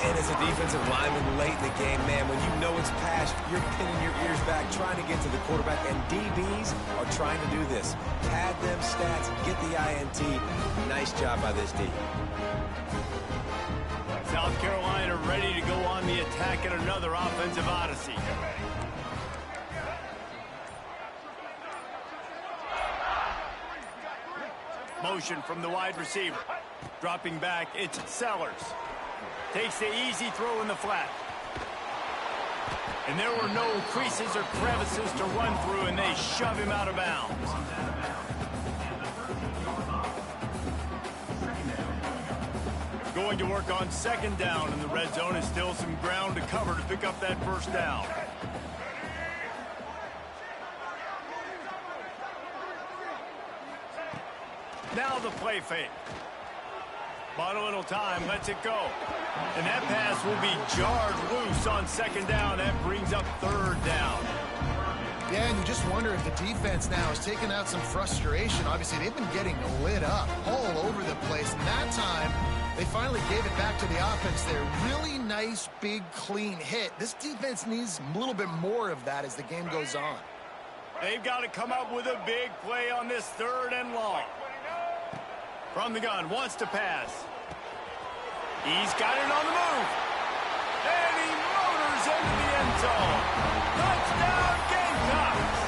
S3: And as a defensive lineman late in the game, man, when you know it's past, you're pinning your ears back, trying to get to the quarterback, and DBs are trying to do this. Pad them stats, get the INT. Nice job by this D.
S1: South Carolina ready to go on the attack in another offensive odyssey. Motion from the wide receiver. Dropping back, it's Sellers. Takes the easy throw in the flat. And there were no creases or crevices to run through, and they shove him out of bounds. Going to work on second down, and the red zone is still some ground to cover to pick up that first down. Now the play fake. Bought a little time, lets it go. And that pass will be jarred loose on second down. That brings up third down.
S2: Yeah, and you just wonder if the defense now is taking out some frustration. Obviously, they've been getting lit up all over the place. And that time, they finally gave it back to the offense there. Really nice, big, clean hit. This defense needs a little bit more of that as the game goes on.
S1: They've got to come up with a big play on this third and long. From the gun, wants to pass. He's got it on the move. And he motors into the end zone. Touchdown, Gamecocks!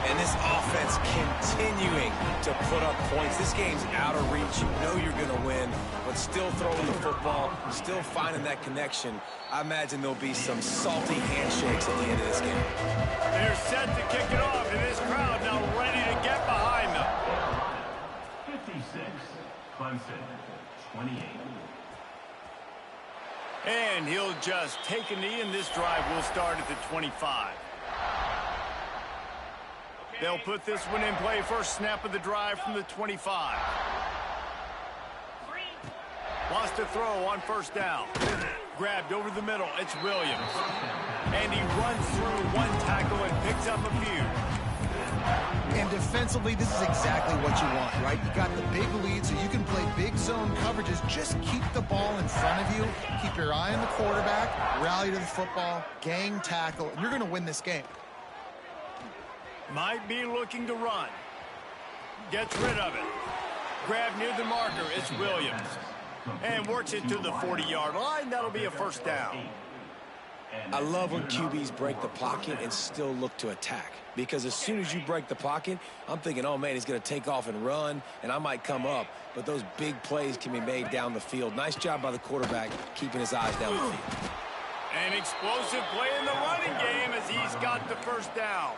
S3: And this offense continuing to put up points. This game's out of reach. You know you're going to win, but still throwing the football, still finding that connection. I imagine there'll be some salty handshakes at the end of this game.
S1: They're set to kick it off, and this crowd now ready to get behind them.
S4: 56, Clemson, 28.
S1: And he'll just take a knee, and this drive will start at the 25. They'll put this one in play. First snap of the drive from the 25. Wants to throw on first down. Grabbed over the middle. It's Williams. And he runs through one tackle and picks up a few.
S2: And defensively, this is exactly what you want, right? You got the big lead, so you can play big zone coverages. Just keep the ball in front of you. Keep your eye on the quarterback. Rally to the football. Gang tackle. And you're going to win this game.
S1: Might be looking to run. Gets rid of it. Grab near the marker. It's Williams. And works it to the 40-yard line. That'll be a first down.
S3: I love when QBs break the pocket and still look to attack. Because as soon as you break the pocket, I'm thinking, oh, man, he's going to take off and run, and I might come up. But those big plays can be made down the field. Nice job by the quarterback keeping his eyes down the field.
S1: An explosive play in the running game as he's got the first down.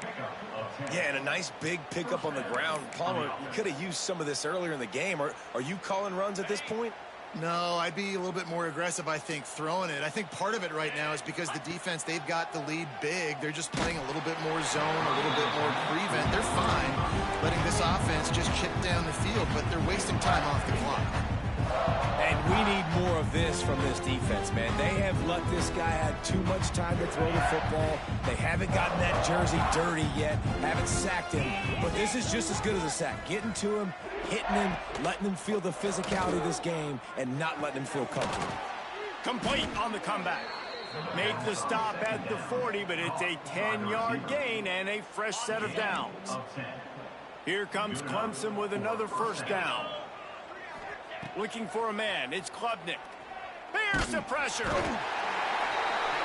S3: Yeah, and a nice big pickup on the ground. Palmer, you could have used some of this earlier in the game. Are you calling runs at this point?
S2: No, I'd be a little bit more aggressive, I think, throwing it. I think part of it right now is because the defense, they've got the lead big. They're just playing a little bit more zone, a little bit more prevent. They're fine letting this offense just chip down the field, but they're wasting time off the clock.
S3: And we need more of this from this defense, man. They have let this guy have too much time to throw the football. They haven't gotten that jersey dirty yet, haven't sacked him. But this is just as good as a sack. Getting to him, hitting him, letting him feel the physicality of this game, and not letting him feel comfortable.
S1: Complete on the comeback. Make the stop at the 40, but it's a 10-yard gain and a fresh set of downs. Here comes Clemson with another first down. Looking for a man. It's Klubnik. Here's the pressure.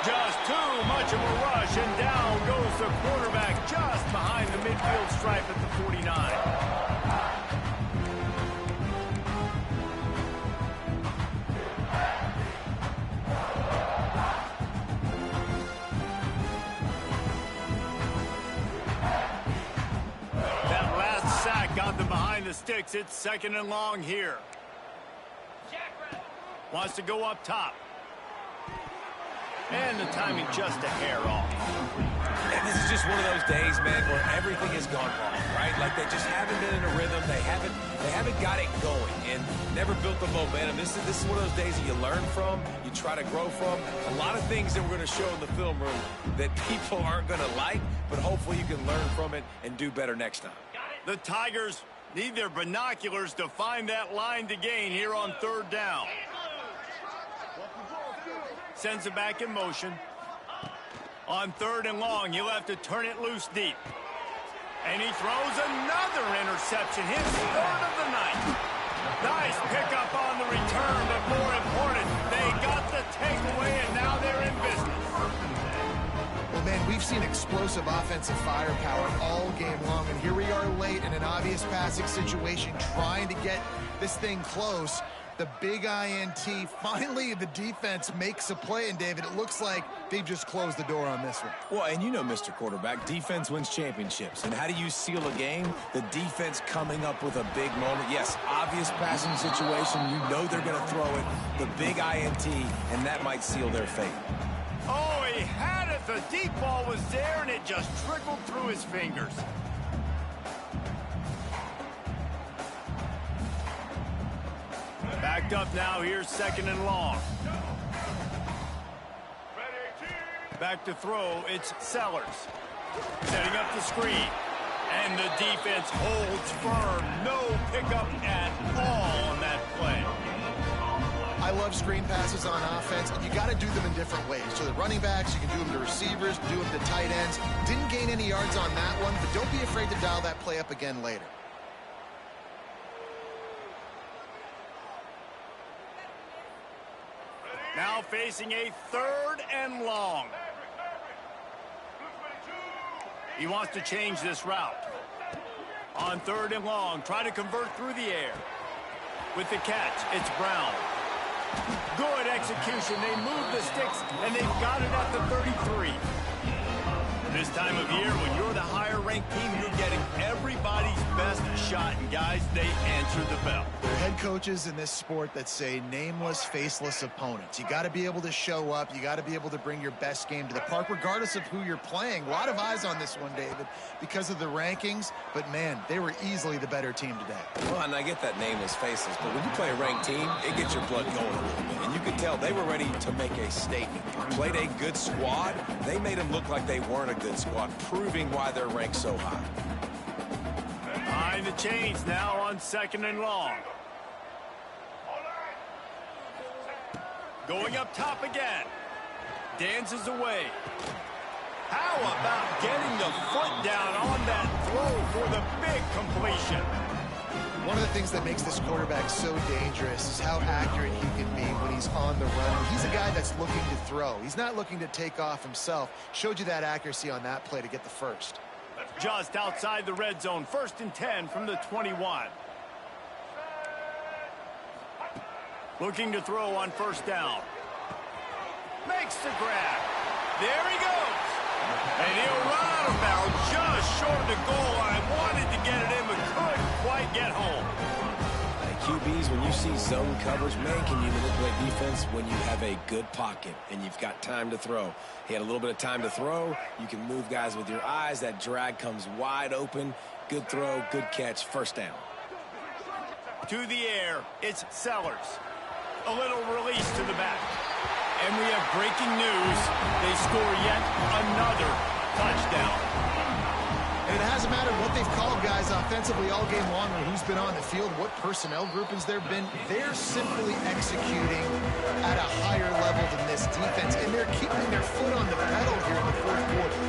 S1: Just too much of a rush, and down goes the quarterback just behind the midfield stripe at the 49. That last sack got them behind the sticks. It's second and long here. Wants to go up top. And the timing just a hair off.
S3: And this is just one of those days, man, where everything has gone wrong, right? Like they just haven't been in a rhythm. They haven't got it going and never built the momentum. This is one of those days that you learn from, you try to grow from. A lot of things that we're going to show in the film room that people aren't going to like, but hopefully you can learn from it and do better next time.
S1: The Tigers need their binoculars to find that line to gain here on 3rd down. Sends it back in motion. On 3rd and long, he'll have to turn it loose deep. And he throws another interception. His 3rd of the night. Nice pickup on the return, but more important, they got the takeaway, and now they're in business.
S2: Well, man, we've seen explosive offensive firepower all game long, and here we are late in an obvious passing situation trying to get this thing close. The big INT, finally the defense makes a play, and David, it looks like they've just closed the door on this one.
S3: Well, and you know, Mr. Quarterback, defense wins championships. And how do you seal a game? The defense coming up with a big moment. Yes, obvious passing situation. You know they're going to throw it. The big INT, and that might seal their fate.
S1: Oh, he had it. The deep ball was there, and it just trickled through his fingers. Backed up now, here's 2nd and long. Back to throw, it's Sellers. Setting up the screen. And the defense holds firm. No pickup at all on that play.
S2: I love screen passes on offense, and you got to do them in different ways. So the running backs, you can do them to receivers, do them to tight ends. Didn't gain any yards on that one, but don't be afraid to dial that play up again later.
S1: Now facing a 3rd and long. He wants to change this route. On 3rd and long, try to convert through the air. With the catch, it's Brown. Good execution. They move the sticks, and they've got it at the 33. This time of year, when you're the higher-ranked team, you're getting everybody's best shot. And, guys, they answer the bell.
S2: There are head coaches in this sport that say nameless, faceless opponents. You got to be able to show up. You got to be able to bring your best game to the park, regardless of who you're playing. A lot of eyes on this one, David, because of the rankings. But, man, they were easily the better team today.
S3: Well, and I get that nameless, faceless, but when you play a ranked team, it gets your blood going a little bit. And you could tell they were ready to make a statement. Played a good squad. They made them look like they weren't a good squad, proving why they're ranked so high.
S1: Behind the chains now on 2nd and long. Going up top again. Dances away. How about getting the foot down on that throw for the big completion?
S2: One of the things that makes this quarterback so dangerous is how accurate he can be when he's on the run. He's a guy that's looking to throw. He's not looking to take off himself. Showed you that accuracy on that play to get the first.
S1: Just outside the red zone, 1st and 10 from the 21. Looking to throw on 1st down. Makes the grab. There he goes. And he'll run out of bounds just short of the goal line. Wanted to get it in, but couldn't quite get home.
S3: QBs, when you see zone coverage, man, can you manipulate defense when you have a good pocket and you've got time to throw? He had a little bit of time to throw. You can move guys with your eyes. That drag comes wide open. Good throw, good catch, 1st down.
S1: To the air, it's Sellers. A little release to the back. And we have breaking news. They score yet another touchdown.
S2: And it hasn't mattered what they've called guys offensively all game long or who's been on the field, what personnel groupings there have been. They're simply executing at a higher level than this defense, and they're keeping their foot on the pedal here in the 4th quarter.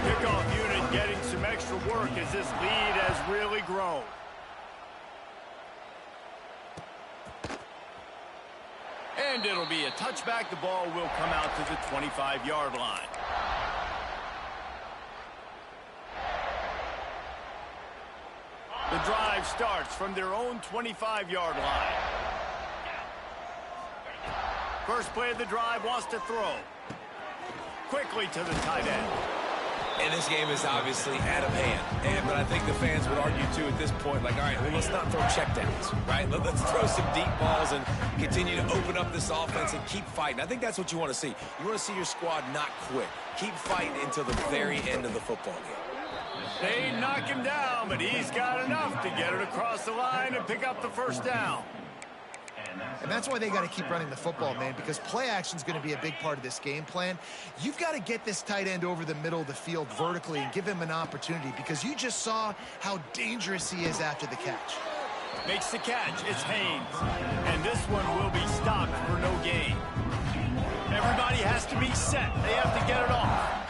S1: Kickoff unit getting some extra work as this lead has really grown. And it'll be a touchback. The ball will come out to the 25-yard line. The drive starts from their own 25-yard line. First play of the drive, wants to throw. Quickly to the tight end.
S3: And this game is obviously out of hand. But I think the fans would argue, too, at this point, like, all right, well, let's not throw checkdowns, right? Let's throw some deep balls and continue to open up this offense and keep fighting. I think that's what you want to see. You want to see your squad not quit. Keep fighting until the very end of the football game.
S1: They knock him down, but he's got enough to get it across the line and pick up the first down.
S2: And that's why they got to keep running the football, man, because play action is going to be a big part of this game plan. You've got to get this tight end over the middle of the field vertically and give him an opportunity, because you just saw how dangerous he is after the catch.
S1: Makes the catch. It's Haynes. And this one will be stopped for no gain. Everybody has to be set. They have to get it off.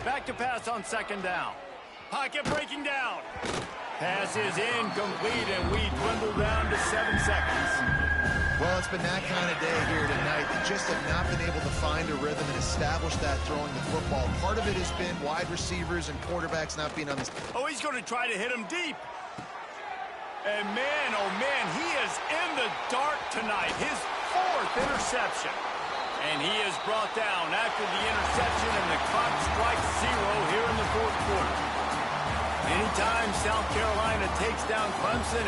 S1: Back to pass on second down. Pocket breaking down. Pass is incomplete, and we dwindle down to 7 seconds.
S2: Well, it's been that kind of day here tonight. They just have not been able to find a rhythm and establish that throwing the football. Part of it has been wide receivers and quarterbacks not being on this.
S1: Oh, he's going to try to hit him deep. And man, oh man, he is in the dark tonight. His 4th interception. And he is brought down after the interception, and the clock strikes 0 here in the 4th quarter. Anytime South Carolina takes down Clemson